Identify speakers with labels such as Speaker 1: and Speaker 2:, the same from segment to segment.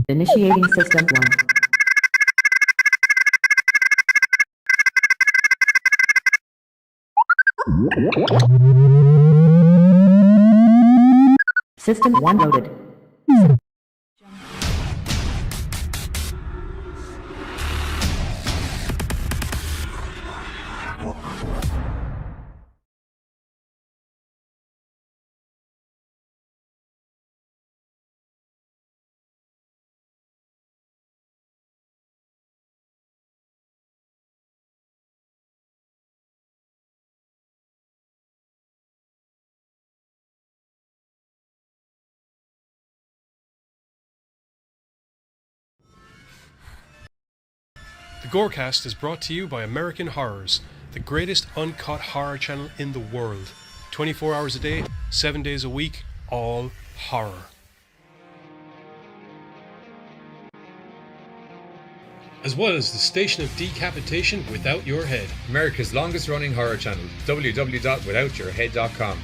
Speaker 1: Initiating system 1. System 1 loaded.
Speaker 2: The GoreCast is brought to you by American Horrors, the greatest uncut horror channel in the world. 24 hours a day, 7 days a week, all horror. As well as the Station of Decapitation Without Your Head.
Speaker 3: America's longest running horror channel, www.withoutyourhead.com.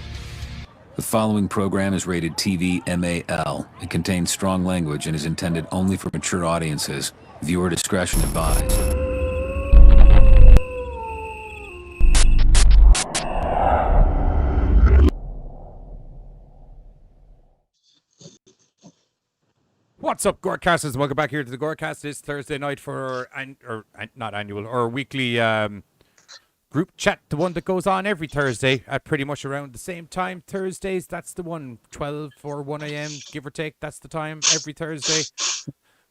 Speaker 4: The following program is rated TV MAL. It contains strong language and is intended only for mature audiences. Viewer discretion advised.
Speaker 5: What's up, GoreCasters? Welcome back here to the GoreCast. It's Thursday night for our weekly group chat, the one that goes on every Thursday at pretty much around the same time. Thursdays, that's the one, 12 or 1 a.m., give or take. That's the time every Thursday.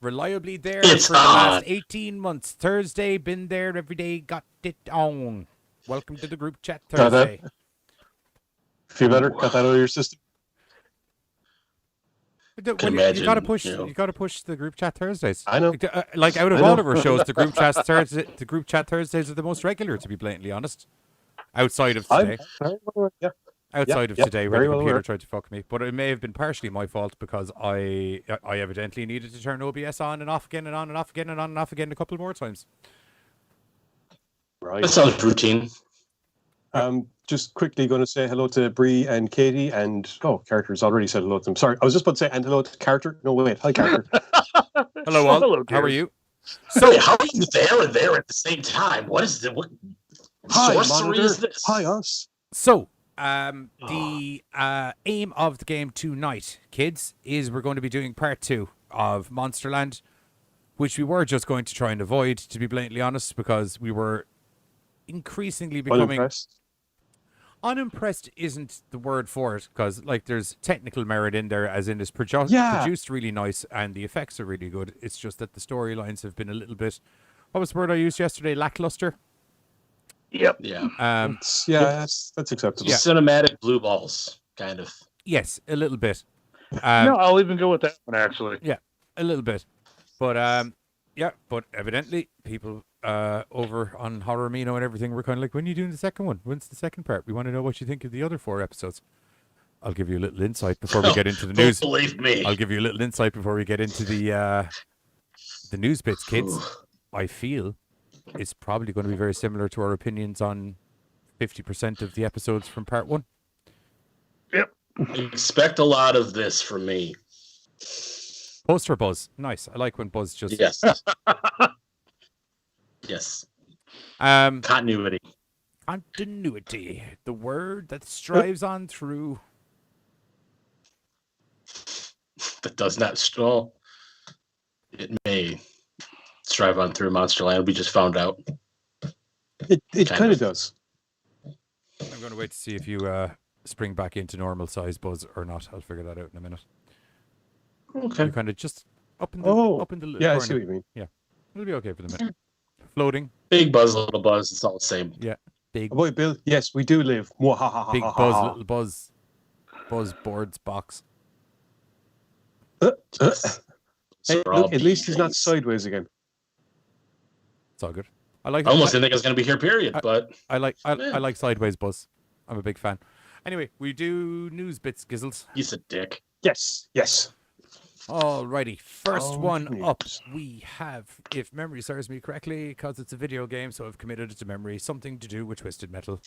Speaker 5: Reliably there for the last 18 months. Thursday, been there every day, got it on. Welcome to the group chat Thursday.
Speaker 6: Feel better? Got that out of your system?
Speaker 5: You gotta push the group chat Thursdays.
Speaker 6: I know.
Speaker 5: Like out of all of our shows, the group chat Thursdays are the most regular, to be blatantly honest. Outside of today. Outside of today, where the computer tried to fuck me. But it may have been partially my fault because I evidently needed to turn OBS on and off again and on and off again and on and off again a couple more times.
Speaker 6: Right.
Speaker 7: That sounds routine.
Speaker 6: Just quickly going to say hello to Bree and Katie and Carter's already said hello to them. Sorry, I was just about to say and hello to Carter. No, wait. Hi, Carter.
Speaker 5: Hello, all.
Speaker 7: Hello,
Speaker 5: how are you?
Speaker 7: So wait, how are you there and there at the same time? What is it? What sorcery is this?
Speaker 6: Hi, us.
Speaker 5: So, the aim of the game tonight, kids, is we're going to be doing part 2 of Monsterland, which we were just going to try and avoid, to be blatantly honest, because we were increasingly becoming... Unimpressed isn't the word for it, because like there's technical merit in there, as in it's produced really nice and the effects are really good. It's just that the storylines have been a little bit, what was the word I used yesterday? Lackluster?
Speaker 7: Yep. Yeah.
Speaker 6: That's acceptable.
Speaker 7: Yeah. Cinematic blue balls, kind of.
Speaker 5: Yes, a little bit.
Speaker 8: No, I'll even go with that one, actually.
Speaker 5: Yeah, a little bit. But but evidently people over on Horror Amino and everything, we're kind of like, when are you doing the second one? When's the second part? We want to know what you think of the other 4 episodes. I'll give you a little insight before we get into the news.
Speaker 7: Believe me.
Speaker 5: I'll give you a little insight before we get into the news bits, kids. I feel it's probably going to be very similar to our opinions on 50% of the episodes from part 1.
Speaker 8: Yep.
Speaker 7: Expect a lot of this from me.
Speaker 5: Poster buzz. Nice. I like when buzz just...
Speaker 7: Yes. Yes. Continuity.
Speaker 5: Continuity. The word that strives on through.
Speaker 7: That does not stall. It may strive on through Monsterland. We just found out.
Speaker 6: It kind of does.
Speaker 5: I'm going to wait to see if you spring back into normal size buzz or not. I'll figure that out in a minute.
Speaker 7: Okay.
Speaker 5: You're kind of just up in the little corner.
Speaker 6: I see what you mean.
Speaker 5: Yeah. It'll be okay for the minute. Floating.
Speaker 7: Big buzz, little buzz. It's all the same.
Speaker 5: Yeah. Big.
Speaker 6: Oh, boy, Bill. Yes, we do live.
Speaker 5: Big buzz, little buzz. Buzz boards box.
Speaker 6: Hey, look, at least he's not sideways again.
Speaker 5: It's all good. I like.
Speaker 7: I almost didn't think I was going to be here. Period. But
Speaker 5: I like sideways buzz. I'm a big fan. Anyway, we do news bits, Gizzles.
Speaker 7: He's a dick.
Speaker 6: Yes.
Speaker 5: Alrighty, first one up, we have, if memory serves me correctly, because it's a video game, so I've committed it to memory, something to do with Twisted Metal.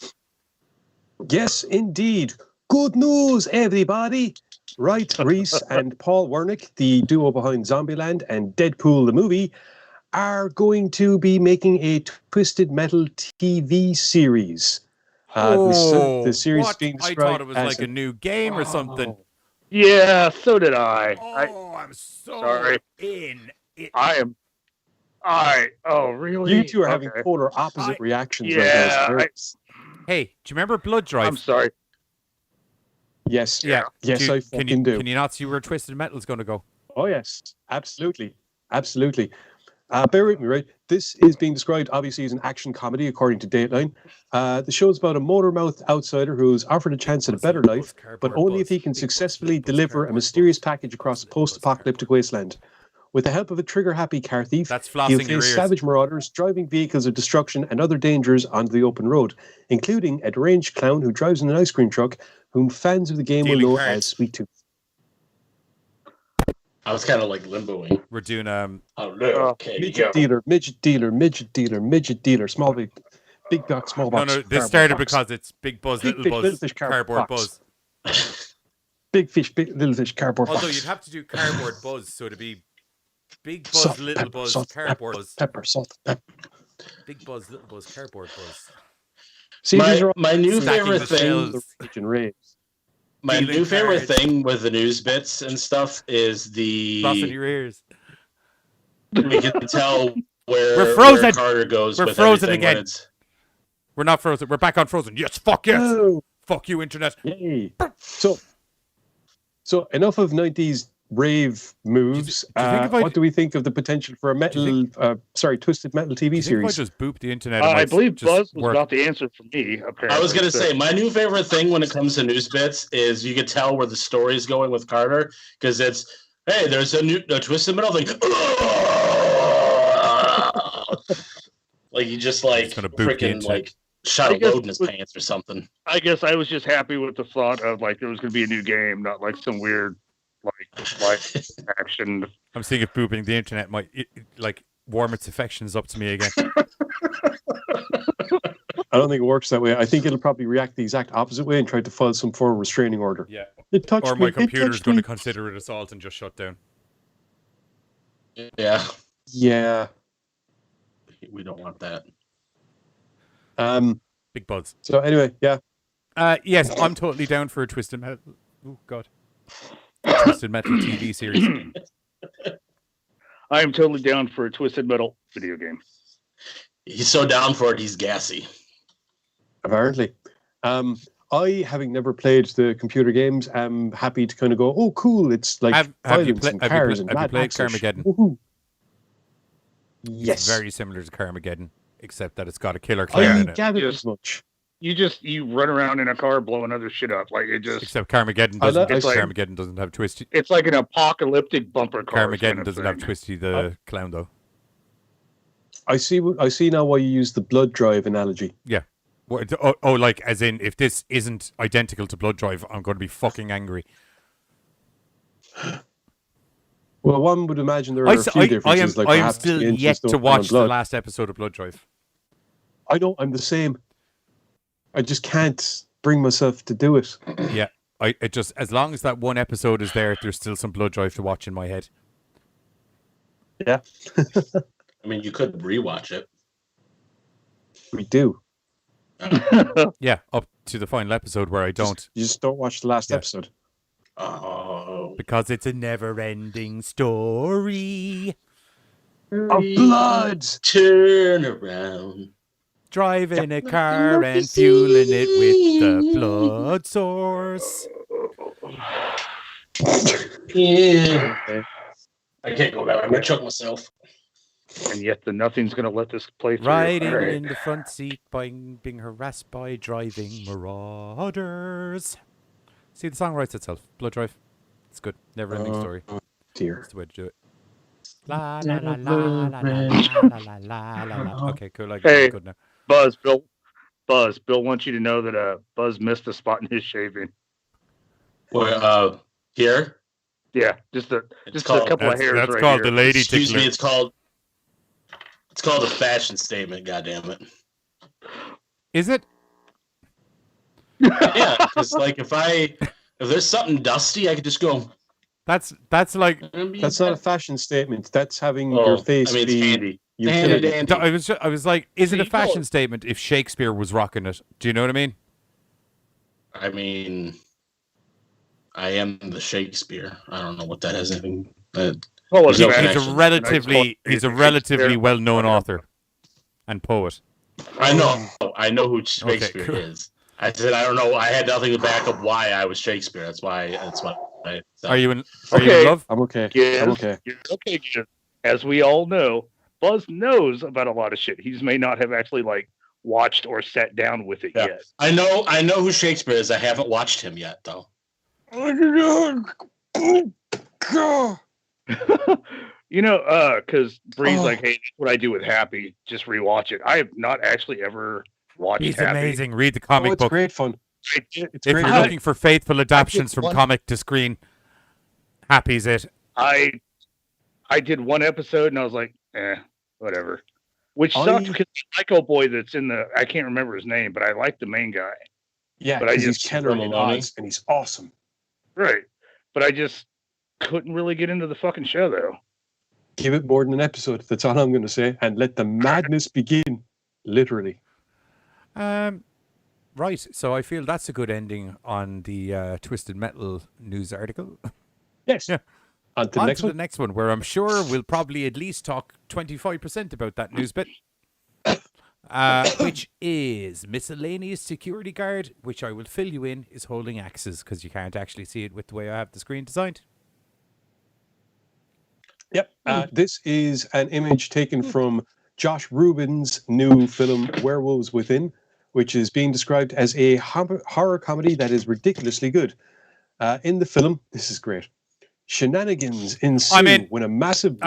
Speaker 6: Yes, indeed. Good news, everybody. Right, Reese and Paul Wernick, the duo behind Zombieland and Deadpool the movie, are going to be making a Twisted Metal TV series. The series
Speaker 5: what?
Speaker 6: being
Speaker 5: I
Speaker 6: described
Speaker 5: thought it was
Speaker 6: as
Speaker 5: like a new game or something.
Speaker 8: Yeah, so did I.
Speaker 5: I'm so
Speaker 8: sorry.
Speaker 5: in it.
Speaker 8: Oh, really?
Speaker 6: You two are having polar opposite reactions right now.
Speaker 8: Yeah.
Speaker 5: Hey, do you remember Blood Drive?
Speaker 8: I'm sorry.
Speaker 6: Yes.
Speaker 5: Yeah.
Speaker 6: Yes, I fucking do.
Speaker 5: Can you not see where Twisted Metal's going to go?
Speaker 6: Oh, yes. Absolutely. Absolutely. Bear with me, right? This is being described, obviously, as an action comedy, according to Dateline. The show is about a motor-mouthed outsider who is offered a chance at a better life, but only if he can successfully deliver a mysterious package across a post-apocalyptic wasteland. With the help of a trigger-happy car thief, he'll face savage marauders, driving vehicles of destruction and other dangers onto the open road, including a deranged clown who drives in an ice cream truck, whom fans of the game will know as Sweet Tooth.
Speaker 7: I was kind of like limboing.
Speaker 5: We're doing
Speaker 6: midget dealer, small big box, small box.
Speaker 5: No, this started because it's Big Buzz, Little Buzz, Cardboard Buzz.
Speaker 6: Big fish, little fish, cardboard box.
Speaker 5: Although you'd have to do Cardboard Buzz, so it'd be Big Buzz, salt, Little
Speaker 6: pepper,
Speaker 5: Buzz,
Speaker 6: salt,
Speaker 5: Cardboard Buzz.
Speaker 6: Pepper, salt, pepper.
Speaker 5: Big Buzz, Little Buzz, Cardboard Buzz.
Speaker 6: See,
Speaker 7: my new favorite thing. My new favorite thing with the news bits and stuff is the.
Speaker 5: Flossing your ears.
Speaker 7: We can tell where Carter goes.
Speaker 5: We're
Speaker 7: with
Speaker 5: frozen again.
Speaker 7: We're
Speaker 5: not frozen. We're back on frozen. Yes, fuck yes.
Speaker 6: Oh.
Speaker 5: Fuck you, internet.
Speaker 6: Yay. So enough of 90s rave moves. What do we think of the potential for a Twisted Metal TV series?
Speaker 5: I just booped the internet.
Speaker 8: I believe Buzz was not the answer for me. Apparently.
Speaker 7: I was going to say, my new favorite thing when it comes to news bits is you can tell where the story is going with Carter, because it's, hey, there's a Twisted Metal thing. Like, you just, like, freaking, like, shot a load in his pants or something.
Speaker 8: I guess I was just happy with the thought of, like, there was going to be a new game, not, like, some weird like action.
Speaker 5: I'm seeing if booping the internet might warm its affections up to me again.
Speaker 6: I don't think it works that way. I think it'll probably react the exact opposite way and try to file some form of restraining order.
Speaker 5: Yeah.
Speaker 6: Or
Speaker 5: my computer's going to consider it assault and just shut down.
Speaker 7: Yeah.
Speaker 6: Yeah.
Speaker 7: We don't want that.
Speaker 5: Big Buzz.
Speaker 6: So anyway, yeah.
Speaker 5: Yes, I'm totally down for a Twisted Metal. Oh God. Twisted Metal TV series.
Speaker 8: I am totally down for a Twisted Metal video game.
Speaker 7: He's so down for it, he's gassy.
Speaker 6: Apparently. I, having never played the computer games, am happy to kind of go, oh, cool, it's like violence and cars and
Speaker 5: have you played Carmageddon?
Speaker 6: Woohoo. Yes.
Speaker 5: It's very similar to Carmageddon, except that it's got a killer clown in it.
Speaker 6: As much.
Speaker 8: You run around in a car blowing other shit up. Like it just.
Speaker 5: Except Carmageddon doesn't. Carmageddon doesn't have Twisty.
Speaker 8: It's like an apocalyptic bumper car.
Speaker 5: Carmageddon doesn't have Twisty the clown though.
Speaker 6: I see now why you use the blood drive analogy.
Speaker 5: Yeah. Like as in, if this isn't identical to Blood Drive, I'm going to be fucking angry.
Speaker 6: Well, one would imagine there are a few differences.
Speaker 5: I am still yet to watch the last episode of Blood Drive.
Speaker 6: I know, I'm the same. I just can't bring myself to do it.
Speaker 5: Yeah, it just, as long as that one episode is there, there's still some Blood Drive to watch in my head.
Speaker 6: Yeah.
Speaker 7: I mean, you could rewatch it.
Speaker 6: We do.
Speaker 5: Yeah, up to the final episode where I don't.
Speaker 6: You just don't watch the last episode.
Speaker 7: Oh.
Speaker 5: Because it's a never-ending story.
Speaker 6: Of blood!
Speaker 7: Turn around.
Speaker 5: Driving a car and fueling it with the blood source.
Speaker 7: Yeah. I can't go back. I'm going to choke myself.
Speaker 8: And yet nothing's going to let this play through.
Speaker 5: Riding in the front seat, being harassed by driving marauders. See, the song writes itself. Blood Drive. It's good. Never-ending story.
Speaker 6: Dear.
Speaker 5: That's the way to do it. La la la la la la la la. Okay, cool.
Speaker 8: Hey,
Speaker 5: good now.
Speaker 8: Buzz, Bill wants you to know that Buzz missed a spot in his shaving.
Speaker 7: Well, here?
Speaker 8: Yeah, just a couple of hairs.
Speaker 5: That's
Speaker 8: right
Speaker 5: called
Speaker 8: here.
Speaker 5: the lady
Speaker 7: Excuse
Speaker 5: tickler.
Speaker 7: me, it's called a fashion statement, goddammit.
Speaker 5: Is it?
Speaker 7: Yeah, because like if I If there's something dusty, I could just go.
Speaker 5: That's like
Speaker 6: That's not a fashion statement. That's having
Speaker 7: Oh,
Speaker 6: your face
Speaker 7: I mean, it's
Speaker 6: be
Speaker 7: handy.
Speaker 6: utility.
Speaker 7: Handy.
Speaker 5: I was like, is it a
Speaker 7: See,
Speaker 5: fashion
Speaker 7: no.
Speaker 5: statement if Shakespeare was rocking it? Do you know what I mean?
Speaker 7: I mean, I am the Shakespeare. I don't know what that has anything.
Speaker 8: Oh,
Speaker 7: There's no
Speaker 8: it's
Speaker 5: He's
Speaker 7: connection.
Speaker 5: a relatively well known author and poet.
Speaker 7: I know who Shakespeare
Speaker 5: cool.
Speaker 7: is. I said I don't know. I had nothing to back up why I was Shakespeare. That's why I said.
Speaker 5: Are you in love?
Speaker 6: I'm okay.
Speaker 8: Yes,
Speaker 6: I'm okay.
Speaker 8: you're okay. Giz. As we all know, Buzz knows about a lot of shit. He may not have actually like watched or sat down with it
Speaker 7: Yeah.
Speaker 8: yet.
Speaker 7: I know who Shakespeare is. I haven't watched him yet, though.
Speaker 8: You know, because Bree's like, hey, that's what I do with Happy. Just rewatch it. I have not actually ever watched
Speaker 5: He's
Speaker 8: Happy.
Speaker 5: amazing. Read the
Speaker 6: Oh,
Speaker 5: comic
Speaker 6: it's
Speaker 5: book.
Speaker 6: great fun. It's
Speaker 5: If
Speaker 6: great
Speaker 5: you're
Speaker 6: fun.
Speaker 5: looking for faithful adaptations from
Speaker 8: one-
Speaker 5: comic to screen, Happy's it.
Speaker 8: I did one episode and I was like, whatever. Which sucks because the Psycho boy that's in I can't remember his name, but I like the main guy.
Speaker 6: Yeah,
Speaker 8: but I
Speaker 6: he's
Speaker 8: just-
Speaker 6: Keller in
Speaker 7: Maloney.
Speaker 6: Oz, and he's awesome.
Speaker 8: Right. But I just couldn't really get into the fucking show though.
Speaker 6: Give it more than an episode. That's all I'm going to say. And let the madness begin. Literally.
Speaker 5: Right. So I feel that's a good ending on the Twisted Metal news article.
Speaker 6: Yes.
Speaker 5: Yeah.
Speaker 6: On to the
Speaker 5: On
Speaker 6: next
Speaker 5: to
Speaker 6: one.
Speaker 5: the next one, where I'm sure we'll probably at least talk 25% about that news bit. Which is miscellaneous security guard, which I will fill you in, is holding axes because you can't actually see it with the way I have the screen designed.
Speaker 6: Yep. This is an image taken from Josh Rubin's new film, Werewolves Within, which is being described as a horror comedy that is ridiculously good. In the film, this is great. Shenanigans ensue when a massive...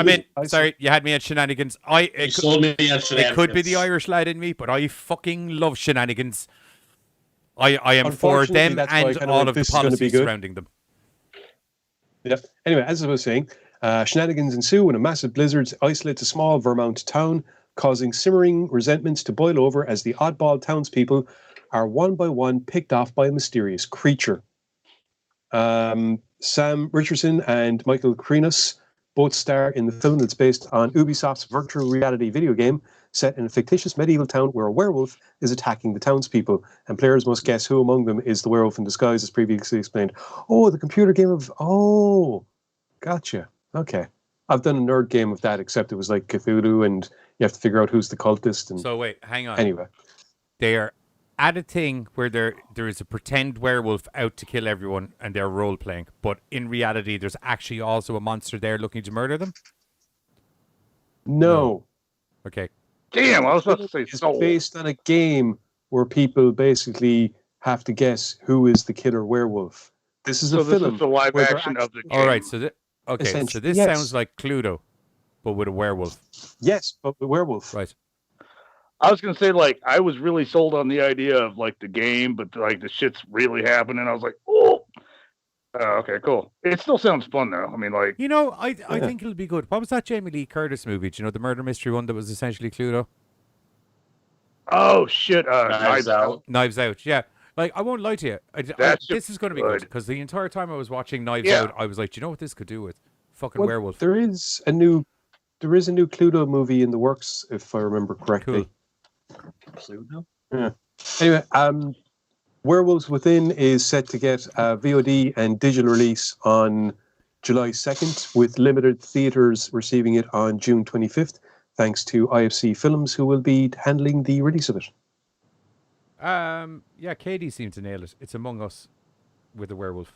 Speaker 5: Sorry, you had me at shenanigans.
Speaker 7: You sold me on shenanigans.
Speaker 5: It could be the Irish lad in me, but I fucking love shenanigans. I am for them
Speaker 6: that's why I
Speaker 5: and
Speaker 6: kinda
Speaker 5: all
Speaker 6: went,
Speaker 5: of the
Speaker 6: this is gonna be
Speaker 5: policies
Speaker 6: good.
Speaker 5: surrounding them.
Speaker 6: Yep. Anyway, as I was saying, shenanigans ensue when a massive blizzard isolates a small Vermont town, causing simmering resentments to boil over as the oddball townspeople are one by one picked off by a mysterious creature. Sam Richardson and Michael Krinos both star in the film that's based on Ubisoft's virtual reality video game set in a fictitious medieval town where a werewolf is attacking the townspeople, and players must guess who among them is the werewolf in disguise, as previously explained. Oh, the computer game of... Oh, gotcha. Okay. I've done a nerd game of that, except it was like Cthulhu, and you have to figure out who's the cultist. And
Speaker 5: So wait, hang on.
Speaker 6: anyway,
Speaker 5: They are at a thing where there is a pretend werewolf out to kill everyone and they're role playing, but in reality there's actually also a monster there looking to murder them.
Speaker 6: no.
Speaker 5: Okay.
Speaker 8: Damn, I was about to say
Speaker 6: It's
Speaker 8: Soul.
Speaker 6: based on a game where people basically have to guess who is the killer werewolf. This is
Speaker 8: So
Speaker 6: a
Speaker 8: this
Speaker 6: film.
Speaker 8: is the live
Speaker 6: where they're
Speaker 8: action of the game.
Speaker 5: All right. So so
Speaker 6: Essentially,
Speaker 5: this
Speaker 6: yes.
Speaker 5: sounds like Cluedo, but with a werewolf.
Speaker 6: Yes, but the werewolf.
Speaker 5: Right.
Speaker 8: I was gonna say, like, I was really sold on the idea of like the game, but like the shit's really happening. I was like, oh, okay, cool. It still sounds fun though. I mean, like,
Speaker 5: You know, I think it'll be good. What was that Jamie Lee Curtis movie? Do you know the murder mystery one that was essentially Cluedo?
Speaker 8: oh shit,
Speaker 7: Knives Out.
Speaker 5: Knives Out. Yeah. Like, I won't lie to you. This is going to be good
Speaker 8: good.
Speaker 5: because the entire time I was watching Knives
Speaker 8: Yeah.
Speaker 5: Out, I was like, do you know what this could do with fucking
Speaker 6: Well,
Speaker 5: werewolf?
Speaker 6: There is a new Cluedo movie in the works, if I remember correctly.
Speaker 7: Cluedo?
Speaker 6: Yeah. Anyway, Werewolves Within is set to get a VOD and digital release on July 2nd, with limited theaters receiving it on June 25th, thanks to IFC Films, who will be handling the release of it.
Speaker 5: Yeah, Katie seemed to nail it. It's Among Us with a werewolf.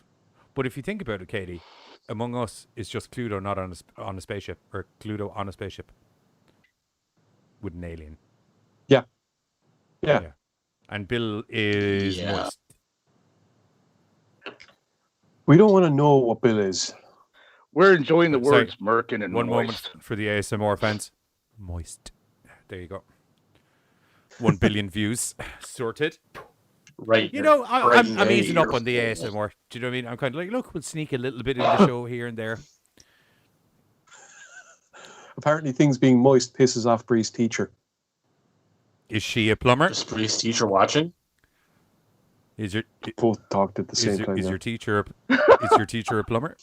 Speaker 5: But if you think about it, Katie, Among Us is just Cluedo not on a spaceship, or Cluedo on a spaceship with an alien.
Speaker 6: Yeah.
Speaker 5: And Bill is
Speaker 7: Yeah.
Speaker 5: moist.
Speaker 6: We don't want to know what Bill is.
Speaker 8: we're enjoying the
Speaker 5: Sorry.
Speaker 8: words merkin and
Speaker 5: One
Speaker 8: moist.
Speaker 5: moment for the ASMR fans. Moist. There you go. 1 billion views. Sorted.
Speaker 7: Right.
Speaker 5: You know, I'm
Speaker 7: Right
Speaker 5: easing up
Speaker 7: there.
Speaker 5: on the ASMR. Do you know what I mean? I'm kind of like, look, we'll sneak a little bit in the show here and there.
Speaker 6: Apparently, things being moist pisses off Bree's teacher.
Speaker 5: Is she a plumber?
Speaker 7: Is Bree's teacher watching?
Speaker 5: Is your
Speaker 6: Both talked at the same time.
Speaker 5: is
Speaker 6: yeah.
Speaker 5: your teacher a plumber?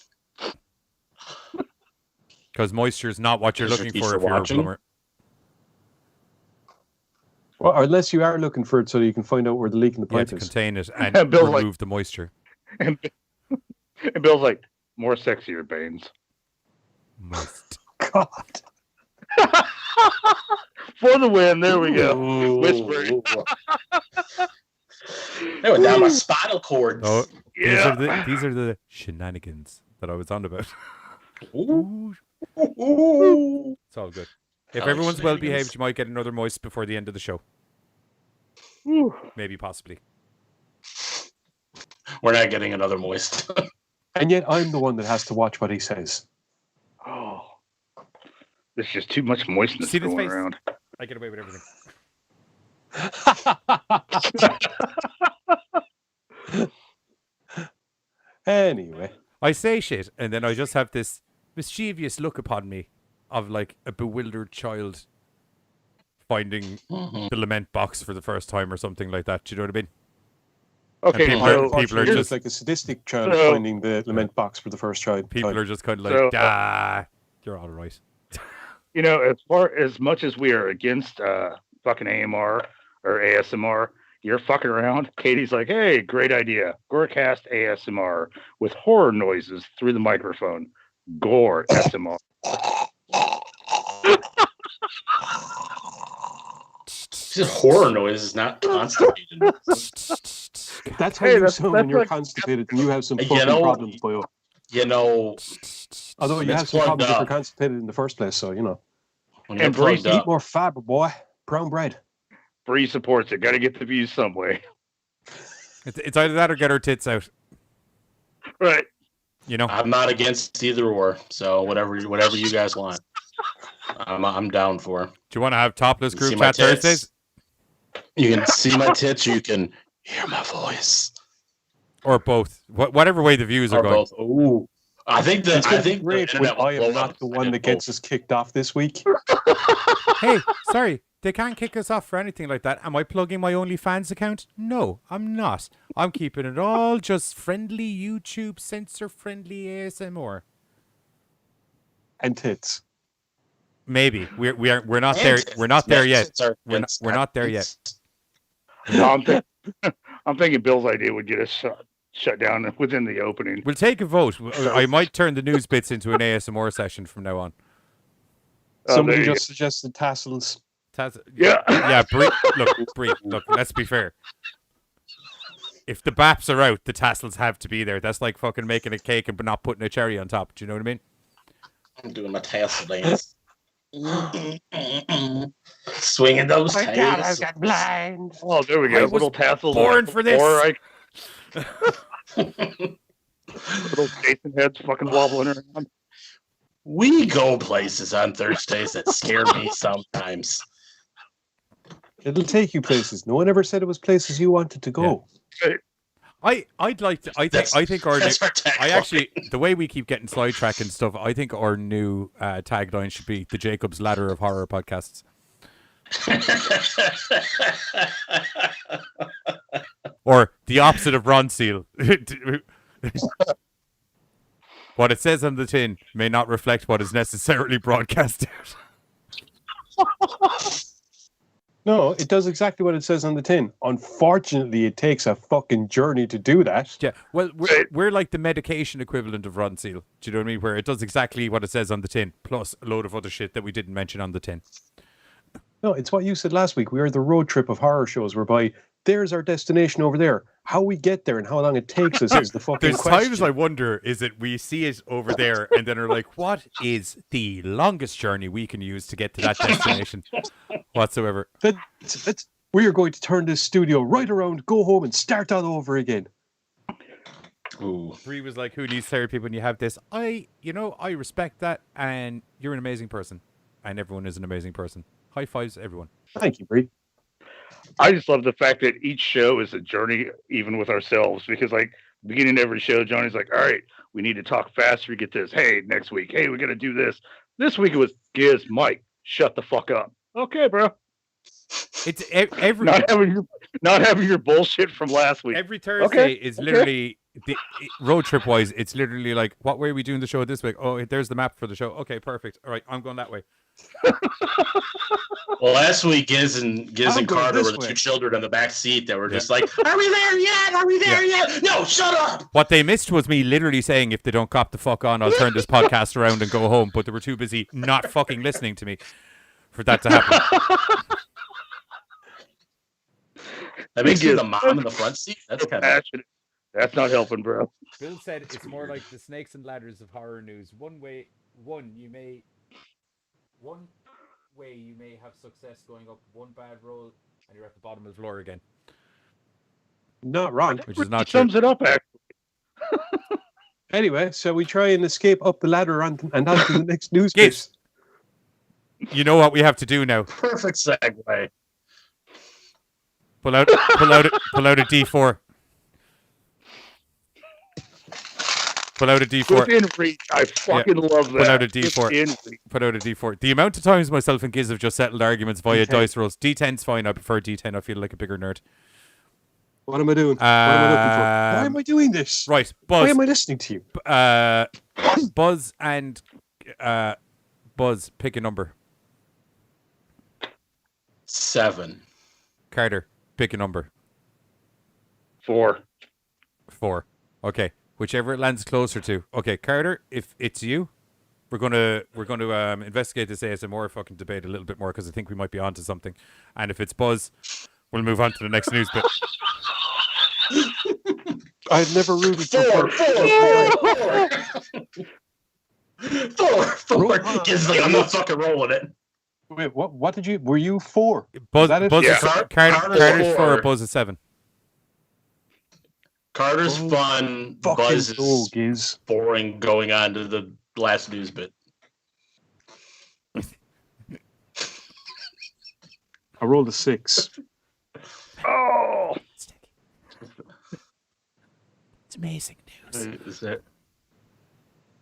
Speaker 5: Because moisture is not what you're
Speaker 7: Is your
Speaker 5: looking for
Speaker 7: teacher
Speaker 5: if you're
Speaker 7: watching?
Speaker 5: a plumber.
Speaker 6: Well, unless you are looking for it so you can find out where the leak in the
Speaker 5: You have
Speaker 6: pipe
Speaker 5: to
Speaker 6: is.
Speaker 5: contain it and
Speaker 8: And Bill's
Speaker 5: remove the moisture.
Speaker 8: And Bill's like, more sexier, Baines.
Speaker 5: Moist.
Speaker 6: God.
Speaker 8: For the win. There we go.
Speaker 7: Ooh.
Speaker 8: Whispering.
Speaker 7: They went down my spinal cord.
Speaker 5: Oh,
Speaker 8: Yeah.
Speaker 5: these are the shenanigans that I was on about.
Speaker 7: Ooh.
Speaker 5: Ooh. It's all good. If
Speaker 7: I like
Speaker 5: everyone's well behaved,
Speaker 7: shenanigans.
Speaker 5: you might get another moist before the end of the show.
Speaker 8: Whew.
Speaker 5: Maybe, possibly.
Speaker 7: We're not getting another moist.
Speaker 6: And yet I'm the one that has to watch what he says.
Speaker 8: Oh. There's just too much moistness
Speaker 5: See this
Speaker 8: going
Speaker 5: face?
Speaker 8: around.
Speaker 5: I get away with everything.
Speaker 6: Anyway.
Speaker 5: I say shit, and then I just have this mischievous look upon me of like a bewildered child finding the lament box for the first time or something like that. Do you know what I mean?
Speaker 8: Okay,
Speaker 5: people
Speaker 8: so
Speaker 5: are- people are
Speaker 6: You're
Speaker 5: just-
Speaker 6: like a sadistic child
Speaker 8: So-
Speaker 6: finding the lament box for the first child.
Speaker 5: People are just kind of like,
Speaker 8: So-
Speaker 5: you're all right.
Speaker 8: you know, as much as we are against fucking AMR or ASMR, you're fucking around. Katie's like, hey, great idea. GoreCast ASMR with horror noises through the microphone. Gore SMR.
Speaker 7: It's horror noises, not constipated.
Speaker 6: That's how
Speaker 8: Hey,
Speaker 6: you
Speaker 8: that's-
Speaker 6: sound when
Speaker 8: that's
Speaker 6: you're
Speaker 8: like-
Speaker 6: constipated and you have some
Speaker 7: You
Speaker 6: fucking
Speaker 7: know-
Speaker 6: problems, boyo.
Speaker 7: You know,
Speaker 6: Although you
Speaker 7: It's
Speaker 6: have some
Speaker 7: plugged
Speaker 6: problems if
Speaker 7: up.
Speaker 6: you're constipated in the first place, so you know.
Speaker 7: when you're
Speaker 8: And Breeze
Speaker 7: plugged
Speaker 6: Eat
Speaker 7: up,
Speaker 6: more fiber, boy. Brown bread.
Speaker 8: Bree supports it. Got to get the views some way.
Speaker 5: It's either that or get her tits out.
Speaker 8: Right.
Speaker 5: You know?
Speaker 7: I'm not against either or. So whatever you guys want, I'm down for.
Speaker 5: Do you want to have topless
Speaker 7: You can see
Speaker 5: group
Speaker 7: my
Speaker 5: chat
Speaker 7: tits.
Speaker 5: Thursdays?
Speaker 7: You can see my tits, or you can hear my voice,
Speaker 5: Or both? Whatever way the views are
Speaker 7: or
Speaker 5: going.
Speaker 7: both. Ooh, I think
Speaker 6: It's
Speaker 7: I
Speaker 6: going to be
Speaker 7: think the
Speaker 6: great when
Speaker 7: internet will
Speaker 6: I
Speaker 7: blow
Speaker 6: am not
Speaker 7: up.
Speaker 6: the
Speaker 7: I
Speaker 6: one
Speaker 7: did
Speaker 6: that gets
Speaker 7: both.
Speaker 6: us kicked off this week.
Speaker 5: Hey, sorry. They can't kick us off for anything like that. Am I plugging my OnlyFans account? No, I'm not. I'm keeping it all just friendly YouTube, censor-friendly ASMR.
Speaker 6: And tits.
Speaker 5: Maybe we're not
Speaker 7: And
Speaker 5: there.
Speaker 7: tits.
Speaker 5: We're not there
Speaker 7: Yes,
Speaker 5: yet.
Speaker 7: tits are
Speaker 5: We're
Speaker 7: tits,
Speaker 5: not
Speaker 7: not
Speaker 5: there yet.
Speaker 7: tits.
Speaker 8: I'm thinking Bill's idea would get us shut down within the opening.
Speaker 5: We'll take a vote. I might turn the news bits into an ASMR session from now on.
Speaker 6: Somebody
Speaker 8: there you
Speaker 6: just suggested tassels.
Speaker 8: Yeah.
Speaker 5: Yeah, Bree, look, let's be fair. If the baps are out, the tassels have to be there. That's like fucking making a cake and but not putting a cherry on top. Do you know what I mean?
Speaker 7: I'm doing my tassel dance. Swinging those tails.
Speaker 6: blind.
Speaker 8: Oh, there we
Speaker 5: I
Speaker 8: go.
Speaker 5: was
Speaker 8: Little tassels.
Speaker 5: born for this.
Speaker 8: Little Jason heads fucking wobbling around.
Speaker 7: We go places on Thursdays that scare me sometimes.
Speaker 6: It'll take you places. No one ever said it was places you wanted to go.
Speaker 5: I'd like to. I think our.
Speaker 7: That's our
Speaker 5: I
Speaker 7: tagline.
Speaker 5: actually, the way we keep getting sidetracked and stuff, I think our new tagline should be the Jacob's Ladder of Horror podcasts. Or the opposite of Ron Seal. What it says on the tin may not reflect what is necessarily broadcast out.
Speaker 6: No, it does exactly what it says on the tin. Unfortunately, it takes a fucking journey to do that.
Speaker 5: Yeah, well, we're like the medication equivalent of Ron Seal. Do you know what I mean? Where it does exactly what it says on the tin, plus a load of other shit that we didn't mention on the tin.
Speaker 6: No, it's what you said last week. We are the road trip of horror shows whereby there's our destination over there. How we get there and how long it takes us is the fucking
Speaker 5: There's
Speaker 6: question.
Speaker 5: times I wonder, is it we see it over there and then are like, what is the longest journey we can use to get to that destination whatsoever?
Speaker 6: We are going to turn this studio right around, go home and start all over again.
Speaker 7: Ooh.
Speaker 5: Bree was like, who needs therapy when you have this? I respect that, and you're an amazing person. And everyone is an amazing person. High fives, everyone.
Speaker 6: Thank you, Bree.
Speaker 8: I just love the fact that each show is a journey, even with ourselves, because like beginning of every show, Johnny's like, all right, we need to talk faster to get this. Hey, next week, hey, we got to do this. This week it was Giz, Mike, shut the fuck up. Okay, bro.
Speaker 5: It's every
Speaker 8: not having your bullshit from last week.
Speaker 5: every Thursday is literally road trip wise. It's literally like, what way are we doing the show this week? Oh, there's the map for the show. Okay, perfect. All right, I'm going that way.
Speaker 7: Well, last week Giz and
Speaker 6: I'm going
Speaker 7: Carter
Speaker 6: this
Speaker 7: were the
Speaker 6: way.
Speaker 7: two children in the back seat that were just like, "Are we there yet? Are we there yet? No, shut up!"
Speaker 5: What they missed was me literally saying, if they don't cop the fuck on, I'll turn this podcast around and go home. But they were too busy not fucking listening to me for that to happen.
Speaker 7: That makes you the mom in the front seat. That's kind of
Speaker 8: Passionate. That's not helping, bro.
Speaker 5: Bill said it's more like the snakes and ladders of horror news. One way you may have success going up one bad roll and you're at the bottom of the floor again.
Speaker 6: Not wrong.
Speaker 5: Which is not
Speaker 8: Sums
Speaker 5: true.
Speaker 8: it up, actually.
Speaker 6: Anyway, so we try and escape up the ladder and onto the next news
Speaker 5: Giz.
Speaker 6: bit.
Speaker 5: You know what we have to do now.
Speaker 7: perfect segue.
Speaker 5: Pull out a D4. Pull out a D4.
Speaker 8: Within reach. I fucking love that.
Speaker 5: Put out a D4.
Speaker 8: Within reach.
Speaker 5: Put out a D4. The amount of times myself and Giz have just settled arguments via dice rolls. D10's fine. I prefer D10. I feel like a bigger nerd.
Speaker 6: What am I doing? What am I looking for? Why am I doing this?
Speaker 5: Right,
Speaker 6: Why
Speaker 5: Buzz.
Speaker 6: am I listening to you?
Speaker 5: Buzz and Buzz, pick a number.
Speaker 7: 7.
Speaker 5: Carter, pick a number.
Speaker 8: 4.
Speaker 5: 4. Okay, whichever it lands closer to. Okay, Carter, if it's you, we're gonna investigate this ASMR fucking debate a little bit more because I think we might be onto something. And if it's Buzz, we'll move on to the next news bit.
Speaker 6: I've never rooted for
Speaker 7: 4. Giz like, I'm not fucking rolling it.
Speaker 6: Wait, what did you? Were you 4?
Speaker 5: Buzz,
Speaker 6: that it?
Speaker 5: Buzz
Speaker 8: Yeah.
Speaker 5: is,
Speaker 7: Carter's
Speaker 5: Carter's 4,
Speaker 7: 4.
Speaker 5: Buzz is 7.
Speaker 7: Carter's fun.
Speaker 6: Fucking
Speaker 7: Buzz
Speaker 6: go,
Speaker 7: is
Speaker 6: Giz.
Speaker 7: boring. Going on to the last news bit.
Speaker 6: I rolled a 6.
Speaker 8: Oh!
Speaker 5: It's amazing news.
Speaker 7: Is it?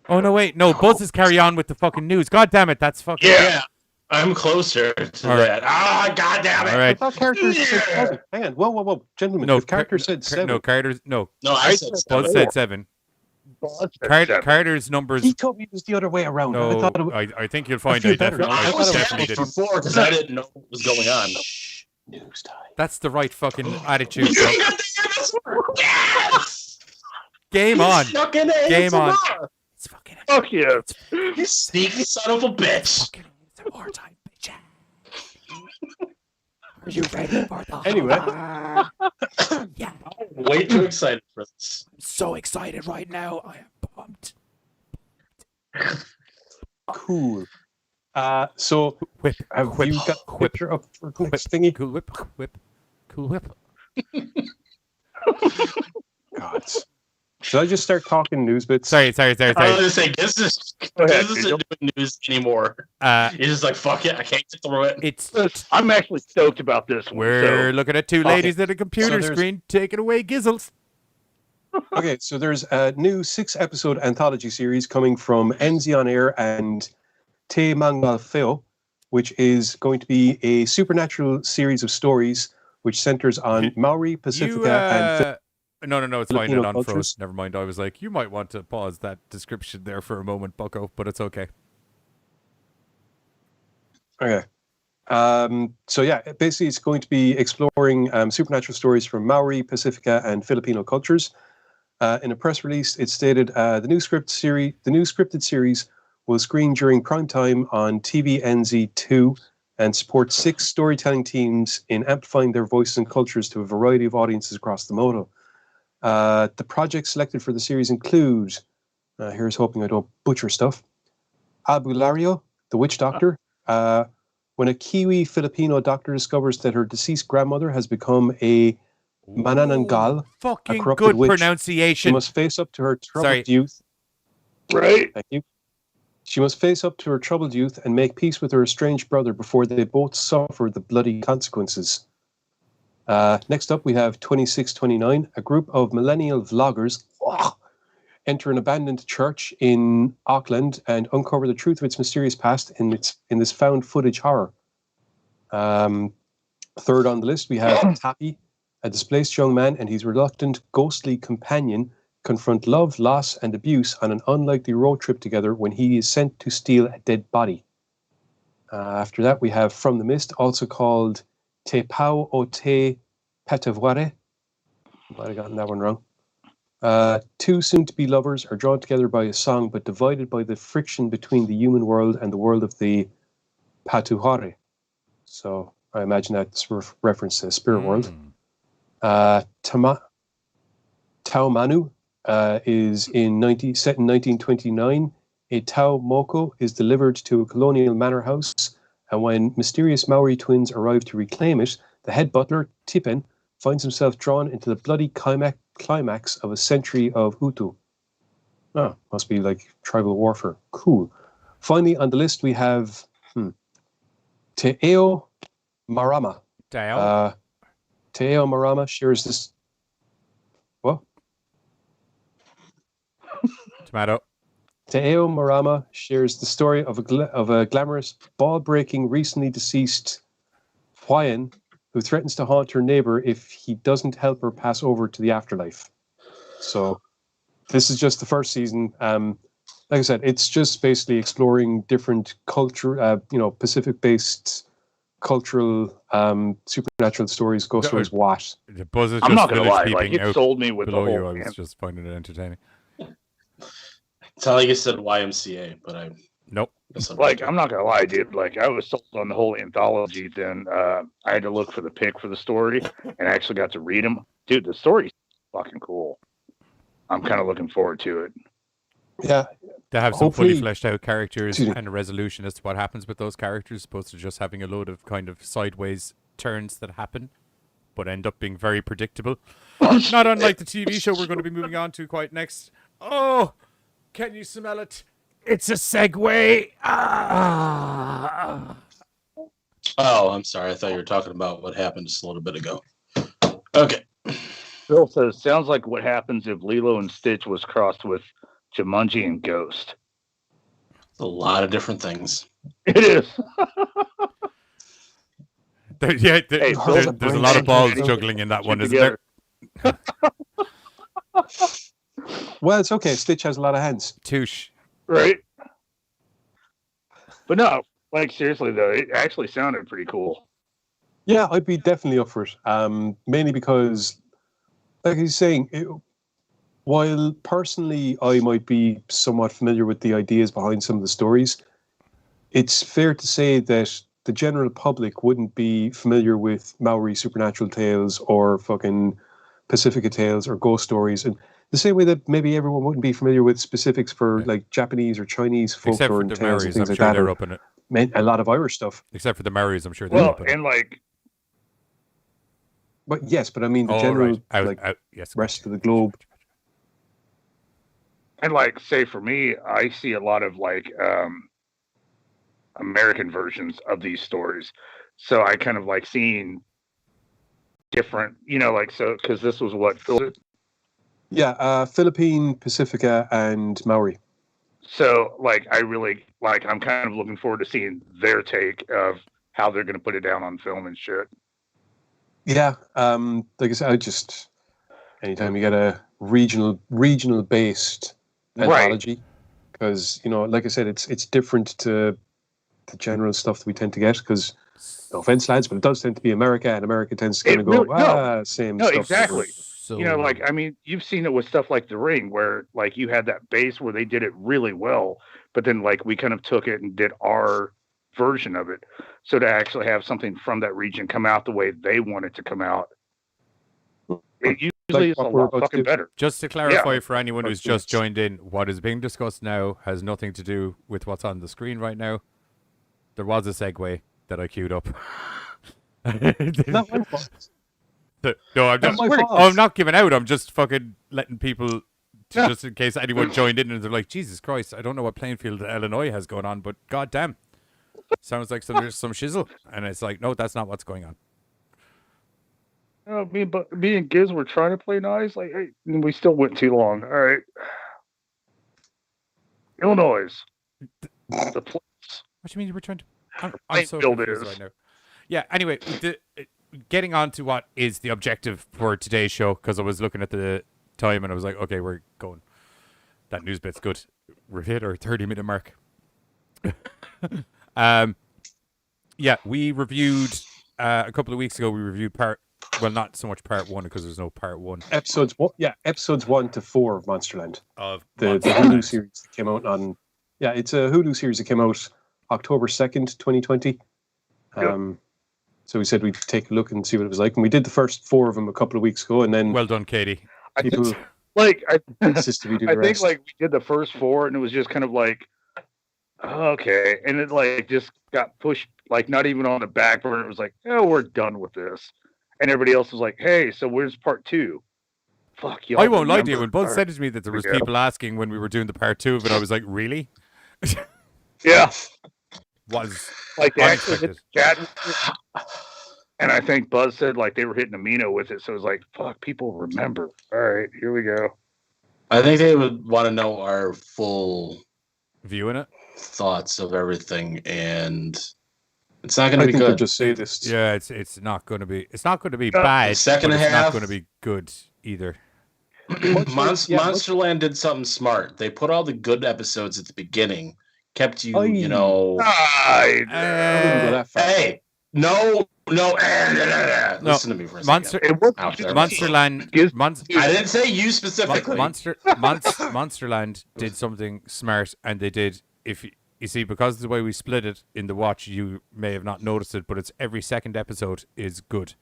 Speaker 5: Oh no, wait, no, Buzz is carry on with the fucking news. God damn it, that's fucking.
Speaker 7: Yeah, I'm closer to
Speaker 5: All right.
Speaker 7: that. Ah, god damn it!
Speaker 5: All
Speaker 6: I
Speaker 5: right.
Speaker 6: thought character said 7. Hang on. Whoa. Gentlemen,
Speaker 5: No,
Speaker 6: if character said 7.
Speaker 5: No, Carter's no.
Speaker 7: No, I said
Speaker 5: Buzz
Speaker 7: 7.
Speaker 5: said 7.
Speaker 8: Buzz said 7.
Speaker 5: Carter's numbers.
Speaker 6: He told me it was the other way around. I
Speaker 5: No,
Speaker 6: thought it was
Speaker 5: I think you'll find
Speaker 6: feel
Speaker 5: I
Speaker 6: better.
Speaker 5: definitely,
Speaker 7: I
Speaker 5: I
Speaker 7: was
Speaker 5: definitely
Speaker 7: definitely
Speaker 5: didn't.
Speaker 7: for 4 because I didn't know what was going on.
Speaker 6: news time.
Speaker 5: That's the right fucking attitude.
Speaker 7: You
Speaker 5: bro.
Speaker 7: got the answer! Yes!
Speaker 5: Game on.
Speaker 7: Fucking
Speaker 5: Game on.
Speaker 7: ASMR.
Speaker 5: It's fucking.
Speaker 8: Fuck yeah.
Speaker 7: You sneaky son of a bitch!
Speaker 5: Fucking war time, bitch. Are you ready for the
Speaker 6: Anyway.
Speaker 5: Yeah,
Speaker 7: I'm way too excited for this.
Speaker 5: I'm so excited right now. I am pumped.
Speaker 6: Cool. So
Speaker 5: Whip,
Speaker 6: have
Speaker 5: whip,
Speaker 6: you got the
Speaker 5: whip,
Speaker 6: picture up for the next thingy?
Speaker 5: cool whip, cool whip.
Speaker 6: God. Should I just start talking news bits?
Speaker 5: Sorry.
Speaker 7: I was gonna say, this isn't doing news anymore. He's just like, fuck it, I can't get through it.
Speaker 5: It's
Speaker 8: I'm actually stoked about this one.
Speaker 5: we're looking at two
Speaker 6: Okay.
Speaker 5: ladies at a computer
Speaker 6: So there's-
Speaker 5: screen taking away gizzles.
Speaker 6: Okay, so there's a new 6-episode anthology series coming from NZ On Air and Te Mangal Feo, which is going to be a supernatural series of stories which centers on Maori, Pacifica, and
Speaker 5: No, it's fine. It
Speaker 6: Filipino
Speaker 5: unfroze.
Speaker 6: cultures.
Speaker 5: Never mind. I was like, you might want to pause that description there for a moment, Bucko, but it's okay.
Speaker 6: Okay. So yeah, basically it's going to be exploring supernatural stories from Maori, Pacifica, and Filipino cultures. In a press release, it stated the new scripted series will screen during prime time on TVNZ2 and support 6 storytelling teams in amplifying their voices and cultures to a variety of audiences across the modal. The projects selected for the series include, here's hoping I don't butcher stuff, Albulario, the witch doctor. When a Kiwi Filipino doctor discovers that her deceased grandmother has become a Manananggal,
Speaker 5: Fucking
Speaker 6: corrupted
Speaker 5: good
Speaker 6: witch. She
Speaker 5: pronunciation.
Speaker 6: must face up to her troubled
Speaker 5: Sorry.
Speaker 6: youth.
Speaker 8: Right?
Speaker 6: Thank you. She must face up to her troubled youth and make peace with her estranged brother before they both suffer the bloody consequences. Next up, we have 2629, a group of millennial vloggers enter an abandoned church in Auckland and uncover the truth of its mysterious past in this found footage horror. Third on the list, we have Tappy, a displaced young man and his reluctant, ghostly companion confront love, loss, and abuse on an unlikely road trip together when he is sent to steal a dead body. After that, we have From the Mist, also called Te Pau o Te Patavoare. Might have gotten that one wrong. Two soon-to-be lovers are drawn together by a song, but divided by the friction between the human world and the world of the Patuhare. So I imagine that's reference to the spirit world. Taumanu is set in 1929. A Tau Moko is delivered to a colonial manor house, and when mysterious Maori twins arrive to reclaim it, the head butler, Tipen, finds himself drawn into the bloody climax of a century of Utu. Oh, must be like tribal warfare. Cool. Finally, on the list, we have Te Eo Marama. Te Eo Marama shares this... What?
Speaker 5: Tomato.
Speaker 6: Te Eo Marama shares the story of a glamorous, ball-breaking, recently deceased Hawaiian who threatens to haunt her neighbor if he doesn't help her pass over to the afterlife. So this is just the first season. Like I said, it's just basically exploring different culture, Pacific-based cultural supernatural stories, ghost stories. What?
Speaker 5: The buzz is
Speaker 8: I'm
Speaker 5: just
Speaker 8: not gonna lie, like
Speaker 5: peeping
Speaker 8: it
Speaker 5: out
Speaker 8: sold me with the
Speaker 5: below
Speaker 8: whole.
Speaker 5: you. I was just finding it entertaining.
Speaker 7: It's not like you said YMCA, but I
Speaker 5: Nope.
Speaker 8: Like, I'm not gonna lie, dude. Like, I was sold on the whole anthology. Then I had to look for the pick for the story, and I actually got to read them. Dude, the story's fucking cool. I'm kind of looking forward to it.
Speaker 6: Yeah,
Speaker 5: They have some fully
Speaker 6: hopefully-
Speaker 5: fleshed out characters
Speaker 6: Excuse me.
Speaker 5: and a resolution as to what happens with those characters, opposed to just having a load of kind of sideways turns that happen, but end up being very predictable. Not unlike the TV show we're going to be moving on to quite next. Oh, can you smell it? It's a segue. Ah.
Speaker 7: Oh, I'm sorry. I thought you were talking about what happened just a little bit ago. Okay.
Speaker 8: Phil says, sounds like what happens if Lilo and Stitch was crossed with Jumanji and Ghost.
Speaker 7: A lot of different things.
Speaker 8: It is.
Speaker 5: There's a lot of balls juggling in that one, isn't there?
Speaker 6: Well, it's okay. Stitch has a lot of hands.
Speaker 5: Touche.
Speaker 8: Right. But no, like seriously though, it actually sounded pretty cool.
Speaker 6: Yeah, I'd be definitely up for it. Mainly because, like he's saying, while personally I might be somewhat familiar with the ideas behind some of the stories, it's fair to say that the general public wouldn't be familiar with Maori supernatural tales or fucking Pacifica tales or ghost stories, and the same way that maybe everyone wouldn't be familiar with specifics for like Japanese or Chinese
Speaker 5: Except
Speaker 6: folklore
Speaker 5: for
Speaker 6: and
Speaker 5: the
Speaker 6: tales and
Speaker 5: Maoris,
Speaker 6: things
Speaker 5: I'm
Speaker 6: like
Speaker 5: sure
Speaker 6: that.
Speaker 5: they're
Speaker 6: Or
Speaker 5: up in it.
Speaker 6: a lot of Irish stuff.
Speaker 5: Except for the Maoris, I'm sure they're
Speaker 8: Well,
Speaker 5: up in it.
Speaker 8: and like,
Speaker 6: But yes, but I mean the
Speaker 5: Oh,
Speaker 6: general
Speaker 5: right. Yes,
Speaker 6: rest of the globe.
Speaker 8: and like, say for me, I see a lot of like American versions of these stories, so I kind of like seeing different, like so because this was what Phil.
Speaker 6: Yeah, Philippine, Pacifica, and Maori.
Speaker 8: So, like, I really like. I'm kind of looking forward to seeing their take of how they're going to put it down on film and shit.
Speaker 6: Yeah, like I said, I just anytime you get a regional based anthology, because like I said, it's different to the general stuff that we tend to get. Because no offense, lads, but it does tend to be America, and America tends to kind of go same.
Speaker 8: No,
Speaker 6: stuff.
Speaker 8: exactly.
Speaker 5: So,
Speaker 8: Like, I mean, you've seen it with stuff like The Ring, where like you had that base where they did it really well, but then like we kind of took it and did our version of it. So to actually have something from that region come out the way they want it to come out, it usually is a lot fucking better.
Speaker 5: just to clarify for anyone who's just joined in, what is being discussed now has nothing to do with what's on the screen right now. There was a segue that I queued up.
Speaker 6: Not my fault.
Speaker 5: No, I'm not giving out. I'm just fucking letting people, just in case anyone joined in and they're like, Jesus Christ, I don't know what Plainfield, Illinois has going on, but goddamn, sounds like there's some shizzle. And it's like, no, that's not what's going on.
Speaker 8: Me and Giz were trying to play nice, like, hey, and we still went too long. All right, Illinois, the place.
Speaker 5: What do you mean you were trying to? I'm so confused right now. Yeah. Anyway, getting on to what is the objective for today's show, because I was looking at the time and I was like, okay, we're going. That news bit's good. We're hit our 30-minute mark. Yeah, we reviewed a couple of weeks ago. We reviewed not so much part 1 because there's no part 1.
Speaker 6: Episodes 1 to 4 of Monsterland.
Speaker 5: Of
Speaker 6: The Hulu series that came out on. Yeah, it's a Hulu series that came out October 2nd, 2020. So we said we'd take a look and see what it was like, and we did the first 4 of them a couple of weeks ago, and then
Speaker 5: well done, Katie.
Speaker 6: people
Speaker 8: I
Speaker 6: insisted we do the
Speaker 8: think
Speaker 6: rest.
Speaker 8: like we did the first 4, and it was just kind of like, okay, and it like just got pushed, like not even on the back burner. It was like, oh, we're done with this, and everybody else was like, hey, so where's part 2? Fuck y'all.
Speaker 5: I won't lie to you.
Speaker 8: remember.
Speaker 5: When Buzz said to me that there was people asking when we were doing the part 2 of it, I was like, really?
Speaker 8: Yeah,
Speaker 5: Was
Speaker 8: like they actually hit
Speaker 5: unexpected.
Speaker 8: the chat, with it. And I think Buzz said like they were hitting Amino with it, so it was like, fuck, people remember. All right, here we go.
Speaker 7: I think they would want to know our full
Speaker 5: Viewing it?
Speaker 7: thoughts of everything, and it's not going
Speaker 6: I
Speaker 7: to be
Speaker 6: think they're
Speaker 7: good.
Speaker 6: just sadists.
Speaker 5: Yeah, it's not going to be. It's not going to be bad.
Speaker 7: second
Speaker 5: but it's not
Speaker 7: half-
Speaker 5: going to be good either.
Speaker 7: Monsterland did something smart. They put all the good episodes at the beginning, kept you,
Speaker 6: Aye.
Speaker 7: you know.
Speaker 6: I wouldn't go that far.
Speaker 7: Hey, no. Listen to me for a second.
Speaker 8: It worked.
Speaker 7: Out there.
Speaker 5: Monsterland.
Speaker 7: I didn't say you specifically.
Speaker 5: Monsterland did something smart, and they did. If you see, because of the way we split it in the watch, you may have not noticed it, but it's every second episode is good.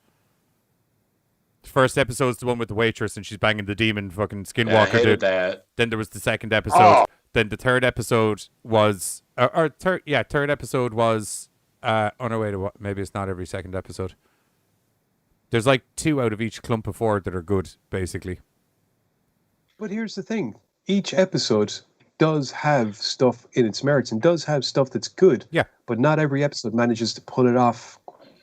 Speaker 5: The first episode's the one with the waitress, and she's banging the demon fucking
Speaker 7: Yeah, I
Speaker 5: skinwalker
Speaker 7: hated
Speaker 5: dude.
Speaker 7: that.
Speaker 5: Then there was the second episode.
Speaker 8: Oh.
Speaker 5: Then the third episode was, third episode was. Oh no, wait, maybe it's not every second episode. There's like 2 out of each clump of 4 that are good, basically.
Speaker 6: But here's the thing: each episode does have stuff in its merits and does have stuff that's good.
Speaker 5: Yeah.
Speaker 6: But not every episode manages to pull it off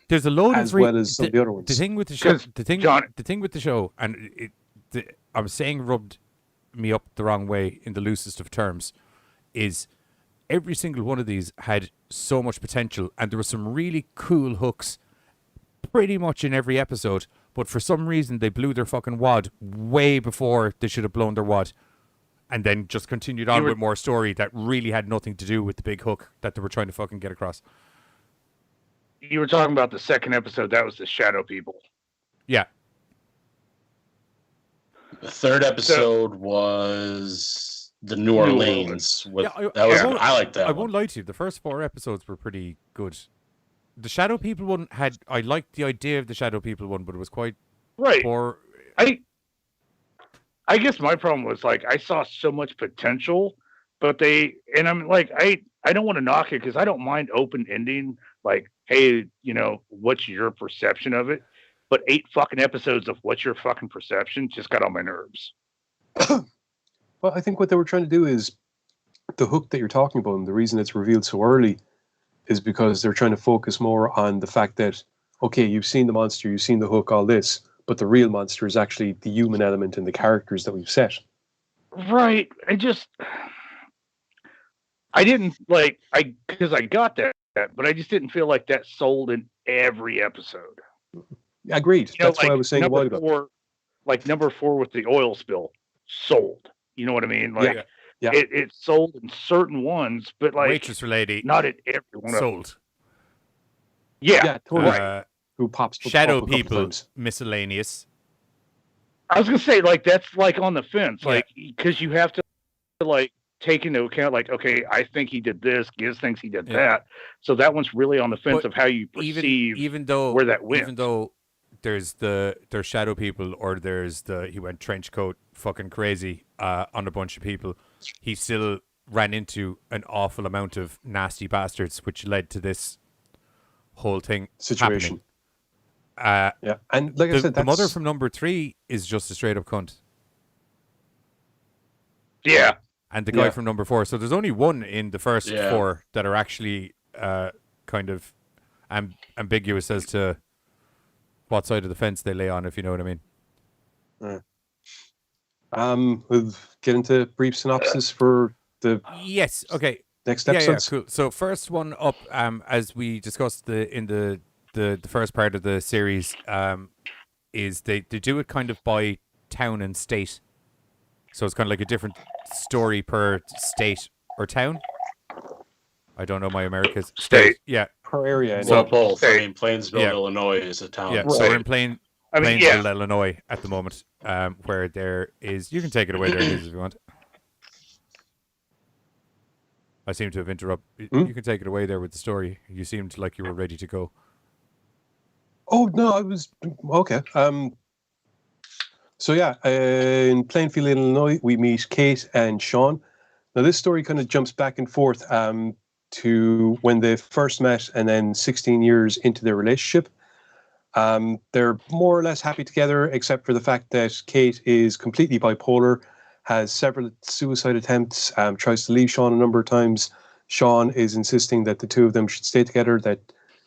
Speaker 5: There's a load
Speaker 6: as
Speaker 5: of
Speaker 6: well as some of the other ones.
Speaker 5: The thing with the show,
Speaker 8: 'Cause,
Speaker 5: the thing with the show, and I'm saying rubbed me up the wrong way in the loosest of terms, is every single one of these had so much potential, and there were some really cool hooks pretty much in every episode, but for some reason they blew their fucking wad way before they should have blown their wad, and then just continued on with more story that really had nothing to do with the big hook that they were trying to fucking get across.
Speaker 8: You were talking about the second episode. That was the Shadow People.
Speaker 5: Yeah.
Speaker 7: The third episode was the New Orleans. With,
Speaker 5: Yeah,
Speaker 7: I like that.
Speaker 5: I
Speaker 7: one.
Speaker 5: won't lie to you. The first 4 episodes were pretty good. The Shadow People one I liked the idea of the Shadow People one, but it was quite
Speaker 8: Right.
Speaker 5: poor.
Speaker 8: I guess my problem was like I saw so much potential, but I'm like I don't want to knock it because I don't mind open ending. Like, hey, what's your perception of it? But 8 fucking episodes of what's your fucking perception just got on my nerves.
Speaker 6: Well, I think what they were trying to do is the hook that you're talking about, and the reason it's revealed so early is because they're trying to focus more on the fact that, okay, you've seen the monster, you've seen the hook, all this, but the real monster is actually the human element and the characters that we've set.
Speaker 8: Right. I didn't like, because I got that, but I just didn't feel like that sold in every episode.
Speaker 6: Agreed. That's why I was saying a while
Speaker 8: number
Speaker 6: ago.
Speaker 8: 4, like number 4 with the oil spill, sold. You know what I mean? Like,
Speaker 6: Yeah.
Speaker 8: It sold in certain ones, but like
Speaker 5: Waitress lady
Speaker 8: not at every one of them.
Speaker 5: sold.
Speaker 6: Yeah, totally. Who pops
Speaker 5: Shadow
Speaker 6: up a couple
Speaker 5: People
Speaker 6: times.
Speaker 5: miscellaneous.
Speaker 8: I was gonna say like that's like on the fence,
Speaker 5: Yeah.
Speaker 8: like because you have to like take into account like okay, I think he did this, Giz thinks he did that, so that one's really on the fence
Speaker 5: But
Speaker 8: of how you perceive
Speaker 5: even though
Speaker 8: where that went.
Speaker 5: Even though there's Shadow People or there's he went trench coat fucking crazy on a bunch of people, he still ran into an awful amount of nasty bastards, which led to this whole thing
Speaker 6: Situation.
Speaker 5: happening.
Speaker 6: Yeah, and like I said,
Speaker 5: the mother from number 3 is just a straight up cunt,
Speaker 8: Yeah,
Speaker 5: and the guy
Speaker 6: Yeah.
Speaker 5: from number 4. So there's only one in the first 4 that are actually kind of ambiguous as to what side of the fence they lay on, if you know what I mean.
Speaker 6: We'll get into brief synopsis for the
Speaker 5: Yes. Okay.
Speaker 6: next
Speaker 5: Yeah,
Speaker 6: episodes.
Speaker 5: cool. So first one up, as we discussed in the the first part of the series is they do it kind of by town and state. So it's kind of like a different story per state or town. I don't know my America's
Speaker 8: State.
Speaker 5: Yeah.
Speaker 6: Per area.
Speaker 7: So
Speaker 6: anyway.
Speaker 7: both. I
Speaker 8: State.
Speaker 7: mean, Plainsville,
Speaker 5: Yeah.
Speaker 7: Illinois is a town.
Speaker 5: Yeah.
Speaker 8: Right.
Speaker 5: So we're in Plainfield,
Speaker 8: yeah.
Speaker 5: Illinois at the moment, where there is. You can take it away there, Liz, if you want. I seem to have interrupted. You can take it away there with the story. You seemed like you were ready to go.
Speaker 6: Oh no, I was okay. So yeah, in Plainfield, Illinois, we meet Kate and Shawn. Now this story kind of jumps back and forth to when they first met, and then 16 years into their relationship. They're more or less happy together, except for the fact that Kate is completely bipolar, has several suicide attempts, tries to leave Shawn a number of times. Shawn is insisting that the two of them should stay together, that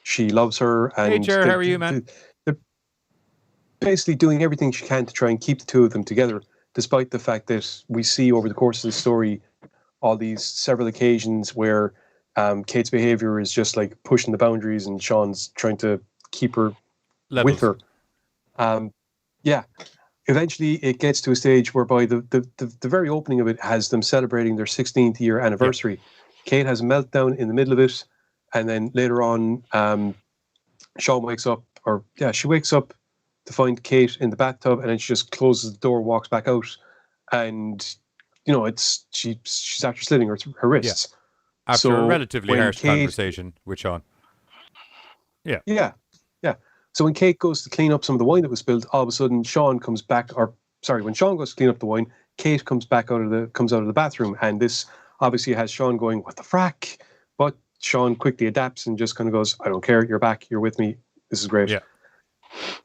Speaker 6: she loves her. And
Speaker 5: Hey, Jer, how are you, man?
Speaker 6: They're basically doing everything she can to try and keep the two of them together, despite the fact that we see over the course of the story all these several occasions where Kate's behavior is just like pushing the boundaries and Shawn's trying to keep her with her. Yeah. Eventually, it gets to a stage whereby the very opening of it has them celebrating their 16th year anniversary. Yeah. Kate has a meltdown in the middle of it, and then later on, Shawn wakes up, she wakes up to find Kate in the bathtub, and then she just closes the door, walks back out, and she's after slitting her wrists.
Speaker 5: Yeah. After a relatively harsh conversation with Shawn. Yeah.
Speaker 6: Yeah. So when Kate goes to clean up some of the wine that was spilled, all of a sudden Shawn comes back, when Shawn goes to clean up the wine, Kate comes out of the bathroom, and this obviously has Shawn going, "What the frack?" But Shawn quickly adapts and just kind of goes, "I don't care, you're back, you're with me, this is great." Yeah.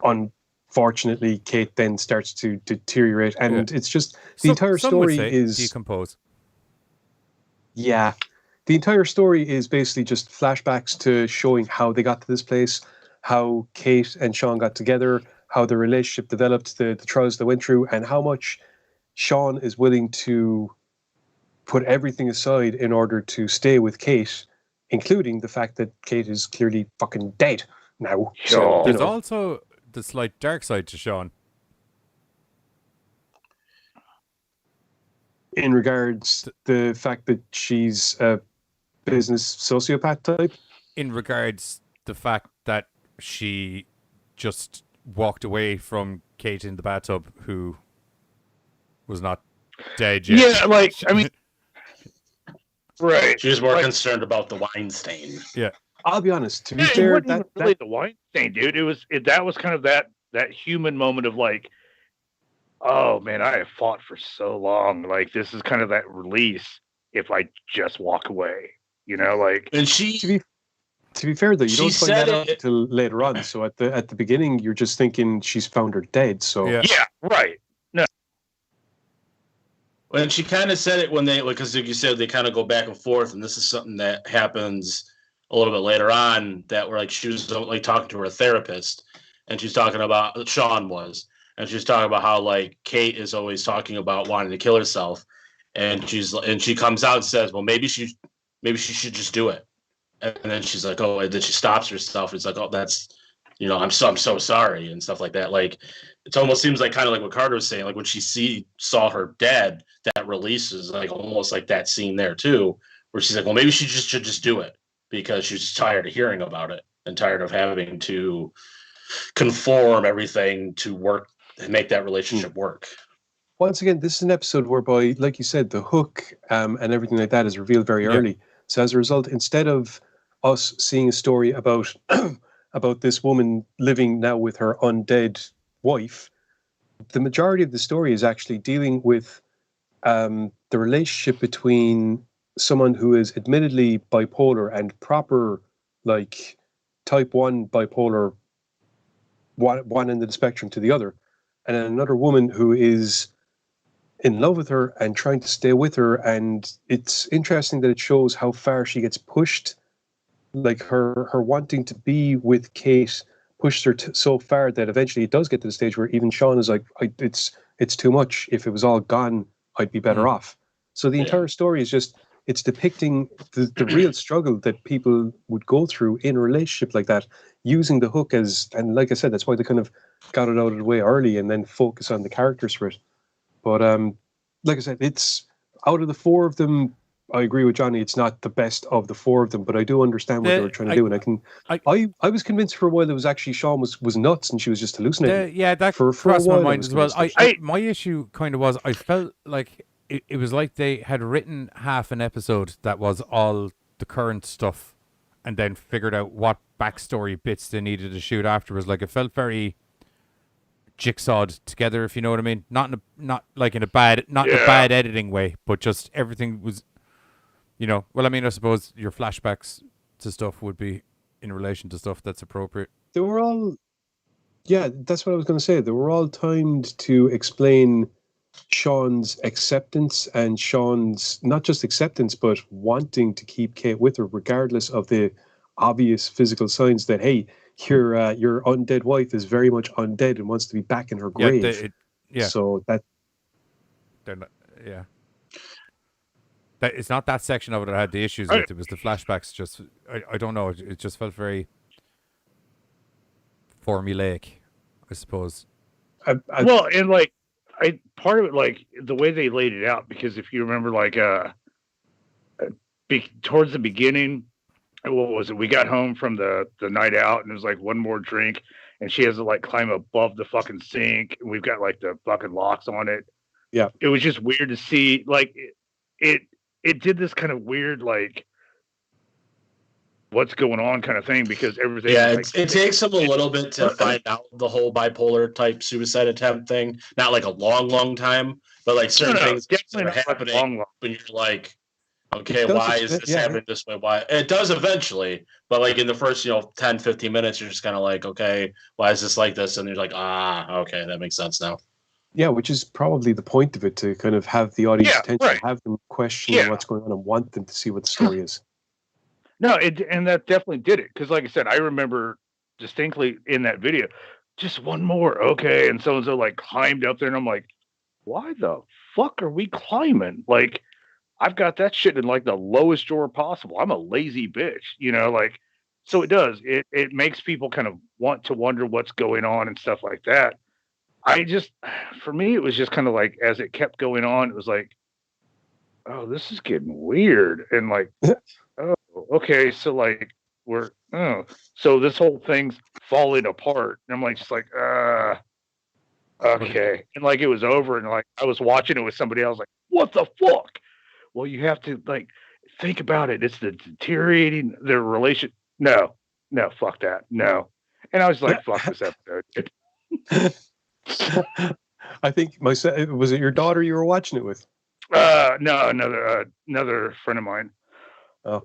Speaker 6: Unfortunately, Kate then starts to deteriorate, and it's just the entire story is
Speaker 5: decompose.
Speaker 6: Yeah. The entire story is basically just flashbacks to showing how they got to this place, how Kate and Shawn got together, how their relationship developed, the trials they went through, and how much Shawn is willing to put everything aside in order to stay with Kate, including the fact that Kate is clearly fucking dead now. So,
Speaker 5: there's also the slight dark side to Shawn.
Speaker 6: In regards to the fact that she's a business sociopath type?
Speaker 5: In regards to the fact that she just walked away from Kate in the bathtub, who was not dead yet.
Speaker 8: Yeah, like, I mean, right.
Speaker 7: She was more concerned about the wine stain.
Speaker 5: Yeah.
Speaker 6: I'll be honest, to be fair,
Speaker 8: it wasn't really the wine stain, dude. That was kind of that human moment of like, oh man, I have fought for so long. Like, this is kind of that release if I just walk away, like.
Speaker 7: And she,
Speaker 6: to be fair though, you don't find that out until later on. So at the beginning, you're just thinking she's found her dead. So
Speaker 8: yeah, right. No.
Speaker 7: And she kind of said it when because like you said, they kind of go back and forth, and this is something that happens a little bit later on, that where like she was like talking to her therapist, and she's talking about Shawn was. And she's talking about how like Kate is always talking about wanting to kill herself, and she comes out and says, "Well, maybe she should just do it." And then she's like, "Oh," and then she stops herself. It's like, "Oh, that's, I'm so sorry," and stuff like that. Like, it almost seems like kind of like what Carter was saying. Like when she saw her dead, that releases like almost like that scene there too, where she's like, "Well, maybe she should just do it," because she's tired of hearing about it and tired of having to conform everything to work. And make that relationship work.
Speaker 6: Once again, this is an episode whereby, like you said, the hook and everything like that is revealed very early. So as a result, instead of us seeing a story about about this woman living now with her undead wife, the majority of the story is actually dealing with the relationship between someone who is admittedly bipolar and proper, like, type 1 bipolar, one end of the spectrum to the other, and then another woman who is in love with her and trying to stay with her. And it's interesting that it shows how far she gets pushed. Like her wanting to be with Kate pushed her so far that eventually it does get to the stage where even Shawn is like, it's too much. If it was all gone, I'd be better off. So the entire story is just it's depicting the real struggle that people would go through in a relationship like that, using the hook as, and like I said, that's why they kind of got it out of the way early and then focus on the characters for it. But like I said, it's out of the four of them. I agree with Johnny. It's not the best of the four of them, but I do understand what they were trying to do, and I was convinced for a while that was actually Shawn was nuts and she was just hallucinating.
Speaker 5: That
Speaker 6: for
Speaker 5: crossed my
Speaker 6: a while,
Speaker 5: mind as well. My issue kind of was I felt like it was like they had written half an episode that was all the current stuff, and then figured out what backstory bits they needed to shoot afterwards. Like it felt very jigsawed together, if you know what I mean. Not in a bad editing way, but just everything was. Well, I mean, I suppose your flashbacks to stuff would be in relation to stuff that's appropriate.
Speaker 6: They were all, yeah, that's what I was going to say. They were all timed to explain Shawn's acceptance and Shawn's, not just acceptance, but wanting to keep Kate with her, regardless of the obvious physical signs that, hey, your undead wife is very much undead and wants to be back in her grave. So that...
Speaker 5: Yeah. It's not that section of it I had the issues with. It was the flashbacks. Just I don't know. It just felt very formulaic, I suppose.
Speaker 8: Well, and like part of it, like the way they laid it out, because if you remember, like towards the beginning, what was it? We got home from the night out, and it was like one more drink, and she has to like climb above the fucking sink, and we've got like the fucking locks on it.
Speaker 6: Yeah,
Speaker 8: it was just weird to see. Like it did this kind of weird, like, what's going on kind of thing, because everything.
Speaker 7: Yeah, it takes them a little bit to find out the whole bipolar type suicide attempt thing. Not like a long time, but like certain things that are happening when you're like, okay, why is this happening this way? Why? It does eventually, but like in the first, 10, 15 minutes, you're just kind of like, okay, why is this like this? And you're like, okay, that makes sense now.
Speaker 6: Yeah, which is probably the point of it, to kind of have the audience attention, have them question what's going on and want them to see what the story is.
Speaker 8: No, and that definitely did it. Because like I said, I remember distinctly in that video, just one more, okay. And so-and-so like climbed up there, and I'm like, why the fuck are we climbing? Like, I've got that shit in like the lowest drawer possible. I'm a lazy bitch, like, so it does. It makes people kind of want to wonder what's going on and stuff like that. For me, it was just kind of like, as it kept going on, it was like, oh, this is getting weird. And like, oh, okay. So like so this whole thing's falling apart. And I'm like, just like, okay. And like, it was over, and like, I was watching it with somebody else, like, what the fuck? Well, you have to like, think about it. It's the deteriorating their relation. No, fuck that. No. And I was like, fuck this episode.
Speaker 6: I think was it your daughter you were watching it with?
Speaker 8: No, another friend of mine.
Speaker 6: Oh.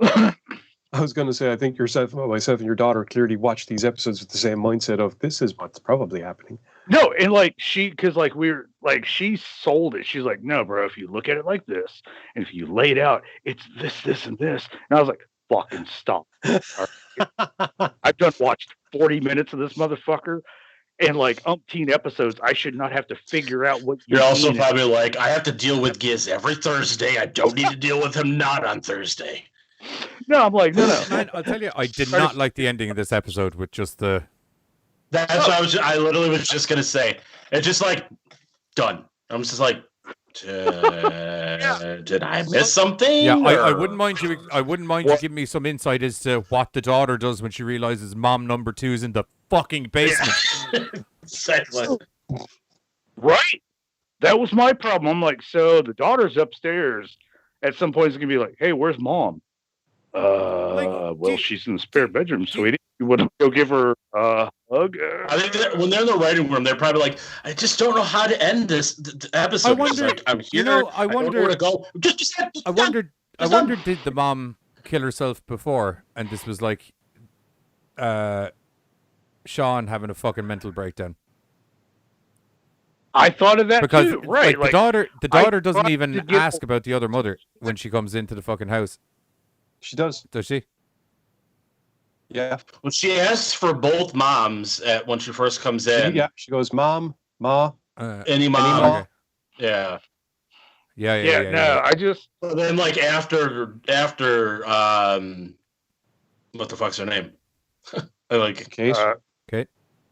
Speaker 6: I was going to say, I think myself and your daughter clearly watched these episodes with the same mindset of, this is what's probably happening.
Speaker 8: No, and like because like she sold it. She's like, no, bro, if you look at it like this, and if you lay it out, it's this, and this. And I was like, fucking stop. I've done watched 40 minutes of this motherfucker. And like umpteen episodes, I should not have to figure out what
Speaker 7: you're also probably like, I have to deal with Giz every Thursday. I don't need to deal with him not on Thursday.
Speaker 8: No, I'm like, no.
Speaker 5: Man, I'll tell you, I did not like the ending of this episode with just the.
Speaker 7: That's what I literally was just gonna say. It's just like done. I'm just like, did I miss something?
Speaker 5: Yeah, I wouldn't mind you. I wouldn't mind you giving me some insight as to what the daughter does when she realizes mom number 2 is in the fucking basement.
Speaker 7: Exactly.
Speaker 8: Right. That was my problem. I'm like, so the daughter's upstairs. At some point, it's gonna be like, hey, where's mom? She's in the spare bedroom, sweetie. You want to go give her a hug?
Speaker 7: I think that when they're in the writing room, they're probably like, I just don't know how to end this episode.
Speaker 5: I wonder,
Speaker 7: like, I'm here. I wonder where to go.
Speaker 5: I wondered, did the mom kill herself before? And this was like Shawn having a fucking mental breakdown.
Speaker 8: I thought of that
Speaker 5: because
Speaker 8: too. Right,
Speaker 5: like, the daughter doesn't even ask about the other mother when she comes into the fucking house.
Speaker 6: She does.
Speaker 5: Does she?
Speaker 6: Yeah.
Speaker 7: Well, she asks for both moms when she first comes in.
Speaker 6: Yeah, she goes, Mom, Ma,
Speaker 7: any mom.
Speaker 5: Okay.
Speaker 7: Yeah.
Speaker 8: No, I just
Speaker 7: But then, like after, what the fuck's her name? Like
Speaker 6: Kate.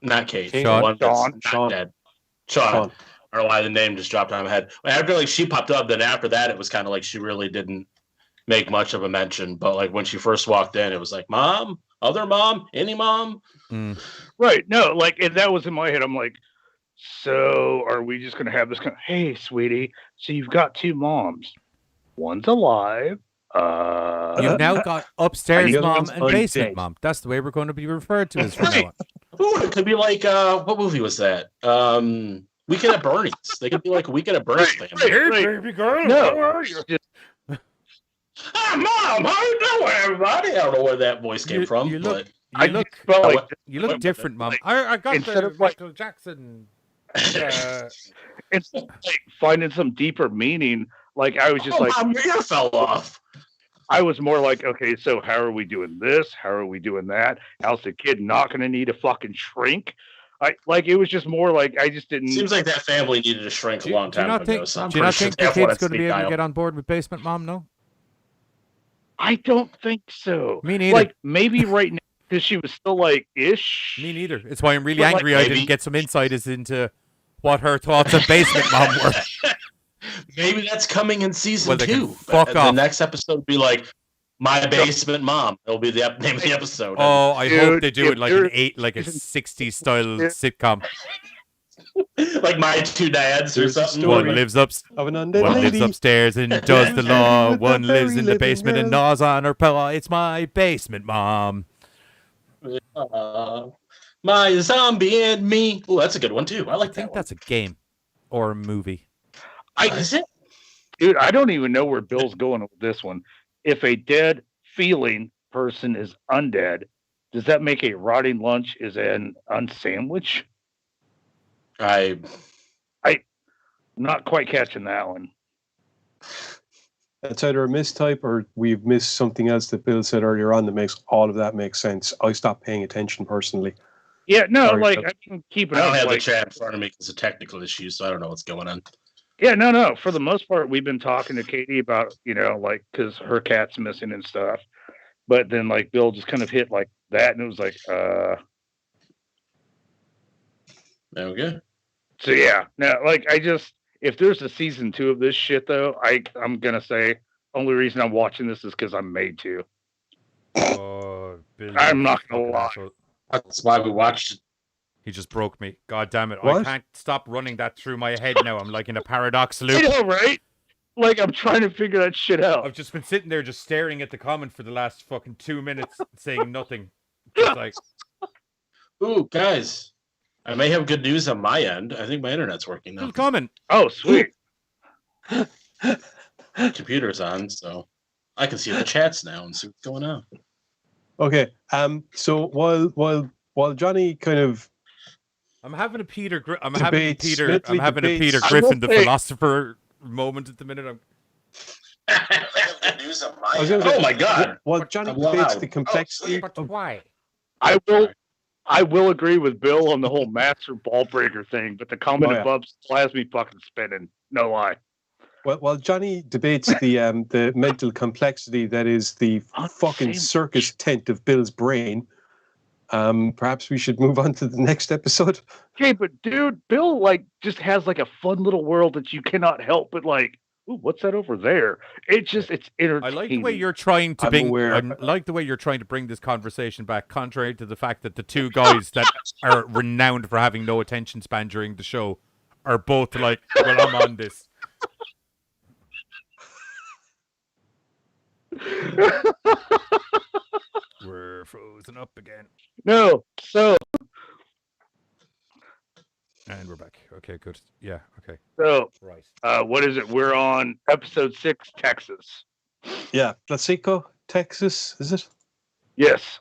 Speaker 7: not Kate.
Speaker 5: Shawn.
Speaker 7: The one that's
Speaker 8: Shawn.
Speaker 7: not
Speaker 6: Shawn.
Speaker 7: dead. Shawn.
Speaker 6: Shawn.
Speaker 7: I don't know why the name just dropped out of my head. After like she popped up, then after that it was kind of like she really didn't make much of a mention. But like when she first walked in, it was like mom, other mom, any mom.
Speaker 8: right. No, like and that was in my head. I'm like, so are we just gonna have this kind of, hey, sweetie, so you've got two moms. One's alive.
Speaker 5: You've now got upstairs
Speaker 6: the other
Speaker 5: mom
Speaker 6: one's
Speaker 5: and basement
Speaker 6: undead.
Speaker 5: mom. That's the way we're going to be referred to as from now on.
Speaker 7: Ooh, it could be like what movie was that? Weekend at Bernie's. They could be like Weekend at Bernie's family.
Speaker 8: baby girl. No, just
Speaker 7: Hi, mom. How you doing, everybody? I don't know where that voice came from,
Speaker 5: You
Speaker 7: but
Speaker 5: look,
Speaker 8: felt like
Speaker 5: you look different, mom. I got
Speaker 8: Instead
Speaker 5: the
Speaker 8: of, like-
Speaker 5: Michael Jackson.
Speaker 8: it's like finding some deeper meaning. Like I was just like,
Speaker 7: mom, your ear fell off.
Speaker 8: I was more like, okay, so how are we doing this? How are we doing that? How's the kid not going to need a fucking shrink? It was just more like I just didn't.
Speaker 7: Seems like that family needed to shrink a long
Speaker 5: Do you
Speaker 7: time
Speaker 5: not
Speaker 7: ago.
Speaker 5: think?
Speaker 7: So I'm
Speaker 5: Do you not
Speaker 7: pretty sure
Speaker 5: think the
Speaker 7: they have
Speaker 5: kid's
Speaker 7: one
Speaker 5: going to
Speaker 7: at
Speaker 5: be able to
Speaker 7: speed
Speaker 5: get
Speaker 7: dial.
Speaker 5: on board with basement mom? No.
Speaker 8: I don't think so.
Speaker 5: Me neither.
Speaker 8: Like maybe right now because she was still like ish.
Speaker 5: Me neither. It's why I'm really
Speaker 8: But, like,
Speaker 5: angry I
Speaker 7: maybe-
Speaker 5: didn't get some insiders into what her thoughts of basement mom were.
Speaker 7: Maybe that's coming in season
Speaker 5: Well, they can
Speaker 7: 2.
Speaker 5: fuck
Speaker 7: The
Speaker 5: off.
Speaker 7: next episode will be like My Basement Mom. It'll be the name of the episode.
Speaker 5: Oh, I hope
Speaker 8: Dude,
Speaker 5: they do
Speaker 8: if
Speaker 5: it like
Speaker 8: there-
Speaker 5: a 60s style sitcom.
Speaker 7: Like My Two Dads or
Speaker 6: There's a
Speaker 7: something.
Speaker 6: story.
Speaker 5: One lives up.
Speaker 6: Of an undead
Speaker 5: One lives
Speaker 6: lady.
Speaker 5: upstairs and does the law.
Speaker 6: with the
Speaker 5: One lives
Speaker 6: very
Speaker 5: in the
Speaker 6: living
Speaker 5: basement and
Speaker 6: girl.
Speaker 5: gnaws on her pillow. It's my basement mom.
Speaker 7: My Zombie and Me. Oh, that's a good one too. I
Speaker 5: I
Speaker 7: like
Speaker 5: think
Speaker 7: that
Speaker 5: that's a game or a movie.
Speaker 7: one. Is it?
Speaker 8: Dude, I don't even know where Bill's going with this one. If a dead feeling person is undead, does that make a rotting lunch is an unsandwich?
Speaker 7: I
Speaker 8: Not quite catching that one.
Speaker 6: That's either a mistype or we've missed something else that Bill said earlier on that makes all of that make sense. I stopped paying attention personally.
Speaker 8: Yeah, no,
Speaker 6: Sorry,
Speaker 8: like
Speaker 6: Bill.
Speaker 8: I can keep it
Speaker 7: I don't
Speaker 8: up.
Speaker 7: have the
Speaker 8: Like,
Speaker 7: chat in front of me because of technical issues, so I don't know what's going on.
Speaker 8: yeah, no. For the most part, we've been talking to Katie about, like, because her cat's missing and stuff. But then, like, Bill just kind of hit like that, and it was like,
Speaker 7: There we go.
Speaker 8: So yeah, no, like if there's a season 2 of this shit though, I'm gonna say only reason I'm watching this is because I'm made to.
Speaker 5: Oh, Bill,
Speaker 8: I'm not gonna
Speaker 5: fucking
Speaker 8: lie.
Speaker 5: asshole.
Speaker 7: That's why we watched it.
Speaker 5: He just broke me. God damn it. I
Speaker 6: What?
Speaker 5: can't stop running that through my head now. I'm like in a paradox
Speaker 8: I
Speaker 5: loop.
Speaker 8: know, right? Like I'm trying to figure that shit out.
Speaker 5: I've just been sitting there just staring at the comment for the last fucking 2 minutes saying nothing. Just like,
Speaker 7: Ooh, guys. I may have good news on my end. I think my internet's working now.
Speaker 5: still coming.
Speaker 8: Oh, sweet.
Speaker 7: Computer's on, so I can see the chats now and see what's going on.
Speaker 6: Okay. So while Johnny kind of
Speaker 5: I'm having a Peter
Speaker 6: Debates, Smithly
Speaker 5: Peter
Speaker 6: debates.
Speaker 5: Griffin, the
Speaker 8: I will say-
Speaker 5: philosopher moment at the minute.
Speaker 7: good news on my
Speaker 6: I was gonna say,
Speaker 7: Oh my god.
Speaker 6: while Johnny
Speaker 7: I'm
Speaker 6: debates
Speaker 7: loud.
Speaker 6: the complexity of
Speaker 5: why?
Speaker 8: I will agree with Bill on the whole master ball breaker thing, but the comment
Speaker 6: Oh, yeah.
Speaker 8: above still has me fucking spinning. No lie.
Speaker 6: while Johnny debates the mental complexity that is the fucking
Speaker 8: Same.
Speaker 6: circus tent of Bill's brain, perhaps we should move on to the next episode.
Speaker 8: Okay, but dude, Bill like just has like a fun little world that you cannot help but like, ooh, what's that over there? It's entertaining.
Speaker 5: I like the way you're trying to
Speaker 6: I'm
Speaker 5: bring.
Speaker 6: aware.
Speaker 5: I like the way you're trying to bring this conversation back, contrary to the fact that the two guys that are renowned for having no attention span during the show are both like, "Well, I'm on this." We're frozen up again,
Speaker 8: No, so
Speaker 5: and we're back. Okay, good. Yeah. Okay.
Speaker 8: right.
Speaker 5: Right.
Speaker 8: What is it? We're on episode 6, Texas.
Speaker 6: Yeah, Placico, Texas, is it?
Speaker 8: Yes.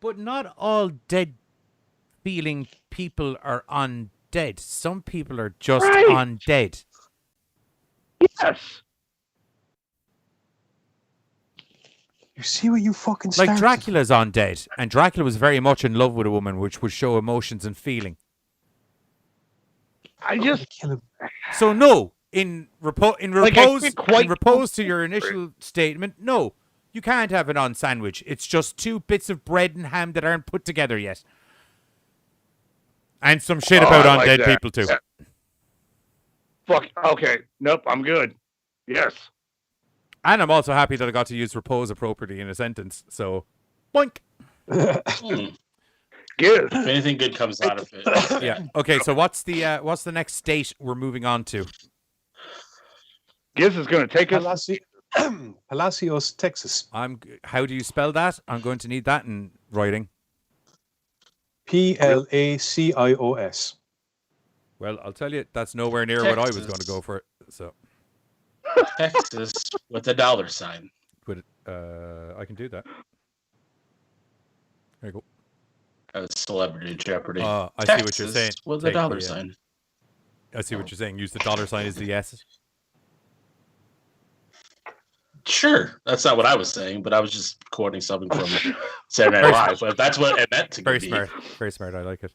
Speaker 5: But not all dead feeling people are undead. Some people are just
Speaker 8: Right.
Speaker 5: undead.
Speaker 8: Yes.
Speaker 6: You see what you fucking
Speaker 5: Like
Speaker 6: started?
Speaker 5: Dracula's undead, and Dracula was very much in love with a woman, which would show emotions and feeling.
Speaker 8: I just
Speaker 6: Kill him.
Speaker 5: So no, in
Speaker 8: Like, I can't quite-
Speaker 5: repose to your initial statement, no, you can't have an unsandwich. It's just 2 bits of bread and ham that aren't put together yet. And some shit about
Speaker 8: I like
Speaker 5: undead
Speaker 8: that.
Speaker 5: people too.
Speaker 8: Yeah. Fuck. Okay. Nope. I'm good. Yes.
Speaker 5: And I'm also happy that I got to use repose appropriately in a sentence. So, boink.
Speaker 7: Hmm.
Speaker 8: Good.
Speaker 7: If anything good comes out of it.
Speaker 5: Yeah. Okay. So what's the next state we're moving on to?
Speaker 8: Giz is going to take us.
Speaker 6: Palacios, Texas.
Speaker 5: How do you spell that? I'm going to need that in writing.
Speaker 6: Placios.
Speaker 5: Well, I'll tell you, that's nowhere near what I was going to go for. So,
Speaker 7: Texas with a $sign.
Speaker 5: I can do that. There you go.
Speaker 7: Celebrity Jeopardy.
Speaker 5: I
Speaker 7: Texas
Speaker 5: see what you're saying.
Speaker 7: With
Speaker 5: Take
Speaker 7: a
Speaker 5: the,
Speaker 7: $sign.
Speaker 5: I see what you're saying. Use the $sign as the S.
Speaker 7: Sure, that's not what I was saying, but I was just quoting something from Saturday Night Live. But that's what it meant to
Speaker 5: Very
Speaker 7: be.
Speaker 5: smart. Very smart. I like it.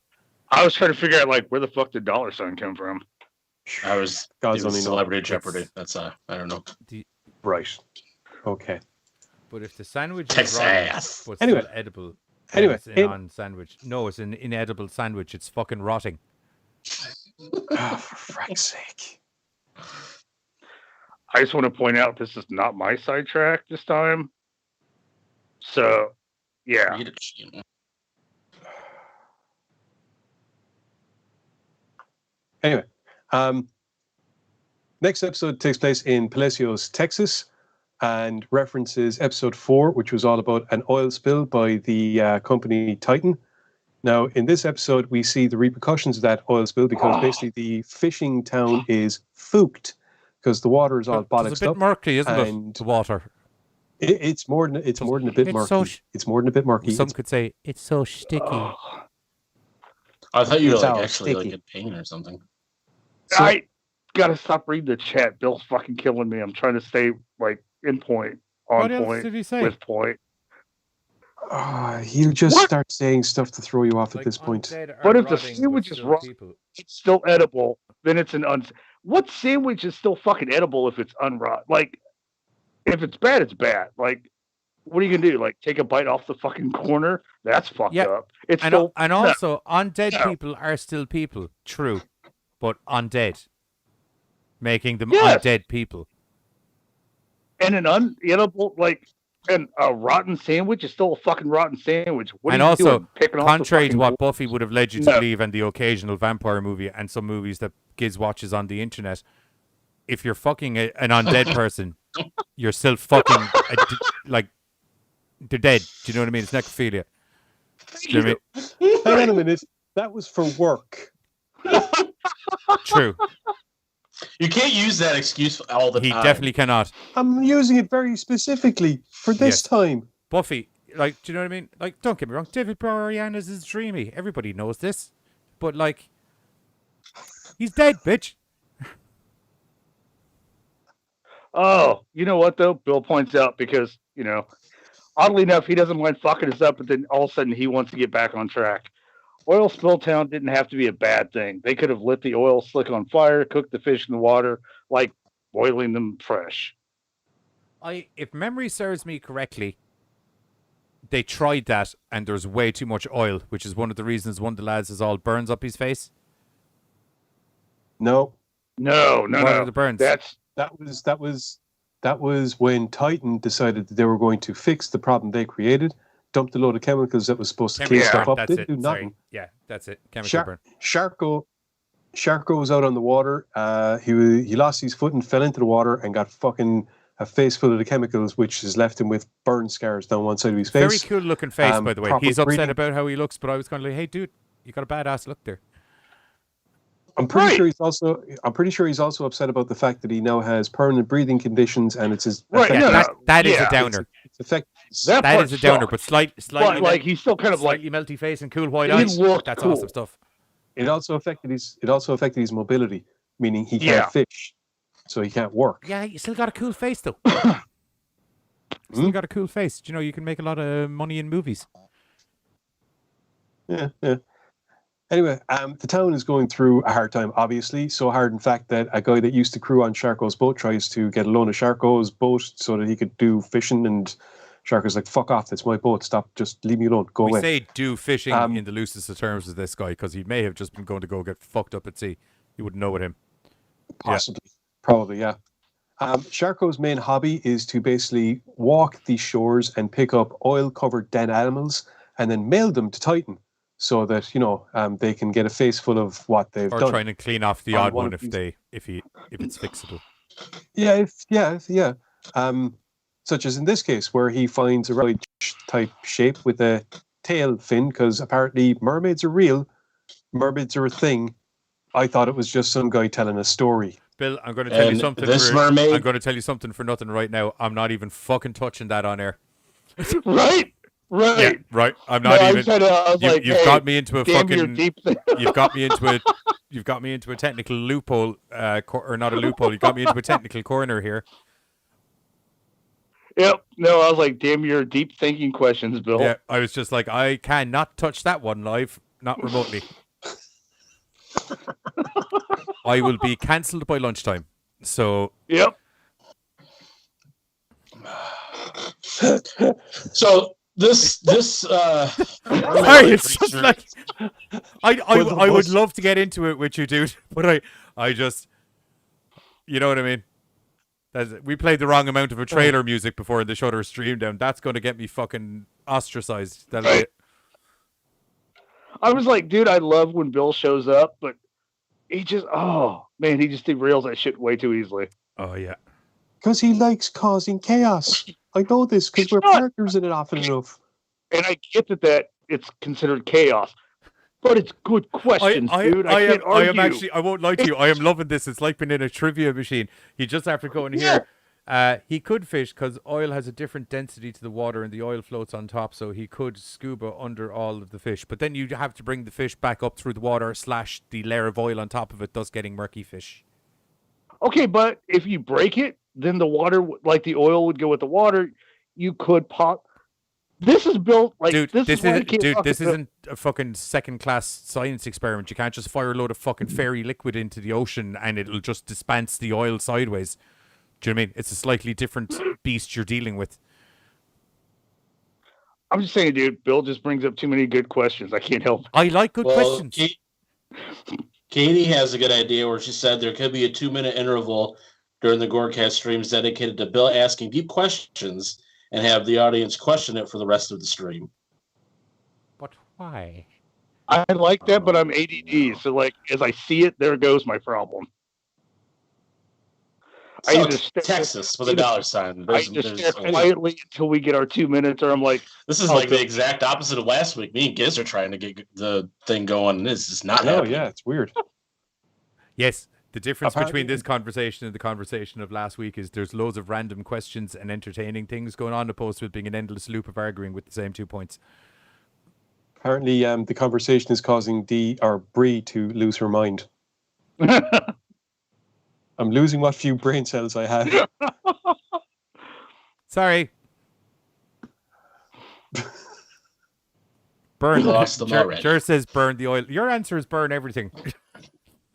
Speaker 8: I was trying to figure out like where the fuck did $sign come from.
Speaker 7: I was
Speaker 6: God's
Speaker 7: doing
Speaker 6: only know.
Speaker 7: Celebrity Jeopardy. That's I don't know.
Speaker 6: Right. Okay.
Speaker 5: But if the sandwich
Speaker 7: Texas.
Speaker 5: is rotten, but
Speaker 6: Anyway.
Speaker 5: still edible,
Speaker 6: Anyway,
Speaker 5: it's an on-sandwich. No, it's an inedible sandwich. It's fucking rotting.
Speaker 6: Oh, for frank's sake.
Speaker 8: I just want to point out this is not my sidetrack this time. So, yeah.
Speaker 7: Read it, you know.
Speaker 6: Anyway, next episode takes place in Palacios, Texas, and references episode 4, which was all about an oil spill by the company Titan. Now, in this episode, we see the repercussions of that oil spill because basically the fishing town is fooked because the water is all
Speaker 5: It's
Speaker 6: bollocks
Speaker 5: a bit
Speaker 6: up.
Speaker 5: murky, isn't
Speaker 6: and
Speaker 5: it? The water.
Speaker 6: It's more than a bit
Speaker 5: It's
Speaker 6: murky.
Speaker 5: so
Speaker 6: It's more than a bit murky.
Speaker 5: Some could say it's so sticky.
Speaker 7: I thought you were
Speaker 6: It's
Speaker 7: like
Speaker 6: all
Speaker 7: actually like
Speaker 6: sticky.
Speaker 7: in pain or something.
Speaker 6: So-
Speaker 8: I gotta stop reading the chat. Bill's fucking killing me. I'm trying to stay like in point, on
Speaker 5: What else
Speaker 8: point,
Speaker 5: did he say?
Speaker 8: with point.
Speaker 6: He'll just
Speaker 8: What?
Speaker 6: start saying stuff to throw you off at this point.
Speaker 8: But if the sandwich is raw, it's still edible. Then it's an What sandwich is still fucking edible if it's unraw? Like, if it's bad, it's bad. Like, what are you gonna do? Like, take a bite off the fucking corner? That's fucked
Speaker 5: Yeah.
Speaker 8: up. It's
Speaker 5: And,
Speaker 8: still
Speaker 5: and
Speaker 8: no.
Speaker 5: also, undead
Speaker 8: No.
Speaker 5: people are still people. True. But undead. Making them
Speaker 8: Yes.
Speaker 5: undead people.
Speaker 8: And an unedible, like, and a rotten sandwich is still a fucking rotten sandwich. What
Speaker 5: And
Speaker 8: are you
Speaker 5: also,
Speaker 8: doing? Picking off the
Speaker 5: contrary to
Speaker 8: fucking
Speaker 5: what
Speaker 8: wood?
Speaker 5: Buffy would have led you to
Speaker 8: No.
Speaker 5: believe and the occasional vampire movie and some movies that Giz watches on the internet, if you're fucking an undead person, you're still fucking, like, they're dead. Do you know what I mean? It's necrophilia. Do you know what I mean?
Speaker 6: Hang on a minute. That was for work.
Speaker 5: True.
Speaker 7: You can't use that excuse all the
Speaker 5: He
Speaker 7: time.
Speaker 5: definitely cannot.
Speaker 6: I'm using it very specifically for this
Speaker 5: Yes.
Speaker 6: time.
Speaker 5: Buffy, like, do you know what I mean? Like, don't get me wrong, David Boreanaz is dreamy. Everybody knows this. But, like, he's dead, bitch.
Speaker 8: Oh, you know what though? Bill points out because, you know, oddly enough, he doesn't mind fucking us up, but then all of a sudden he wants to get back on track. Oil spill town didn't have to be a bad thing. They could have lit the oil slick on fire, cooked the fish in the water, like boiling them fresh.
Speaker 5: If memory serves me correctly, they tried that and there's way too much oil, which is one of the reasons one of the lads is all burns up his face.
Speaker 6: No,
Speaker 8: No,
Speaker 5: What are
Speaker 8: no.
Speaker 5: the burns?
Speaker 6: that was when Titan decided that they were going to fix the problem they created. Dumped a load of chemicals that was supposed to clean
Speaker 5: Chemical
Speaker 6: stuff
Speaker 5: burn,
Speaker 6: up.
Speaker 5: that's
Speaker 6: Didn't
Speaker 5: it.
Speaker 6: do
Speaker 5: Sorry.
Speaker 6: nothing.
Speaker 5: Yeah, that's it. Chemical burn.
Speaker 6: Sharko was out on the water. He lost his foot and fell into the water and got fucking a face full of the chemicals, which has left him with burn scars down one side of his
Speaker 5: Very
Speaker 6: face.
Speaker 5: cool looking face, by the way.
Speaker 6: proper
Speaker 5: He's upset
Speaker 6: breathing.
Speaker 5: about how he looks, but I was kind of like, hey, dude, you got a badass look there.
Speaker 6: I'm pretty
Speaker 8: Right.
Speaker 6: sure he's also upset about the fact that he now has permanent breathing conditions and it's his
Speaker 8: Right,
Speaker 6: affecting-
Speaker 8: no, no.
Speaker 5: That is
Speaker 8: Yeah.
Speaker 5: a downer.
Speaker 6: it's affect-
Speaker 8: That
Speaker 5: That
Speaker 8: part
Speaker 5: is a downer,
Speaker 8: sucked.
Speaker 5: but slightly
Speaker 8: But, like, he's still kind of like,
Speaker 5: slightly melty face and cool white
Speaker 8: He
Speaker 5: eyes.
Speaker 8: looked
Speaker 5: That's
Speaker 8: cool.
Speaker 5: awesome stuff.
Speaker 6: It also affected his mobility, meaning he
Speaker 8: Yeah.
Speaker 6: can't fish, so he can't work.
Speaker 5: Yeah, you still got a cool face though. Still got a cool face. Do you know you can make a lot of money in movies?
Speaker 6: Yeah. Anyway, the town is going through a hard time, obviously. So hard, in fact, that a guy that used to crew on Sharko's boat tries to get a loan of Sharko's boat so that he could do fishing. And Sharko's like, fuck off, that's my boat. Stop, just leave me alone. Go
Speaker 5: We
Speaker 6: away.
Speaker 5: say do fishing in the loosest of terms with this guy because he may have just been going to go get fucked up at sea. You wouldn't know with him.
Speaker 6: Possibly. Yeah. Probably, yeah. Sharko's main hobby is to basically walk the shores and pick up oil-covered dead animals and then mail them to Titan so that, they can get a face full of what they've done.
Speaker 5: Or trying to clean off the odd one if it's fixable.
Speaker 6: Yeah. Such as in this case, where he finds a relic type shape with a tail fin, because apparently mermaids are real. Mermaids are a thing. I thought it was just some guy telling a story.
Speaker 5: Bill, I'm going to tell you something.
Speaker 7: Mermaid.
Speaker 5: I'm going to tell you something for nothing right now. I'm not even fucking touching that on air.
Speaker 8: Right.
Speaker 5: Yeah, right. I'm not even. You've got me into a fucking. You've got me into a technical loophole, or not a loophole. You got me into a technical corner here.
Speaker 8: Yep. No, I was like, damn your deep thinking questions, Bill.
Speaker 5: Yeah, I was just like, I cannot touch that one live, not remotely. I will be cancelled by lunchtime. So.
Speaker 8: Yep.
Speaker 7: So this
Speaker 5: Sorry, it's just like I would love to get into it with you, dude, but I just, you know what I mean. We played the wrong amount of a trailer music before the Shudder stream down. That's going to get me fucking ostracized.
Speaker 8: Right. I was like, dude, I love when Bill shows up, but he just, he just derails that shit way too easily.
Speaker 5: Oh, yeah.
Speaker 6: Because he likes causing chaos. I know this because we're partners in it often enough.
Speaker 8: And I get that it's considered chaos, but it's good questions, dude. I can't argue.
Speaker 5: I am actually, I won't lie to you, I am loving this. It's like being in a trivia machine. He just have to go in here. He could fish because oil has a different density to the water and the oil floats on top, so he could scuba under all of the fish. But then you have to bring the fish back up through the water / the layer of oil on top of it, thus getting murky fish.
Speaker 8: Okay, but if you break it, then the water, like the oil would go with the water. You could pop. This is built like this isn't a fucking
Speaker 5: second-class science experiment. You can't just fire a load of fucking fairy liquid into the ocean and it'll just dispense the oil sideways. Do you know what I mean? It's a slightly different beast you're dealing with.
Speaker 8: I'm just saying, dude, Bill just brings up too many good questions. I can't help it.
Speaker 5: I like good questions.
Speaker 7: Katie has a good idea where she said there could be a 2-minute interval during the GoreCast streams dedicated to Bill asking deep questions and have the audience question it for the rest of the stream.
Speaker 5: But why?
Speaker 8: I like that, but I'm ADD. So, like, as I see it, there goes my problem.
Speaker 7: So Texas with a $.
Speaker 8: I just stare quietly until we get our 2 minutes, or I'm like...
Speaker 7: This is like the exact opposite of last week. Me and Giz are trying to get the thing going, and this is not happening.
Speaker 6: Yeah, it's weird.
Speaker 5: Yes, the difference between this conversation and the conversation of last week is there's loads of random questions and entertaining things going on, opposed to it being an endless loop of arguing with the same 2 points.
Speaker 6: Apparently, the conversation is causing Bree to lose her mind. I'm losing what few brain cells I have.
Speaker 5: Sorry. Burn.
Speaker 7: Lost them already.
Speaker 5: Jer says burn the oil. Your answer is burn everything.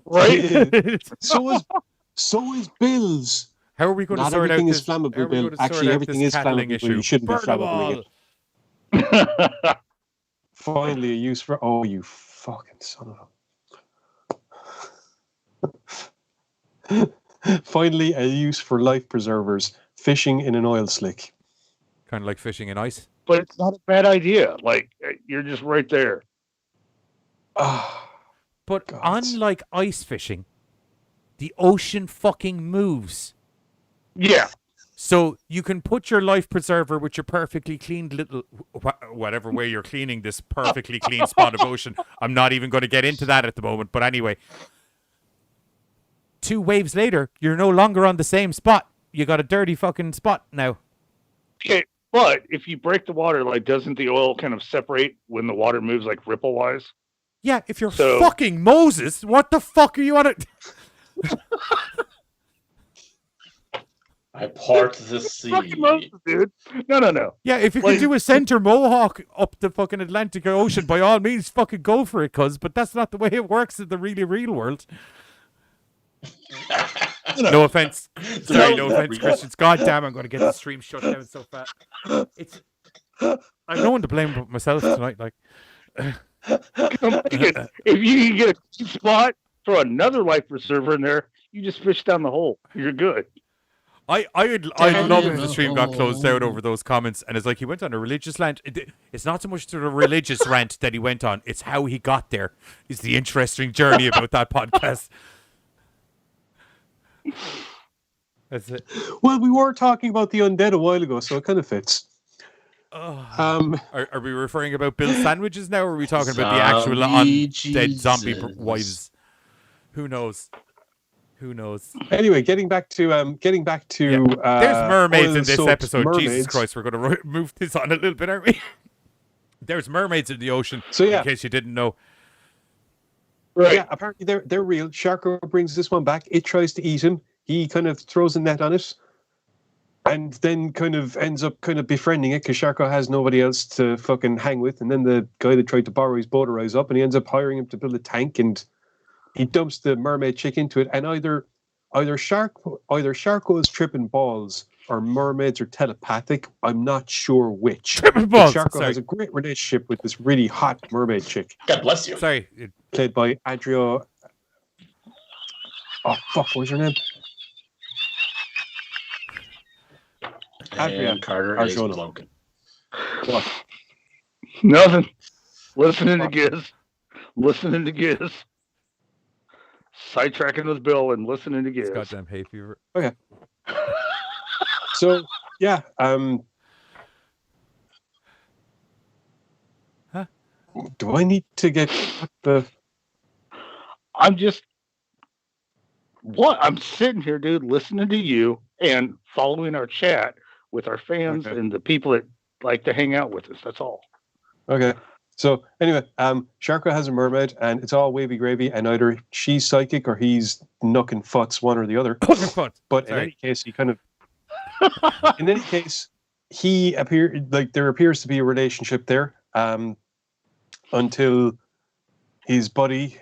Speaker 6: Right? So is Bill's.
Speaker 5: How are we going
Speaker 6: to
Speaker 5: sort out this?
Speaker 6: Not everything is flammable, Bill. Actually, everything is flammable. You shouldn't be flammable again. Finally, a use for... Oh, you fucking son of a... Finally, a use for life preservers. Fishing in an oil slick.
Speaker 5: Kind of like fishing in ice.
Speaker 8: But it's not a bad idea. Like, you're just right there.
Speaker 5: But unlike ice fishing, the ocean fucking moves.
Speaker 8: Yeah.
Speaker 5: So you can put your life preserver with your perfectly cleaned little... Whatever way you're cleaning this perfectly clean spot of ocean. I'm not even going to get into that at the moment. But anyway... 2 waves later, you're no longer on the same spot. You got a dirty fucking spot now.
Speaker 8: Okay, but if you break the water, like, doesn't the oil kind of separate when the water moves, like, ripple-wise?
Speaker 5: Yeah, if you're fucking Moses, what the fuck are you on it?
Speaker 7: I part the sea.
Speaker 8: Fucking Moses, dude. No.
Speaker 5: Yeah, if you
Speaker 8: Like-
Speaker 5: can do a center mohawk up the fucking Atlantic Ocean, by all means, fucking go for it, cuz. But that's not the way it works in the really real world. No offense. Sorry, no offense, Christians. God damn, I'm going to get the stream shut down so fast. It's. I've no one to blame but myself tonight. Like,
Speaker 8: If you can get a spot, throw another life preserver in there, you just fish down the hole. You're good.
Speaker 5: I'd love if the stream got closed out over those comments. And it's like he went on a religious rant. It's not so much the religious rant that he went on; it's how he got there. It's the interesting journey about that podcast. That's it.
Speaker 6: Well, we were talking about the undead a while ago, so it kind of fits.
Speaker 5: Are we referring about Bill's sandwiches now, or are we talking about the actual undead zombie wives? Who knows?
Speaker 6: Anyway, getting back to
Speaker 5: there's mermaids in this
Speaker 6: oil-soaked
Speaker 5: episode. Jesus
Speaker 6: mermaids.
Speaker 5: Christ, we're going to move this on a little bit, aren't we? There's mermaids in the ocean.
Speaker 6: So, yeah.
Speaker 5: In case you didn't know.
Speaker 8: Right.
Speaker 6: Yeah, apparently they're real. Sharko brings this one back. It tries to eat him. He kind of throws a net on it, and then kind of ends up kind of befriending it because Sharko has nobody else to fucking hang with. And then the guy that tried to borrow his boat arrives up, and he ends up hiring him to build a tank, and he dumps the mermaid chick into it. And either Sharko is tripping balls, or mermaids are telepathic. I'm not sure which.
Speaker 5: Tripping
Speaker 6: But
Speaker 5: balls.
Speaker 6: Sharko
Speaker 5: Sorry.
Speaker 6: has a great relationship with this really hot mermaid chick,
Speaker 7: God bless you.
Speaker 5: Sorry.
Speaker 6: played by Adria. Oh fuck, what's her name? Adria.
Speaker 7: And Carter is
Speaker 6: Arjona.
Speaker 7: Logan.
Speaker 6: What?
Speaker 8: Nothing. Listening to Giz. Sidetracking with Bill and listening to Giz.
Speaker 5: It's goddamn hay fever.
Speaker 6: So yeah,
Speaker 5: Huh?
Speaker 6: Do I need to get the?
Speaker 8: I'm sitting here, dude, listening to you and following our chat with our fans
Speaker 6: Okay.
Speaker 8: and the people that like to hang out with us. That's all.
Speaker 6: Okay. So anyway, Sharko has a mermaid, and it's all wavy gravy, and either she's psychic or he's knucking futs, one or the other. But in any case, he kind of. In any case, there appears to be a relationship there, until his buddy,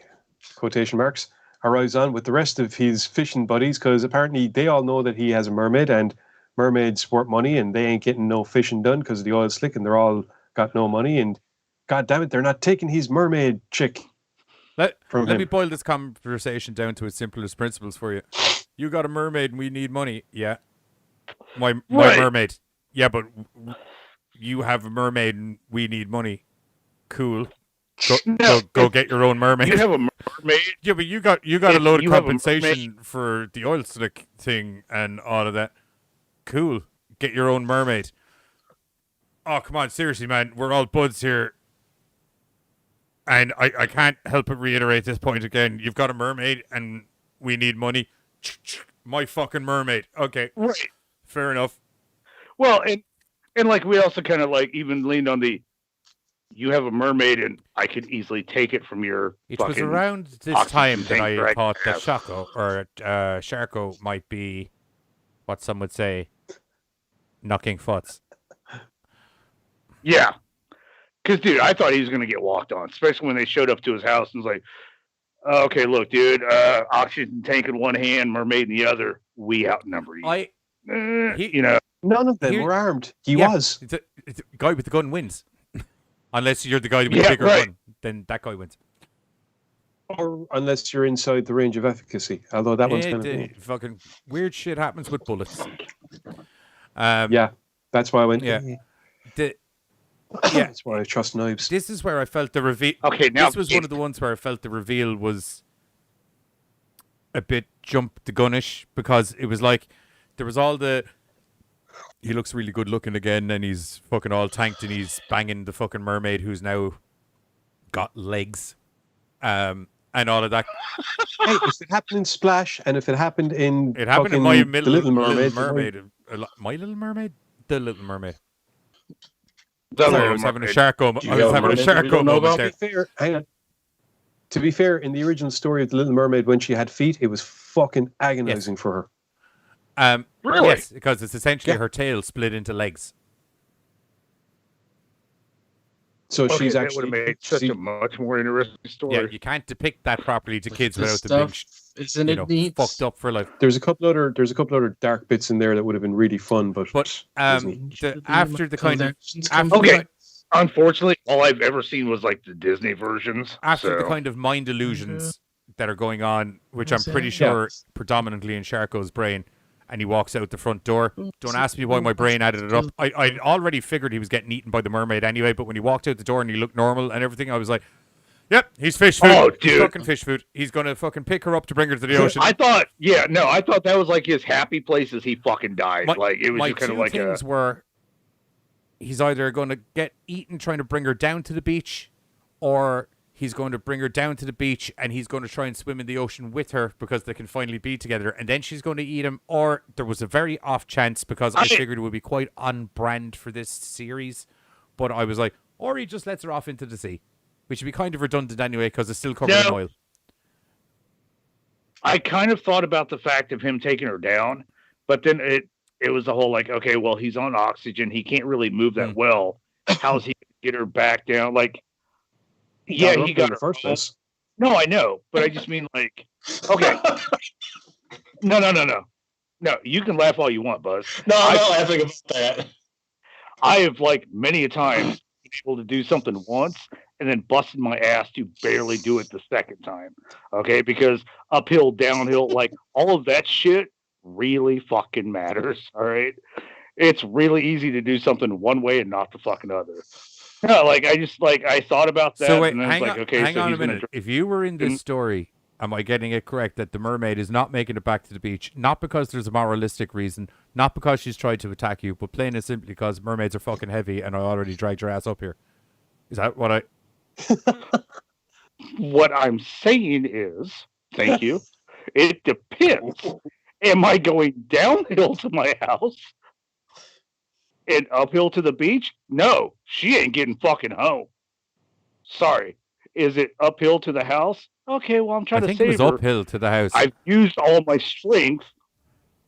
Speaker 6: quotation marks, arrives on with the rest of his fishing buddies, because apparently they all know that he has a mermaid, and mermaids want money, and they ain't getting no fishing done because the oil's slick, and they're all got no money, and god damn it, they're not taking his mermaid chick
Speaker 5: Let
Speaker 6: from
Speaker 5: me
Speaker 6: him.
Speaker 5: boil this conversation down to its simplest principles for you. You got a mermaid and we need money. Yeah. My
Speaker 8: Right.
Speaker 5: mermaid. Yeah, but you have a mermaid and we need money. Cool. Go get your own mermaid.
Speaker 8: You have a mermaid.
Speaker 5: Yeah, but you got a
Speaker 8: If
Speaker 5: load of
Speaker 8: you have a
Speaker 5: compensation for the oil slick thing and all of that. Cool. Get your own mermaid. Oh, come on, seriously, man. We're all buds here. And I can't help but reiterate this point again. You've got a mermaid and we need money. My fucking mermaid. Okay.
Speaker 8: Right.
Speaker 5: Fair enough.
Speaker 8: Well, and like we also kind of like even leaned on the you have a mermaid and I could easily take it from your
Speaker 5: It was
Speaker 8: fucking
Speaker 5: around this
Speaker 8: oxygen
Speaker 5: time that
Speaker 8: tank
Speaker 5: I
Speaker 8: right
Speaker 5: thought that
Speaker 8: now.
Speaker 5: Sharko might be what some would say knocking futs.
Speaker 8: Yeah. Because, dude, I thought he was going to get walked on, especially when they showed up to his house and was like, okay, look, dude, oxygen tank in one hand, mermaid in the other. We outnumber you. You know,
Speaker 6: None of them
Speaker 5: Here-
Speaker 6: were armed. He
Speaker 5: Yeah,
Speaker 6: was.
Speaker 5: It's a guy with the gun wins. Unless you're the guy with the
Speaker 8: Yeah,
Speaker 5: bigger
Speaker 8: right.
Speaker 5: gun, then that guy wins.
Speaker 6: Or unless you're inside the range of efficacy. Although that one's kind of...
Speaker 5: Fucking weird shit happens with bullets.
Speaker 6: Yeah, that's why I went...
Speaker 5: Yeah. Yeah,
Speaker 6: That's why I trust knives.
Speaker 5: this is where I felt the reveal.
Speaker 8: okay, now
Speaker 5: This was one of the ones where I felt the reveal was a bit jump the gunish, because it was like there was all the he looks really good looking again and he's fucking all tanked and he's banging the fucking mermaid who's now got legs, and all of that.
Speaker 6: Hey, if it happened in Splash and if it happened in
Speaker 5: It happened in
Speaker 6: fucking
Speaker 5: my
Speaker 6: The Little Mermaid,
Speaker 5: My Little Mermaid, The Little Mermaid.
Speaker 8: The
Speaker 5: Sorry, I
Speaker 8: Little
Speaker 5: was having a
Speaker 8: Mermaid.
Speaker 5: Sharko.
Speaker 7: Do you
Speaker 5: I was
Speaker 7: have a
Speaker 5: having a
Speaker 7: mermaid that we
Speaker 5: Sharko
Speaker 7: don't know
Speaker 5: moment
Speaker 7: about?
Speaker 5: there.
Speaker 6: To be fair, hang on. To be fair, in the original story of The Little Mermaid, when she had feet, it was fucking agonizing for her.
Speaker 8: Really?
Speaker 5: Yes, because it's essentially her tail split into legs.
Speaker 6: So
Speaker 8: Okay,
Speaker 6: she's
Speaker 8: that would
Speaker 6: actually
Speaker 8: have made such a much more interesting
Speaker 5: Yeah,
Speaker 8: story.
Speaker 5: you can't depict that properly to kids
Speaker 7: This
Speaker 5: without them being,
Speaker 7: stuff, isn't it neat?
Speaker 5: fucked up for life.
Speaker 6: there's a couple other dark bits in there that would have been really fun, but Disney.
Speaker 5: After the kind of
Speaker 8: Okay. Unfortunately, all I've ever seen was like the Disney versions.
Speaker 5: after the
Speaker 8: so-
Speaker 5: kind of mind illusions that are going on, which I'm pretty sure predominantly in Sharko's brain, and he walks out the front door. Don't ask me why my brain added it up. I already figured he was getting eaten by the mermaid anyway, but when he walked out the door and he looked normal and everything, I was like, yep, he's fish food.
Speaker 8: Oh,
Speaker 5: He's
Speaker 8: dude.
Speaker 5: fucking fish food. He's going to fucking pick her up to bring her to the ocean.
Speaker 8: I thought that was like his happy place as he fucking died. Like it was
Speaker 5: my
Speaker 8: just kind
Speaker 5: two
Speaker 8: of like
Speaker 5: things were he's either going to get eaten trying to bring her down to the beach, or he's going to bring her down to the beach and he's going to try and swim in the ocean with her because they can finally be together, and then she's going to eat him. Or there was a very off chance, because I figured it would be quite on brand for this series, but I was like, or he just lets her off into the sea, which would be kind of redundant anyway because it's still covered in oil.
Speaker 8: I kind of thought about the fact of him taking her down, but then it was the whole like, okay, well, he's on oxygen. He can't really move that well. How's he gonna get her back down? Like, he got
Speaker 6: in
Speaker 8: her
Speaker 6: the first place.
Speaker 8: No, I know, but I just mean like, okay. No. You can laugh all you want, Buzz.
Speaker 7: No, I'm not laughing about that.
Speaker 8: I have like many a time been able to do something once and then busted my ass to barely do it the second time. Okay, because uphill, downhill, like all of that shit really fucking matters. All right, it's really easy to do something one way and not the fucking other. No, like I thought about that.
Speaker 5: So wait,
Speaker 8: and then
Speaker 5: hang
Speaker 8: it's
Speaker 5: on,
Speaker 8: like, okay,
Speaker 5: hang
Speaker 8: so
Speaker 5: on a
Speaker 8: he's gonna
Speaker 5: minute. If you were in this story, am I getting it correct that the mermaid is not making it back to the beach, not because there's a moralistic reason, not because she's tried to attack you, but plain and simply because mermaids are fucking heavy and I already dragged your ass up here? Is that what I...
Speaker 8: What I'm saying is, thank you. It depends. Am I going downhill to my house and uphill to the beach? No, she ain't getting fucking home. Sorry. Is it uphill to the house? Okay, well, I'm trying
Speaker 5: I
Speaker 8: to
Speaker 5: think
Speaker 8: save
Speaker 5: it was
Speaker 8: her.
Speaker 5: uphill to the house.
Speaker 8: I've used all my strength.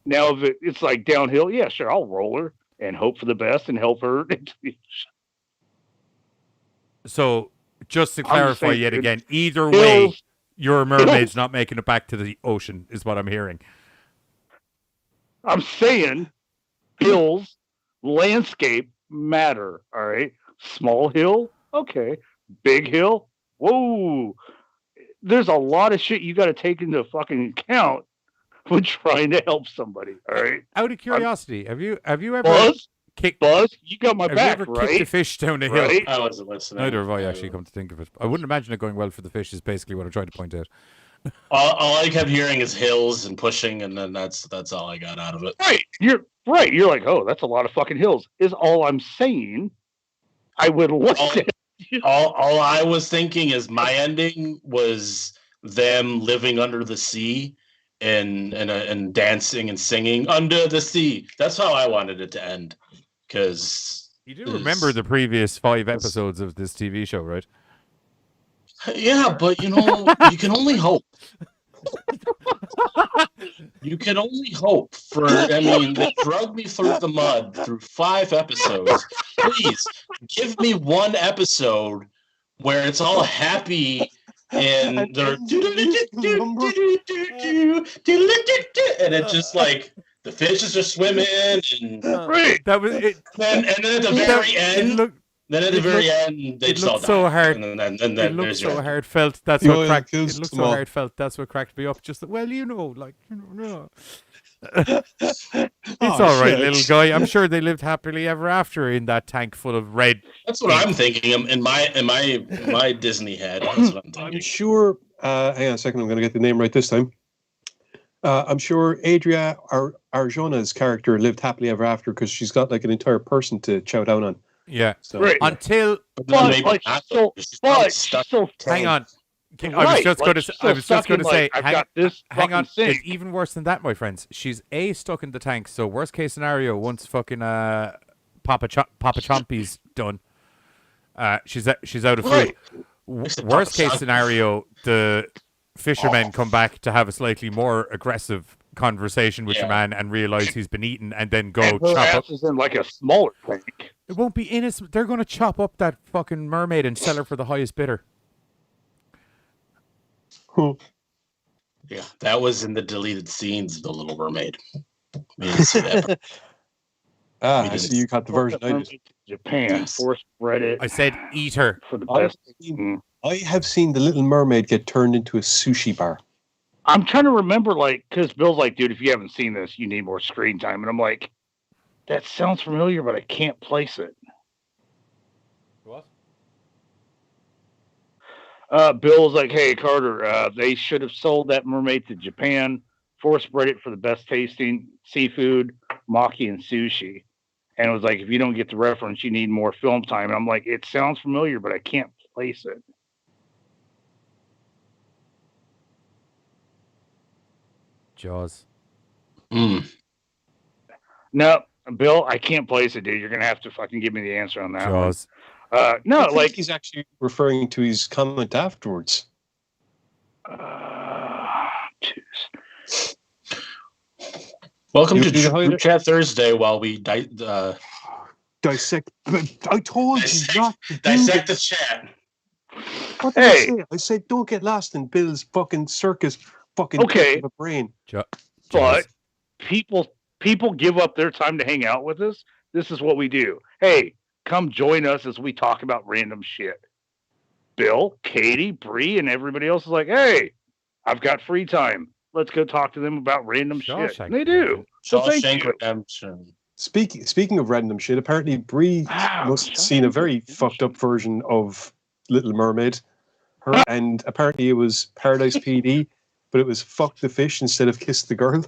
Speaker 8: Now, if it's like downhill, yeah, sure, I'll roll her and hope for the best and help her.
Speaker 5: So, just to
Speaker 8: I'm
Speaker 5: clarify
Speaker 8: saying,
Speaker 5: yet again, either way,
Speaker 8: hills-
Speaker 5: your mermaid's not making it back to the ocean, is what I'm hearing.
Speaker 8: I'm saying hills, landscape matter. All right. Small hill. Okay. Big hill. Whoa. There's a lot of shit you got to take into fucking account when trying to help somebody. All right.
Speaker 5: Out of curiosity, have you ever
Speaker 8: Buzz,
Speaker 5: kicked...
Speaker 8: Buzz, you got my
Speaker 5: Have
Speaker 8: back,
Speaker 5: you ever
Speaker 8: right?
Speaker 5: kicked a fish down a hill?
Speaker 8: Right?
Speaker 7: I wasn't listening.
Speaker 5: Neither have I, actually, come to think of it. I wouldn't imagine it going well for the fish, is basically what I'm trying to point out.
Speaker 7: All I kept hearing is hills and pushing, and then that's all I got out of it.
Speaker 8: Right. You're right. You're like, oh, that's a lot of fucking hills. Is all I'm saying. I would listen.
Speaker 7: All I was thinking is my ending was them living under the sea and dancing and singing under the sea. That's how I wanted it to end. Because
Speaker 5: You do remember the previous 5 episodes of this TV show, right?
Speaker 7: yeah, but you can only hope. You can only hope for. I mean, they drug me through the mud through 5 episodes. Please give me one episode where it's all happy and they're and it's just like the fish is just swimming and
Speaker 8: Right.
Speaker 5: That was it.
Speaker 7: then at the very end. Then at the very end, they
Speaker 5: it
Speaker 7: just all
Speaker 5: looked so
Speaker 7: die.
Speaker 5: hard.
Speaker 7: And then
Speaker 5: It
Speaker 7: there's
Speaker 5: looked
Speaker 7: your
Speaker 5: so
Speaker 7: end.
Speaker 5: heartfelt. That's
Speaker 6: The
Speaker 5: what
Speaker 6: oil
Speaker 5: cracked. It
Speaker 6: kills
Speaker 5: looked so
Speaker 6: them all.
Speaker 5: heartfelt. That's what cracked me up. Just that, well, no. It's
Speaker 6: Oh,
Speaker 5: all right,
Speaker 6: shit.
Speaker 5: little guy. I'm sure they lived happily ever after in that tank full of red.
Speaker 7: That's what I'm thinking in my Disney head. That's what I'm
Speaker 6: I'm
Speaker 7: thinking.
Speaker 6: sure. Hang on a second. I'm going to get the name right this time. I'm sure Adria Arjona's character lived happily ever after because she's got like an entire person to chow down on.
Speaker 5: Yeah.
Speaker 6: So,
Speaker 8: Right.
Speaker 5: Until
Speaker 8: But,
Speaker 7: Maybe
Speaker 8: like,
Speaker 7: not,
Speaker 8: so,
Speaker 7: she's probably
Speaker 8: but
Speaker 7: stuck.
Speaker 8: she's so
Speaker 5: hang on. I was
Speaker 8: Right,
Speaker 5: just
Speaker 8: like,
Speaker 5: going to.
Speaker 8: she's
Speaker 5: I was just going to say.
Speaker 8: I've
Speaker 5: hang,
Speaker 8: got this
Speaker 5: hang on.
Speaker 8: fucking
Speaker 5: It's
Speaker 8: thing.
Speaker 5: even worse than that, my friends. She's stuck in the tank. So worst case scenario, once fucking Papa Chompy's done, she's out of food.
Speaker 7: Right.
Speaker 5: Worst case scenario, the fishermen come back to have a slightly more aggressive conversation with your
Speaker 7: Yeah.
Speaker 5: man and realize he's been eaten, and then go
Speaker 8: And her
Speaker 5: chop up.
Speaker 8: ass is in like a smaller tank.
Speaker 5: It won't be in it. They're going to chop up that fucking mermaid and sell her for the highest bidder.
Speaker 7: Yeah, that was in the deleted scenes of The Little Mermaid. We didn't see that.
Speaker 6: I see you got the version I did.
Speaker 8: Japan,
Speaker 7: Yes.
Speaker 8: force bred it
Speaker 5: I said eat her.
Speaker 8: for the
Speaker 6: I've
Speaker 8: best.
Speaker 6: seen- I have seen the Little Mermaid get turned into a sushi bar.
Speaker 8: I'm trying to remember, like, because Bill's like, dude, if you haven't seen this, you need more screen time. And I'm like, that sounds familiar, but I can't place it.
Speaker 5: What?
Speaker 8: Bill was like, hey, Carter, they should have sold that mermaid to Japan, force bred it for the best tasting seafood, maki, and sushi. And it was like, if you don't get the reference, you need more film time. And I'm like, it sounds familiar, but I can't place it.
Speaker 5: Jaws.
Speaker 7: Mm.
Speaker 8: No, Bill, I can't place it, dude. You're gonna have to fucking give me the answer on that
Speaker 5: Jaws.
Speaker 8: one. No,
Speaker 6: I think
Speaker 8: like
Speaker 6: he's actually referring to his comment afterwards.
Speaker 8: jeez.
Speaker 7: Welcome
Speaker 6: You
Speaker 7: to
Speaker 6: need to hide
Speaker 7: Group
Speaker 6: it?
Speaker 7: Chat Thursday while we
Speaker 6: Dissect. I told you not to do
Speaker 7: dissect the
Speaker 6: this.
Speaker 7: chat.
Speaker 6: What did
Speaker 8: Hey.
Speaker 6: I say? I said don't get lost in Bill's fucking circus fucking
Speaker 8: Okay.
Speaker 6: of a brain.
Speaker 8: But
Speaker 5: Jaws.
Speaker 8: people give up their time to hang out with us. This is what we do. Hey, come join us as we talk about random shit. Bill, Katie, Bree, and everybody else is like, hey, I've got free time. Let's go talk to them about random shit.
Speaker 5: Shawshank
Speaker 8: And they do. So thank
Speaker 7: Shawshank
Speaker 8: you.
Speaker 7: Redemption.
Speaker 6: Speaking of random shit, apparently Bree
Speaker 8: Wow,
Speaker 6: must have seen a very fucked up version of Little Mermaid. And apparently it was Paradise PD, but it was fuck the fish instead of kiss the girl.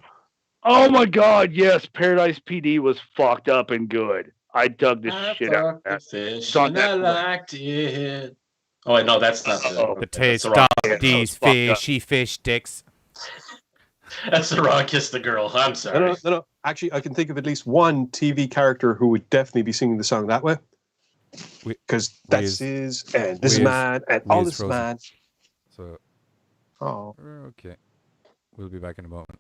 Speaker 8: Oh my God, yes, Paradise PD was fucked up and good. I dug the shit out of
Speaker 7: fucked the
Speaker 8: that.
Speaker 7: fish
Speaker 8: It's on
Speaker 7: and I
Speaker 8: Netflix.
Speaker 7: liked it. Oh wait, no, that's not
Speaker 8: Uh-oh.
Speaker 5: The
Speaker 7: that's
Speaker 5: taste
Speaker 7: the wrong.
Speaker 5: of these
Speaker 8: fucked up.
Speaker 5: fishy fish dicks.
Speaker 7: That's the wrong kiss the girl. I'm sorry.
Speaker 6: No. Actually, I can think of at least one TV character who would definitely be singing the song that way. Because that's his, and this is mine, and all this is mine.
Speaker 5: So,
Speaker 6: Oh.
Speaker 5: okay. We'll be back in a moment.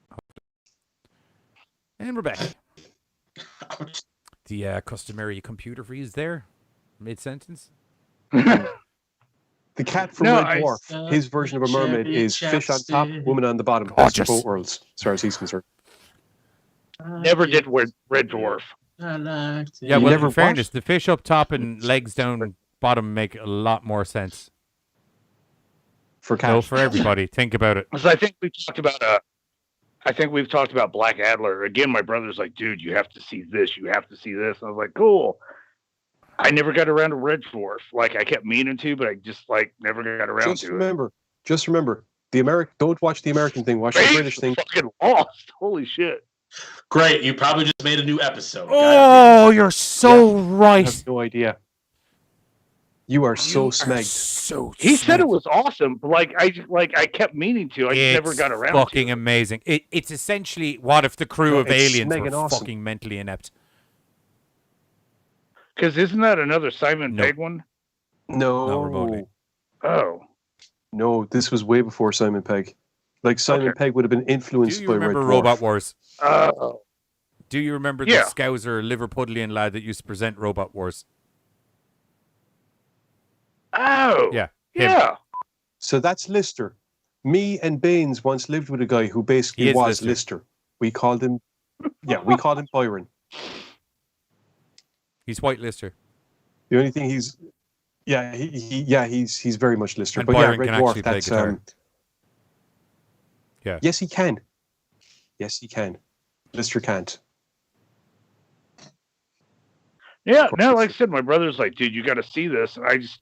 Speaker 5: And we're back. The customary computer freeze there, mid-sentence.
Speaker 6: The cat from
Speaker 8: No,
Speaker 6: Red Dwarf, his version of a mermaid is fish on top, woman on the bottom. Best of both worlds, as far as he's concerned.
Speaker 8: Never did Red Dwarf.
Speaker 7: I liked it.
Speaker 5: Yeah,
Speaker 6: You
Speaker 5: well,
Speaker 6: never
Speaker 5: in fairness,
Speaker 6: watched?
Speaker 5: the fish up top and legs down bottom make a lot more sense.
Speaker 6: For cat.
Speaker 5: So for everybody, think about it.
Speaker 8: So I think we've talked about Black Adler. Again, my brother's like, dude, you have to see this. You have to see this. And I was like, cool. I never got around to Red Dwarf. Like, I kept meaning to, but I just, like, never got around
Speaker 6: Just
Speaker 8: to
Speaker 6: remember, don't watch the American thing, watch
Speaker 8: it.
Speaker 6: the British thing.
Speaker 8: Fucking lost. Holy shit.
Speaker 7: Great, you probably just made a new episode.
Speaker 5: Oh, you're so
Speaker 6: I
Speaker 5: right.
Speaker 6: have no idea. You are so smeg.
Speaker 5: So
Speaker 8: He said it
Speaker 5: smeg.
Speaker 8: was awesome, but I kept meaning to. I just never got around to
Speaker 5: fucking
Speaker 8: it.
Speaker 5: amazing. It's essentially what if the crew
Speaker 6: No,
Speaker 5: of
Speaker 6: it's
Speaker 5: aliens
Speaker 6: smeg
Speaker 5: were
Speaker 6: and awesome.
Speaker 5: fucking mentally inept.
Speaker 8: Because isn't that another Simon
Speaker 5: No.
Speaker 8: Pegg one?
Speaker 5: Not remotely.
Speaker 8: Oh.
Speaker 6: No, this was way before Simon Pegg. Like Simon
Speaker 8: Okay.
Speaker 6: Pegg would have been
Speaker 5: Do
Speaker 6: influenced
Speaker 5: you
Speaker 6: by
Speaker 5: remember
Speaker 6: Red Dwarf.
Speaker 5: Robot Wars?
Speaker 8: Oh.
Speaker 5: Do you remember
Speaker 8: Yeah.
Speaker 5: the Scouser Liverpudlian lad that used to present Robot Wars?
Speaker 8: Oh.
Speaker 5: Yeah. Him.
Speaker 8: Yeah.
Speaker 6: So that's Lister. Me and Baines once lived with a guy who
Speaker 5: He
Speaker 6: basically
Speaker 5: is
Speaker 6: was
Speaker 5: Lister.
Speaker 6: Lister. We called him Byron.
Speaker 5: He's White Lister.
Speaker 6: The only thing he's very much Lister.
Speaker 5: And
Speaker 6: But
Speaker 5: Byron
Speaker 6: Red
Speaker 5: can
Speaker 6: Dwarf,
Speaker 5: actually play
Speaker 6: that's
Speaker 5: guitar. Yeah.
Speaker 6: Yes, he can. Yes, he can. Lister can't.
Speaker 8: Yeah. No, like I said, my brother's like, dude, you got to see this. And I just,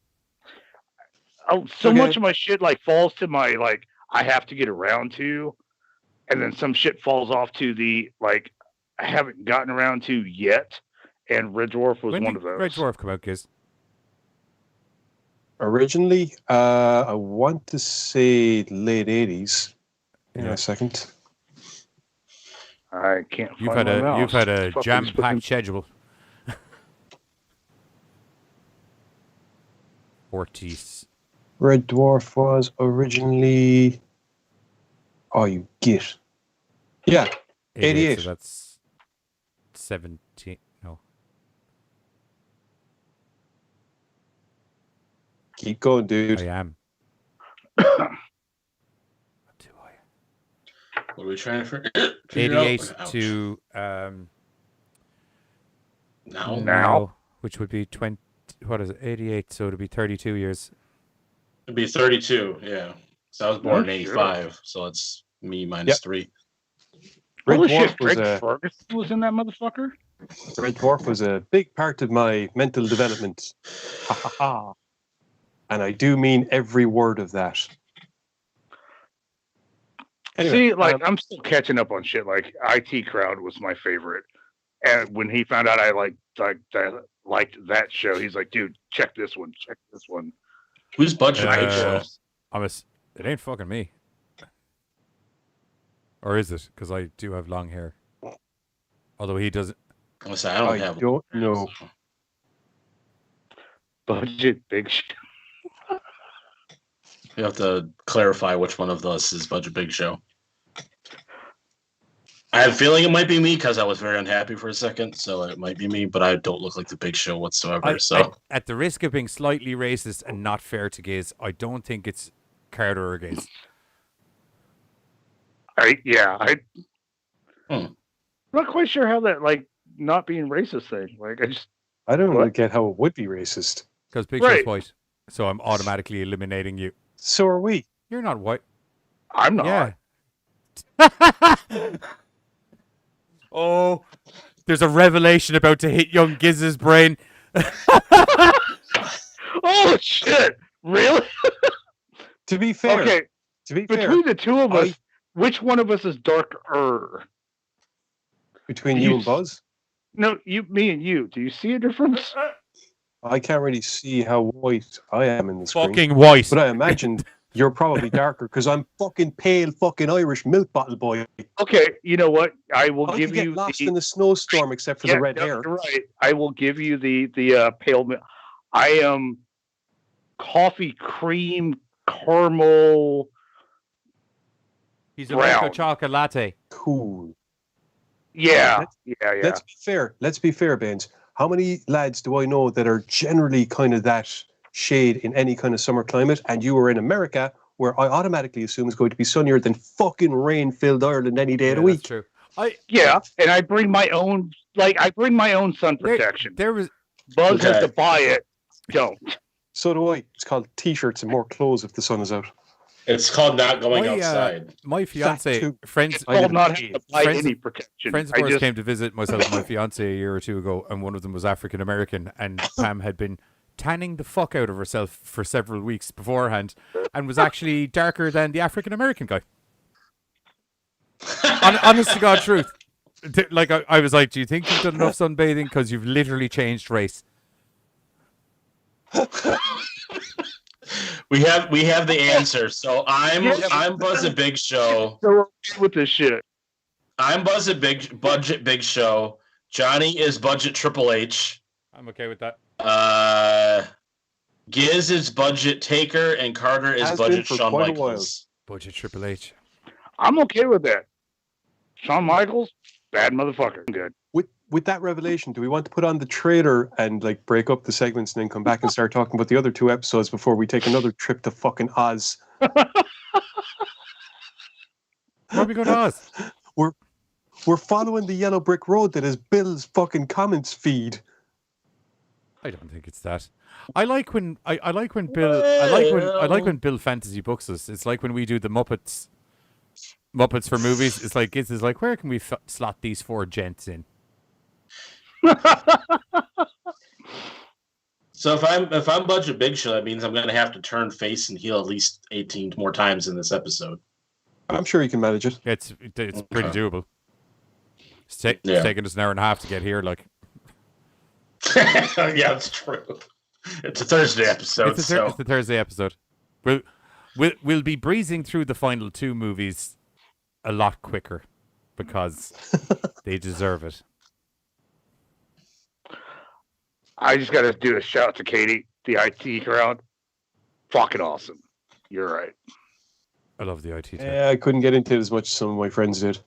Speaker 8: so
Speaker 6: Okay.
Speaker 8: much of my shit like falls to my, like, I have to get around to. And then some shit falls off to the, like, I haven't gotten around to yet. And Red Dwarf was
Speaker 5: When
Speaker 8: one
Speaker 5: did
Speaker 8: of those.
Speaker 5: Red Dwarf come out, Giz?
Speaker 6: Originally, I want to say late 80s. In
Speaker 5: Yeah.
Speaker 6: a second.
Speaker 8: I can't
Speaker 5: You've
Speaker 8: find
Speaker 5: had
Speaker 8: my
Speaker 5: a
Speaker 8: mouse.
Speaker 5: jam
Speaker 8: Fucking
Speaker 5: packed schedule. 40s.
Speaker 6: Red Dwarf was originally. Oh, you git. Yeah,
Speaker 5: 88.
Speaker 6: 88.
Speaker 5: So that's 17. No.
Speaker 6: Keep going, dude.
Speaker 5: I am.
Speaker 7: What are we trying to figure
Speaker 5: 88
Speaker 7: out?
Speaker 5: to
Speaker 7: Now.
Speaker 5: no, which would be 20. What is it? 88. So it'd be 32 years.
Speaker 7: It'd be 32, yeah. So I was born in
Speaker 8: Oh,
Speaker 7: 85, so it's me minus 3.
Speaker 6: Red
Speaker 8: Holy
Speaker 6: Dwarf
Speaker 8: shit,
Speaker 6: was
Speaker 8: Greg
Speaker 6: a
Speaker 8: Ferguson was in that motherfucker?
Speaker 6: Red Dwarf was a big part of my mental development. Ha ha ha. And I do mean every word of that. Anyway,
Speaker 8: See, like I'm still catching up on shit. Like IT Crowd was my favorite, and when he found out I liked that show, he's like, "Dude, check this one. Check this one."
Speaker 7: Who's budget
Speaker 5: Uh,
Speaker 7: big show?
Speaker 5: It ain't fucking me. Or is it? Because I do have long hair. Although he doesn't.
Speaker 7: Listen, I don't have.
Speaker 6: don't know.
Speaker 8: Budget big show.
Speaker 7: You have to clarify which one of us is budget big show. I have a feeling it might be me because I was very unhappy for a second, so it might be me. But I don't look like the Big Show whatsoever.
Speaker 5: At the risk of being slightly racist and not fair to gays, I don't think it's Carter or gays.
Speaker 8: I'm
Speaker 7: Hmm.
Speaker 8: not quite sure how that not being racist thing.
Speaker 6: I don't really
Speaker 8: What?
Speaker 6: get how it would be racist.
Speaker 5: Because Big
Speaker 8: Right.
Speaker 5: Show's white. So I'm automatically eliminating you.
Speaker 6: So are we.
Speaker 5: You're not white.
Speaker 8: I'm not.
Speaker 5: Yeah. Oh, there's a revelation about to hit young Giz's brain.
Speaker 8: Oh shit! Really?
Speaker 6: To be fair,
Speaker 8: Okay. Between the two of us, which one of us is darker?
Speaker 6: between
Speaker 8: you
Speaker 6: you and Buzz,
Speaker 8: No, me and you. Do you see a difference?
Speaker 6: I can't really see how white I am in the screen.
Speaker 5: Fucking white.
Speaker 6: But I imagine you're probably darker because I'm fucking pale, fucking Irish milk bottle boy.
Speaker 8: Okay, you know what? I will
Speaker 6: I
Speaker 8: give
Speaker 6: could get
Speaker 8: you
Speaker 6: lost
Speaker 8: the.
Speaker 6: in the snowstorm except for the red hair.
Speaker 8: You're right. I will give you the pale. I am coffee cream caramel.
Speaker 5: He's a
Speaker 8: brown.
Speaker 5: Mocha Chocolate Latte.
Speaker 6: Cool.
Speaker 8: Yeah.
Speaker 6: Let's be fair, Baines. How many lads do I know that are generally kind of that shade in any kind of summer climate? And you are in America, where I automatically assume is going to be sunnier than fucking rain-filled Ireland any day of the week.
Speaker 5: That's true.
Speaker 8: And I bring my own. I bring my own sun protection.
Speaker 5: There was
Speaker 8: Buzz has to buy it. Don't.
Speaker 6: So do I. It's called t-shirts and more clothes if the sun is out.
Speaker 7: It's called not going outside.
Speaker 5: My fiance,
Speaker 6: too.
Speaker 5: friends,
Speaker 8: It's called not having to buy
Speaker 5: friends-
Speaker 8: any protection.
Speaker 5: friends of ours came to visit myself and my fiance a year or two ago, and one of them was African American, and Pam had been tanning the fuck out of herself for several weeks beforehand, and was actually darker than the African American guy. Honest to God, truth. I was like, do you think you've done enough sunbathing? Because you've literally changed race.
Speaker 7: We have the answer. So I'm Buzz at Big Show.
Speaker 8: So with this shit.
Speaker 7: I'm Buzz at Budget Big Show. Johnny is Budget Triple H.
Speaker 5: I'm okay with that.
Speaker 7: Giz is Budget Taker, and Carter is
Speaker 6: Has been
Speaker 7: Budget
Speaker 6: for
Speaker 7: Shawn
Speaker 6: quite a while.
Speaker 7: Michaels.
Speaker 5: Budget Triple H.
Speaker 8: I'm okay with that. Shawn Michaels, bad motherfucker. Good.
Speaker 6: With that revelation, do we want to put on the trailer and break up the segments and then come back and start talking about the other two episodes before we take another trip to fucking Oz?
Speaker 5: Where are we going to Oz?
Speaker 6: We're following the yellow brick road that is Bill's fucking comments feed.
Speaker 5: I don't think it's that. I like when Bill fantasy books us. It's like when we do the Muppets for movies. It's like where can we slot these four gents in?
Speaker 7: So if I'm Budget Big Show, that means I'm going to have to turn face and heel at least 18 more times in this episode.
Speaker 6: I'm sure you can manage it.
Speaker 5: It's pretty doable. It's taking us an hour and a half to get here.
Speaker 7: Yeah, it's true. It's a Thursday episode.
Speaker 5: It's the Thursday episode. We'll be breezing through the final two movies a lot quicker because they deserve it.
Speaker 8: I just got to do a shout out to Katie, the IT crowd. Fucking awesome. You're right.
Speaker 5: I love the IT team.
Speaker 6: Yeah, I couldn't get into it as much as some of my friends did.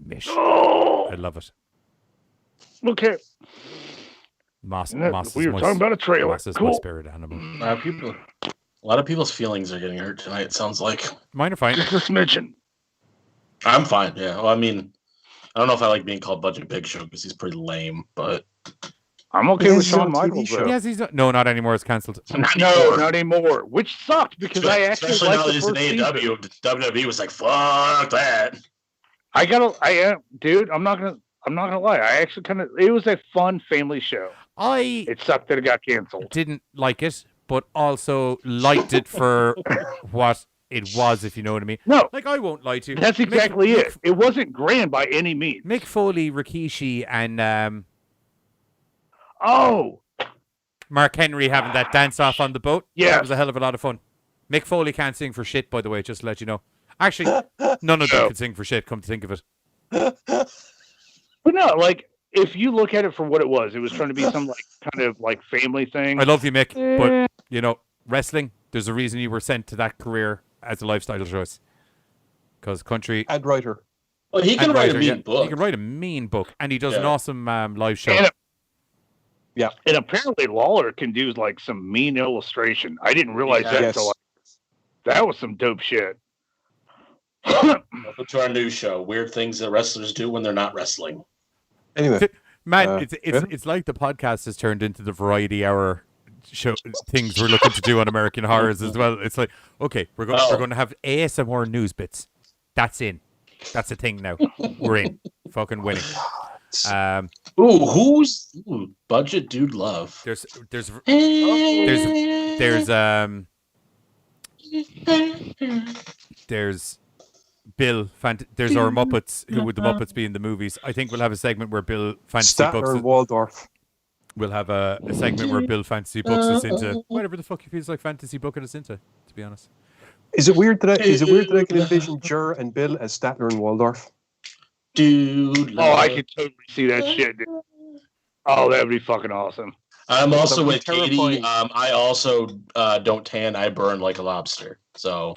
Speaker 5: Mish.
Speaker 8: Oh,
Speaker 5: I love it.
Speaker 8: okay.
Speaker 5: Moss
Speaker 8: We
Speaker 5: is
Speaker 8: were
Speaker 5: my,
Speaker 8: talking about a trailer.
Speaker 5: Moss is my
Speaker 8: Cool.
Speaker 5: spirit animal.
Speaker 7: A lot of people's feelings are getting hurt tonight. It sounds like.
Speaker 5: Mine are fine.
Speaker 8: Just a smidgen.
Speaker 7: I'm fine. Yeah. Well, I mean, I don't know if I like being called Budget Big Show because he's pretty lame, but
Speaker 8: I'm okay
Speaker 6: He
Speaker 8: with
Speaker 6: has his own
Speaker 8: Shawn
Speaker 6: TV
Speaker 8: Michaels,
Speaker 6: show.
Speaker 8: though.
Speaker 5: Yes, no, not anymore. It's cancelled.
Speaker 8: No, not anymore. Which sucked because I actually
Speaker 7: especially
Speaker 8: liked
Speaker 7: now
Speaker 8: the
Speaker 7: that he's in
Speaker 8: first season.
Speaker 7: AEW, WWE was like, "Fuck that."
Speaker 8: I am, dude. I'm not gonna lie. I actually it was a fun family show.
Speaker 5: I
Speaker 8: It sucked that it got canceled.
Speaker 5: didn't like it, but also liked it for what it was, if you know what I mean.
Speaker 8: No,
Speaker 5: Like, I won't lie to you.
Speaker 8: that's exactly it. It wasn't grand by any means.
Speaker 5: Mick Foley, Rikishi, and
Speaker 8: Oh,
Speaker 5: Mark Henry having that dance off on the boat.
Speaker 8: Yeah.
Speaker 5: That was a hell of a lot of fun. Mick Foley can't sing for shit, by the way, just to let you know. Actually, none of them
Speaker 8: No.
Speaker 5: can sing for shit, come to think of it.
Speaker 8: but no, like if you look at it for what it was trying to be some like kind of like family thing.
Speaker 5: I love you, Mick, but, you know, wrestling, there's a reason you were sent to that career as a lifestyle choice. Because country...
Speaker 6: And writer.
Speaker 7: Well, he can
Speaker 5: and
Speaker 7: write a
Speaker 5: writer,
Speaker 7: mean
Speaker 5: yeah.
Speaker 7: book.
Speaker 5: He can write a mean book, and he does an
Speaker 7: Yeah.
Speaker 5: awesome live show.
Speaker 8: And apparently Lawler can do like some mean illustration. I didn't realize that
Speaker 6: Yes.
Speaker 8: until that was some dope shit.
Speaker 7: Welcome to our new show: weird things that wrestlers do when they're not wrestling.
Speaker 6: Anyway,
Speaker 5: Man,
Speaker 6: yeah.
Speaker 5: it's like the podcast has turned into the variety hour show things we're looking to do on American Horrors as well. It's like, okay, we're going to have ASMR news bits. That's in. That's a thing now. We're in. Fucking winning.
Speaker 7: Budget Dude Love?
Speaker 5: There's Bill. There's our Muppets. Who would the Muppets be in the movies? I think we'll have a segment where Bill fantasy
Speaker 6: Statler
Speaker 5: books.
Speaker 6: and Waldorf.
Speaker 5: We'll have a segment where Bill fantasy books us into whatever the fuck he feels like fantasy booking us into. To be honest,
Speaker 6: Is it weird that I can envision Jur and Bill as Statler and Waldorf?
Speaker 7: Dude
Speaker 8: Oh,
Speaker 7: Love.
Speaker 8: I could totally see that shit, dude. Oh, that'd be fucking awesome.
Speaker 7: I'm also with
Speaker 6: Terrifying.
Speaker 7: Katie. I also don't tan. I burn like a lobster. So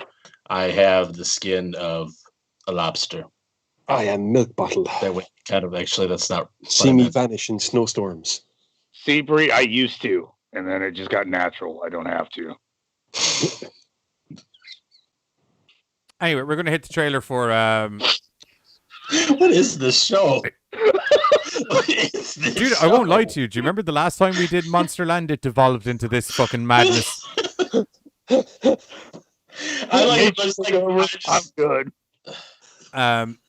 Speaker 7: I have the skin of a lobster.
Speaker 6: I am milk bottle.
Speaker 7: That way, kind of actually, that's not.
Speaker 6: See me vanish in snowstorms.
Speaker 8: See, Bree, I used to, and then it just got natural. I don't have to.
Speaker 5: anyway, we're gonna hit the trailer for
Speaker 7: What is this show? What is this
Speaker 5: Dude,
Speaker 7: show?
Speaker 5: I won't lie to you. Do you remember the last time we did Monsterland? It devolved into this fucking madness.
Speaker 7: I like it, but it's like
Speaker 8: I'm good.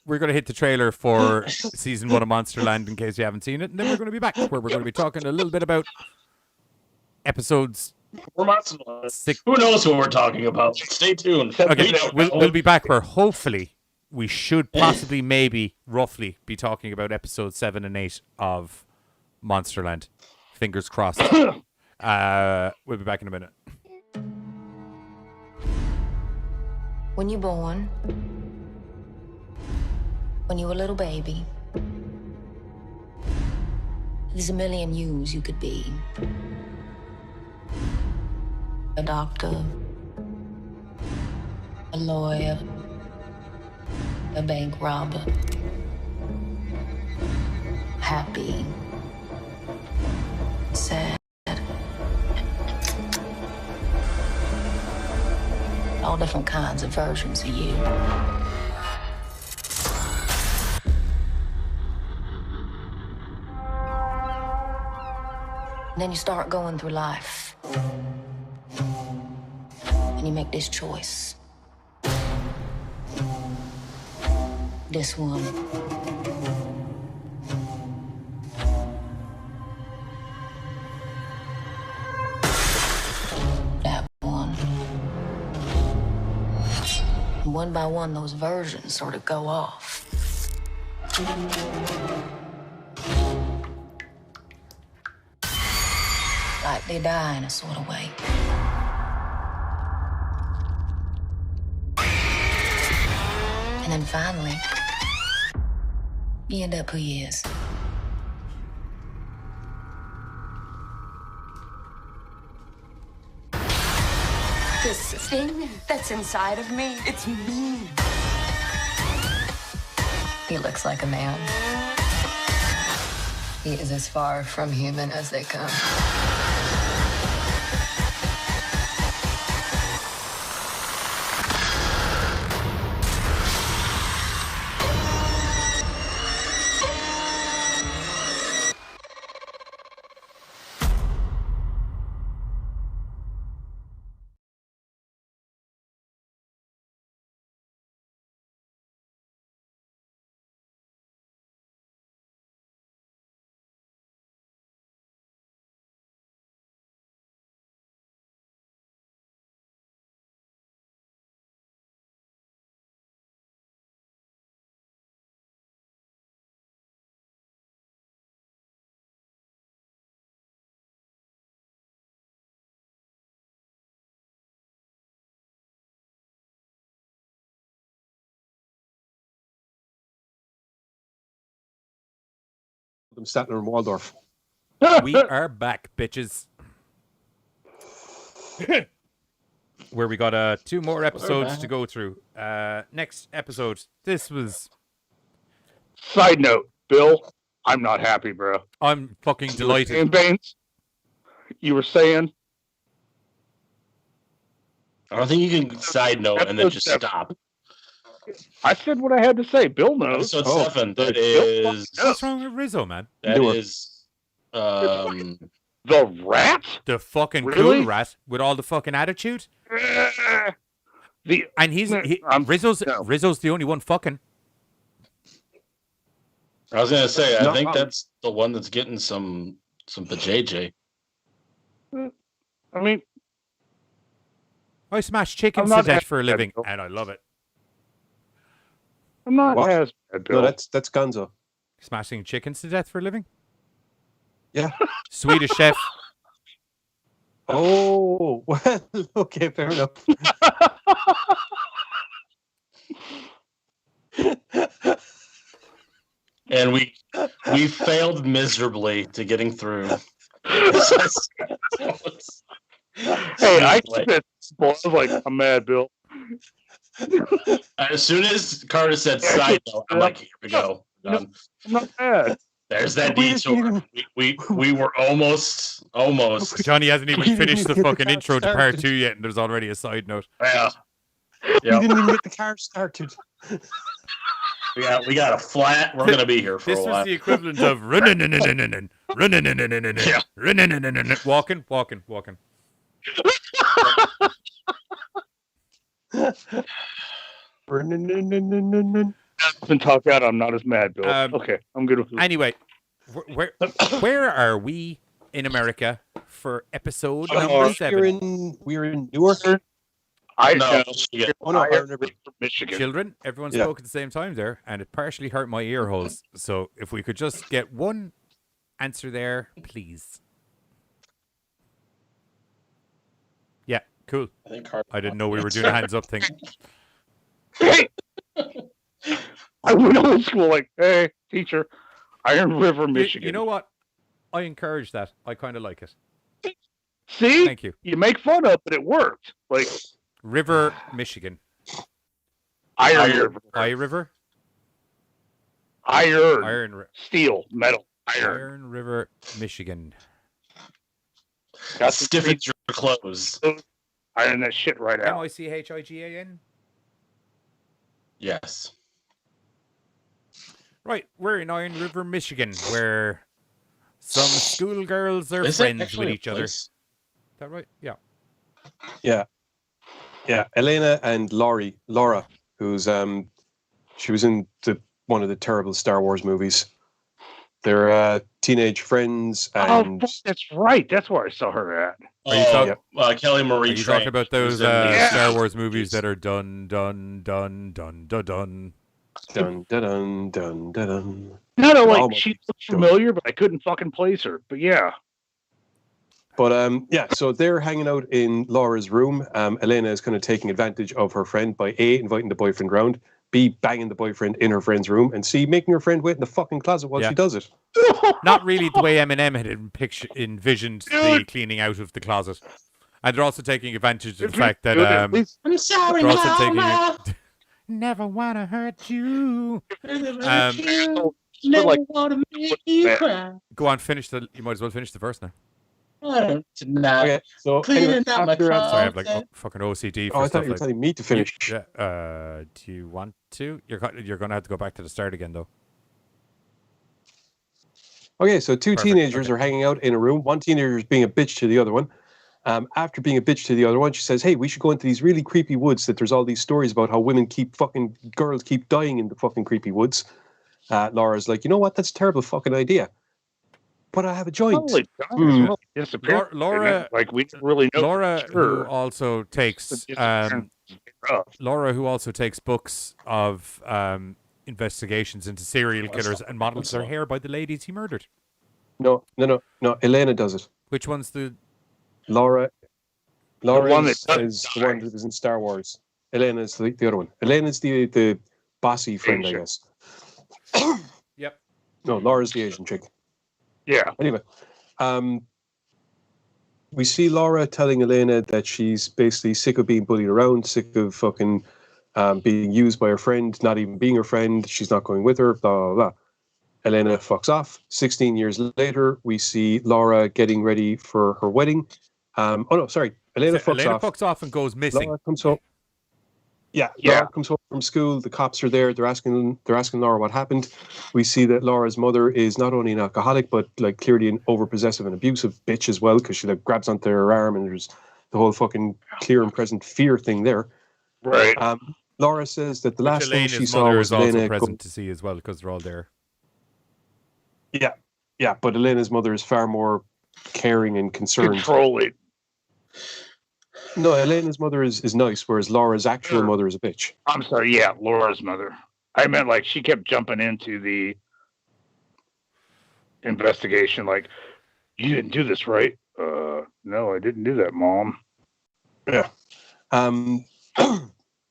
Speaker 5: We're going to hit the trailer for season 1 of Monsterland in case you haven't seen it, and then we're going to be back where we're going to be talking a little bit about episodes.
Speaker 7: we're Monsterland.
Speaker 5: 6.
Speaker 7: Who knows what we're talking about? Stay tuned.
Speaker 5: Okay,
Speaker 7: We don't know.
Speaker 5: we'll be back where hopefully we should possibly, maybe, roughly be talking about episodes 7 and 8 of Monsterland. Fingers crossed. We'll be back in a minute.
Speaker 9: When you're born, when you're a little baby, there's a million yous you could be. A doctor, a lawyer, a bank robber, happy, sad, all different kinds of versions of you. And then you start going through life. And you make this choice. This one. That one. And one by one, those versions sort of go off. Like they die in a sort of way. And then finally, you end up who he is.
Speaker 10: This thing that's inside of me, it's me.
Speaker 9: He looks like a man. He is as far from human as they come.
Speaker 6: Them Statler and Waldorf.
Speaker 5: We are back, bitches. Where we got 2 more episodes to go through. Next episode. This was...
Speaker 8: Side note, Bill, I'm not happy, bro.
Speaker 5: I'm fucking delighted.
Speaker 8: And Baines, you were saying...
Speaker 7: I don't think you can side note and then just stop.
Speaker 8: I said what I had to say. Bill knows.
Speaker 7: Episode 7, that is...
Speaker 5: What's wrong with Rizzo, man?
Speaker 7: That is...
Speaker 8: The rat?
Speaker 5: The fucking
Speaker 8: Really?
Speaker 5: cool rat with all the fucking attitude.
Speaker 8: The
Speaker 5: And Rizzo's the only one fucking.
Speaker 7: I was gonna say, I
Speaker 6: No,
Speaker 7: think that's the one that's getting some JJ.
Speaker 8: I mean,
Speaker 5: I smash chickens
Speaker 8: I'm
Speaker 5: to
Speaker 8: not
Speaker 5: death
Speaker 8: that
Speaker 5: for a living,
Speaker 8: bad, Bill.
Speaker 5: and I love it.
Speaker 8: I'm not
Speaker 6: What?
Speaker 8: as bad, Bill.
Speaker 6: No, that's Gonzo.
Speaker 5: Smashing chickens to death for a living?
Speaker 6: Yeah.
Speaker 5: Swedish chef.
Speaker 6: Oh, well, okay, fair enough.
Speaker 7: And we failed miserably to getting through.
Speaker 8: Hey, I said, I was like, I'm mad, Bill.
Speaker 7: As soon as Carter said side note, I'm like, here we go. Done.
Speaker 8: I'm not bad.
Speaker 7: There's that detour. We were almost.
Speaker 5: Johnny hasn't even
Speaker 6: We didn't
Speaker 5: finished the
Speaker 6: even get the
Speaker 5: fucking
Speaker 6: car
Speaker 5: intro to part
Speaker 6: started.
Speaker 5: 2 yet, and there's already a side note.
Speaker 7: Yeah.
Speaker 6: We
Speaker 7: Yeah.
Speaker 6: didn't even get the car started.
Speaker 7: We got a flat. We're gonna be here for
Speaker 5: This
Speaker 7: a
Speaker 5: was
Speaker 7: while.
Speaker 5: the equivalent of walking.
Speaker 8: Been talked out. I'm not as mad, Bill. Okay, I'm good with this.
Speaker 5: Anyway, where are we in America for episode number
Speaker 6: We're
Speaker 5: 7?
Speaker 6: in Newark.
Speaker 8: I
Speaker 7: No,
Speaker 8: know.
Speaker 7: Michigan.
Speaker 6: Oh no, I remember.
Speaker 8: Michigan.
Speaker 5: Children, everyone
Speaker 6: Yeah.
Speaker 5: spoke at the same time there, and it partially hurt my ear holes. So if we could just get one answer there, please. Yeah, cool.
Speaker 7: I think Carter.
Speaker 5: I didn't know we were doing a hands up thing.
Speaker 8: Hey! I went old school like, hey, teacher, Iron River, Michigan.
Speaker 5: You know what? I encourage that. I kind of like it.
Speaker 8: See?
Speaker 5: Thank you.
Speaker 8: You make fun of, but it worked. Like,
Speaker 5: River, Michigan.
Speaker 8: Iron River.
Speaker 5: River?
Speaker 8: Iron. Steel. Metal.
Speaker 5: Iron River, Michigan.
Speaker 8: Got some
Speaker 7: Stiffens your clothes.
Speaker 8: iron that shit right out.
Speaker 5: Michigan.
Speaker 7: Yes.
Speaker 5: Right, we're in Iron River, Michigan, where some schoolgirls are
Speaker 7: Is it
Speaker 5: friends
Speaker 7: actually
Speaker 5: with
Speaker 7: a
Speaker 5: each other.
Speaker 7: place?
Speaker 5: Is that right? Yeah.
Speaker 6: Yeah, Elena and Laura, who's she was in one of the terrible Star Wars movies. They're teenage friends, and
Speaker 8: Oh, that's right. That's where I saw her at.
Speaker 5: Are you talking-
Speaker 7: Kelly Marie
Speaker 5: Are you
Speaker 7: Tran
Speaker 5: talking about those
Speaker 7: was in the-
Speaker 5: Star Wars movies that are done?
Speaker 6: dun dun dun dun dun dun.
Speaker 8: No, like
Speaker 6: Almost
Speaker 8: she looked familiar, but I couldn't fucking place her. But yeah,
Speaker 6: But yeah, so they're hanging out in Laura's room. Elena is kind of taking advantage of her friend by A, inviting the boyfriend round, B, banging the boyfriend in her friend's room, and C, making her friend wait in the fucking closet while she does it.
Speaker 5: Not really the way Eminem had envisioned the cleaning out of the closet. And they're also taking advantage of the fact that
Speaker 7: I'm sorry,
Speaker 5: they're also
Speaker 7: Mama.
Speaker 5: never want to hurt you.
Speaker 7: Never
Speaker 8: like-
Speaker 7: want to make
Speaker 8: Yeah.
Speaker 7: you cry.
Speaker 5: Go on, you might as well finish the verse now.
Speaker 7: Tonight.
Speaker 6: Okay, so
Speaker 7: Cleaning
Speaker 6: anyway,
Speaker 7: out my
Speaker 6: after
Speaker 7: closet.
Speaker 5: Sorry, I have like fucking OCD for
Speaker 6: I
Speaker 5: stuff
Speaker 6: thought you were
Speaker 5: like
Speaker 6: telling me to finish.
Speaker 5: Yeah, do you want to? You're going to have to go back to the start again, though.
Speaker 6: Okay, so two
Speaker 5: Perfect,
Speaker 6: teenagers
Speaker 5: okay.
Speaker 6: are hanging out in a room. One teenager is being a bitch to the other one. After being a bitch to the other one, she says, "Hey, we should go into these really creepy woods that there's all these stories about how girls keep dying in the fucking creepy woods." Laura's like, "You know what? That's a terrible fucking idea. But I have a joint."
Speaker 8: Holy God,
Speaker 6: Hmm.
Speaker 8: well, disappeared.
Speaker 5: Laura-
Speaker 8: like we didn't really know.
Speaker 5: Laura,
Speaker 8: for
Speaker 5: who
Speaker 8: sure.
Speaker 5: also takes
Speaker 8: Disappearance is rough.
Speaker 5: Laura, who also takes books of investigations into serial killers and models her hair by the ladies he murdered.
Speaker 6: No. Elena does it.
Speaker 5: Which one's the?
Speaker 6: Laura
Speaker 8: one
Speaker 6: is
Speaker 8: that
Speaker 6: the one that was in Star Wars. Elena is the other one. Elena's the bossy friend,
Speaker 8: Asian.
Speaker 6: I guess.
Speaker 5: Yep.
Speaker 6: No, Laura's the Asian chick.
Speaker 8: Yeah.
Speaker 6: Anyway, we see Laura telling Elena that she's basically sick of being bullied around, sick of fucking being used by her friend, not even being her friend. She's not going with her, blah, blah, blah. Elena fucks off. 16 years later, we see Laura getting ready for her wedding. Elena fucks off.
Speaker 5: And goes missing.
Speaker 6: Laura comes home. Yeah.
Speaker 8: Yeah.
Speaker 6: Laura comes home from school. The cops are there. They're asking Laura what happened. We see that Laura's mother is not only an alcoholic, but like clearly an overpossessive and abusive bitch as well, because she like grabs onto her arm and there's the whole fucking clear and present fear thing there.
Speaker 8: Right.
Speaker 6: Laura says that the last thing she
Speaker 5: Elena's
Speaker 6: saw
Speaker 5: mother
Speaker 6: was
Speaker 5: is also
Speaker 6: Elena
Speaker 5: present to see as well because they're all there.
Speaker 6: Yeah, but Elena's mother is far more caring and concerned.
Speaker 8: Controlling.
Speaker 6: No, Elena's mother is nice, whereas Laura's actual mother is a bitch.
Speaker 8: I'm sorry. Yeah, Laura's mother. I meant like she kept jumping into the investigation. Like, you didn't do this, right? No, I didn't do that, Mom.
Speaker 6: Yeah.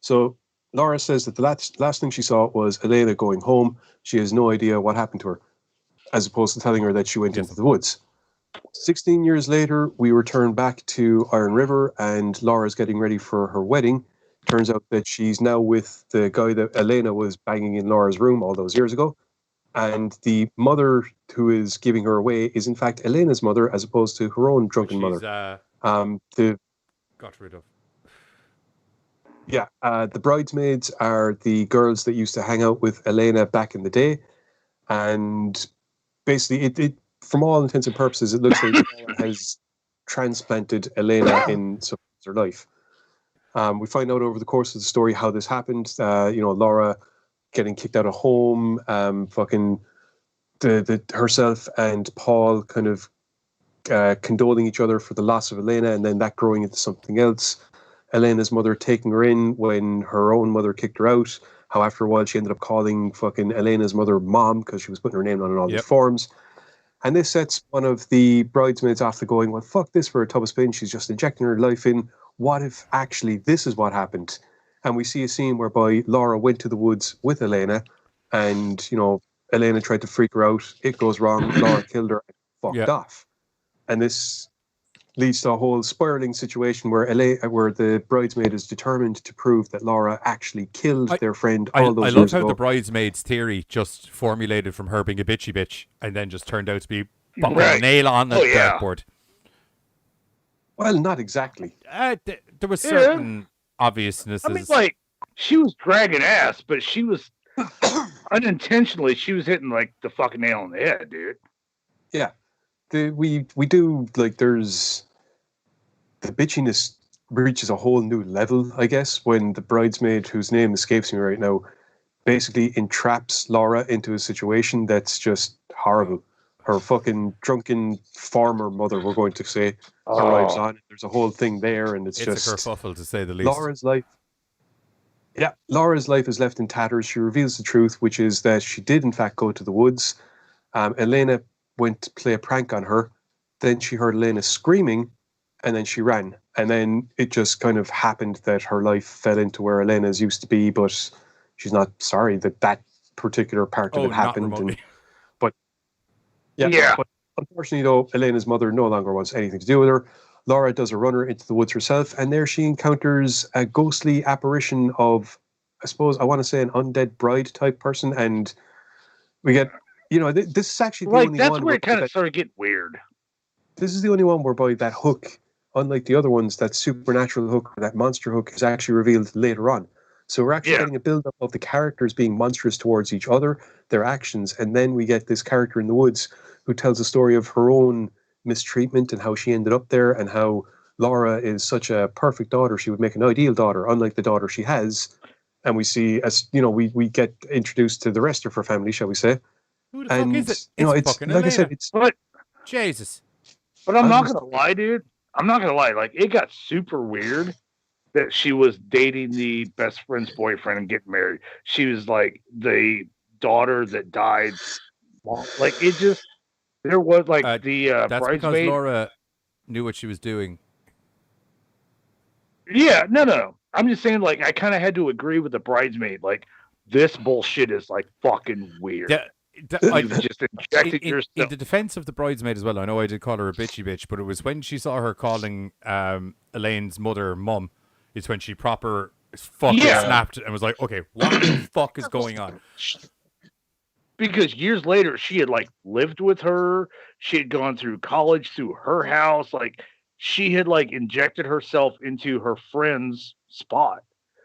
Speaker 6: So Laura says that the last thing she saw was Elena going home. She has no idea what happened to her, as opposed to telling her that she went into the woods. 16 years later, we return back to Iron River, and Laura's getting ready for her wedding. Turns out that she's now with the guy that Elena was banging in Laura's room all those years ago. And the mother who is giving her away is, in fact, Elena's mother, as opposed to her own drunken mother.
Speaker 5: Got rid of.
Speaker 6: Yeah, the bridesmaids are the girls that used to hang out with Elena back in the day. And basically, it from all intents and purposes, it looks like Laura has transplanted Elena in her life. We find out over the course of the story how this happened. Laura getting kicked out of home, fucking herself and Paul kind of condoling each other for the loss of Elena, and then that growing into something else. Elena's mother taking her in when her own mother kicked her out. How after a while she ended up calling fucking Elena's mother Mom because she was putting her name on all these forms. And this sets one of the bridesmaids off to going, well, fuck this for a tub of spin. She's just injecting her life in. What if actually this is what happened? And we see a scene whereby Laura went to the woods with Elena and, Elena tried to freak her out. It goes wrong. Laura killed her and fucked off. And this leads to a whole spiraling situation where the bridesmaid is determined to prove that Laura actually killed their friend all those years ago.
Speaker 5: I love how the bridesmaid's theory just formulated from her being a bitchy bitch and then just turned out to be a nail on the dartboard.
Speaker 6: Well, not exactly.
Speaker 5: There was certain obviousnesses.
Speaker 8: I mean, like, she was dragging ass, but she was unintentionally, she was hitting like the fucking nail on the head, dude.
Speaker 6: Yeah. We do, like, there's the bitchiness reaches a whole new level, I guess, when the bridesmaid, whose name escapes me right now, basically entraps Laura into a situation that's just horrible. Her fucking drunken farmer mother, we're going to say, arrives on. There's a whole thing there, and it's just
Speaker 5: a kerfuffle, to say the least.
Speaker 6: Laura's life is left in tatters. She reveals the truth, which is that she did, in fact, go to the woods. Elena went to play a prank on her. Then she heard Elena screaming, and then she ran. And then it just kind of happened that her life fell into where Elena's used to be, but she's not sorry that particular part of it happened. But unfortunately, though, Elena's mother no longer wants anything to do with her. Laura does a runner into the woods herself, and there she encounters a ghostly apparition of I suppose I want to say an undead bride type person, and we get, this is actually the
Speaker 8: Like
Speaker 6: only
Speaker 8: that's
Speaker 6: one
Speaker 8: where it kind of
Speaker 6: that,
Speaker 8: started getting weird.
Speaker 6: this is the only one whereby that hook, unlike the other ones, that supernatural hook, that monster hook, is actually revealed later on. So we're actually getting a build-up of the characters being monstrous towards each other, their actions, and then we get this character in the woods who tells a story of her own mistreatment and how she ended up there, and how Laura is such a perfect daughter. She would make an ideal daughter, unlike the daughter she has. And we see, as we get introduced to the rest of her family, shall we say?
Speaker 5: Who the fuck is it?
Speaker 6: It's
Speaker 5: fucking
Speaker 6: like
Speaker 5: Elena.
Speaker 6: I said, it's
Speaker 5: Jesus.
Speaker 8: But I'm not gonna lie, dude. I'm not gonna lie. Like, it got super weird that she was dating the best friend's boyfriend and getting married. She was like the daughter that died. Like, it just, there was like the
Speaker 5: That's because
Speaker 8: bridesmaid.
Speaker 5: Laura knew what she was doing.
Speaker 8: Yeah, no. I'm just saying, like, I kind of had to agree with the bridesmaid. Like, this bullshit is like fucking weird. You've just injected yourself.
Speaker 5: In the defense of the bridesmaid as well, I know I did call her a bitchy bitch, but it was when she saw her calling Elaine's mother mum, it's when she proper fucking snapped and was like, okay, what the fuck is going on?
Speaker 8: Because years later, she had like lived with her. She had gone through college through her house. Like, she had like injected herself into her friend's spot.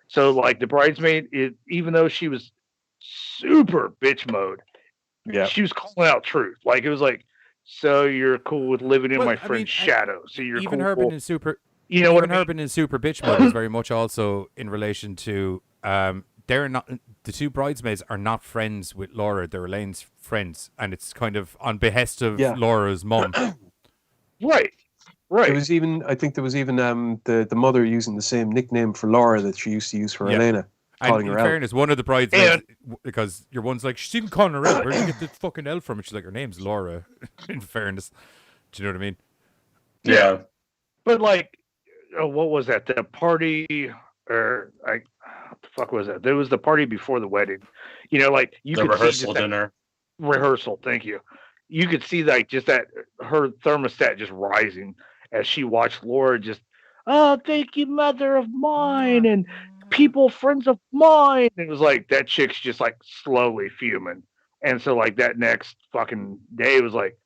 Speaker 8: So like the bridesmaid, even though she was super bitch mode, she was calling out truth. Like, it was like, so you're cool with living in my friend's shadow. So you're
Speaker 5: even
Speaker 8: cool.
Speaker 5: Urban and super.
Speaker 8: You know what I mean?
Speaker 5: Urban and super bitch mode is very much also in relation to they're not, the two bridesmaids are not friends with Laura. They're Elaine's friends, and it's kind of on behest of Laura's mum.
Speaker 8: Right.
Speaker 6: There was even, I think there was even the mother using the same nickname for Laura that she used to use for Elena.
Speaker 5: And in fairness, one of the bridesmaids, because your one's like, she's even calling her out. Where did you get the fucking L from? And she's like, her name's Laura. In fairness, do you know what I mean?
Speaker 8: Yeah. But like, what was that? The party, or what the fuck was that? There was the party before the wedding. You know, like you
Speaker 7: The
Speaker 8: could
Speaker 7: rehearsal
Speaker 8: see
Speaker 7: dinner.
Speaker 8: Rehearsal. Thank you. You could see like just that her thermostat just rising as she watched Laura just, oh, thank you, mother of mine, and people, friends of mine. And it was like that chick's just like slowly fuming. And so like that next fucking day, it was like,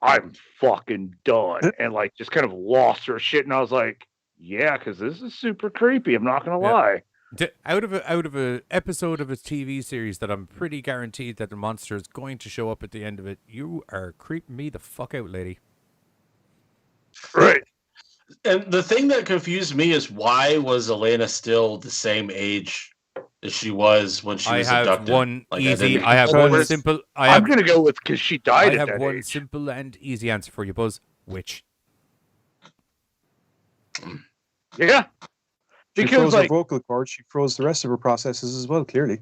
Speaker 8: I'm fucking done, and like just kind of lost her shit. And I was like, yeah, because this is super creepy. I'm not gonna lie.
Speaker 5: Out of a episode of a TV series that I'm pretty guaranteed that the monster is going to show up at the end of it, you are creeping me the fuck out, lady.
Speaker 8: Right.
Speaker 7: And the thing that confused me is, why was Elena still the same age as she was when she was abducted?
Speaker 5: I'm
Speaker 8: gonna go with because she died.
Speaker 5: I have one simple and easy answer for you, Buzz. Witch.
Speaker 8: Yeah.
Speaker 6: She
Speaker 8: Because
Speaker 6: froze her
Speaker 8: like
Speaker 6: vocal cords, she froze the rest of her processes as well, clearly.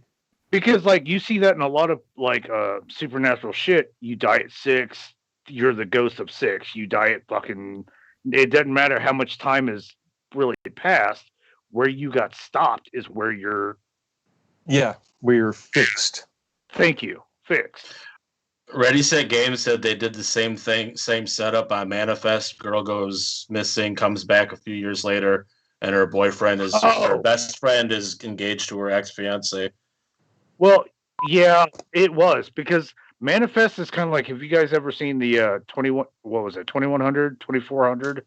Speaker 8: Because like you see that in a lot of like supernatural shit. You die at 6, you're the ghost of 6. You die at fucking, it doesn't matter how much time has really passed. Where you got stopped is where you're
Speaker 6: fixed.
Speaker 8: Thank you. Fixed.
Speaker 7: Ready Set Game said they did the same thing, same setup on Manifest. Girl goes missing, comes back a few years later, and her boyfriend is her best friend is engaged to her ex-fiance.
Speaker 8: Well, yeah, it was, because Manifest is kind of like, have you guys ever seen the 2100, 2400?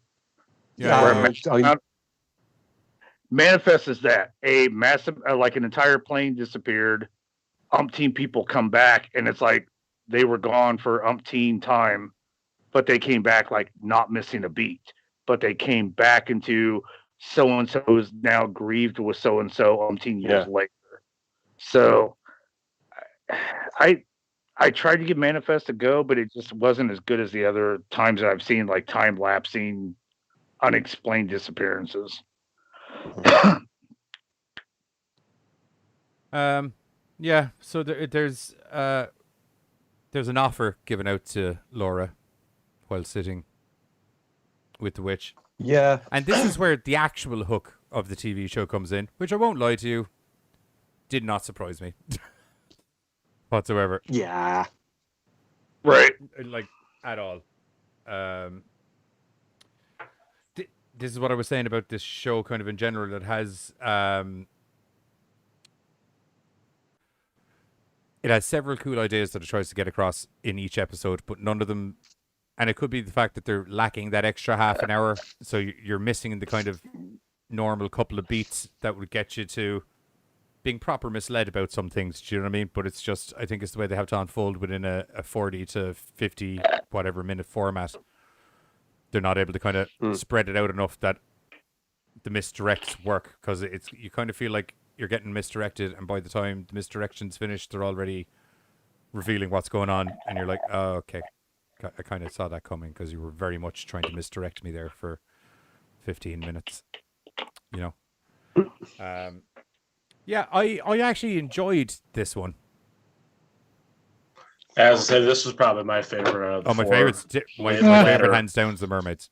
Speaker 6: Yeah.
Speaker 8: Manifest is that a massive, like an entire plane disappeared, umpteen people come back, and it's like they were gone for umpteen time, but they came back like not missing a beat, but they came back into so-and-so is now grieved with so-and-so umpteen years later. So I tried to give Manifest a go, but it just wasn't as good as the other times that I've seen, like time-lapsing, unexplained disappearances.
Speaker 5: Yeah, so there's an offer given out to Laura while sitting with the witch.
Speaker 6: Yeah.
Speaker 5: And this is where the actual hook of the TV show comes in, which I won't lie to you, did not surprise me whatsoever.
Speaker 6: Yeah.
Speaker 8: Right.
Speaker 5: Like, at all. This is what I was saying about this show kind of in general, that has it has several cool ideas that it tries to get across in each episode, but none of them, and it could be the fact that they're lacking that extra half an hour, so you're missing the kind of normal couple of beats that would get you to being proper misled about some things. Do you know what I mean? But it's just, I think it's the way they have to unfold within a 40 to 50 whatever minute format. They're not able to kind of spread it out enough that the misdirects work, because it's, you kind of feel like you're getting misdirected, and by the time the misdirection's finished, they're already revealing what's going on, and you're like, oh, okay, I kind of saw that coming, because you were very much trying to misdirect me there for 15 minutes, you know. Yeah, I actually enjoyed this one.
Speaker 7: As I said, this was probably my favorite of the
Speaker 5: my
Speaker 7: four.
Speaker 5: favorite, my favorite hands down is the mermaids.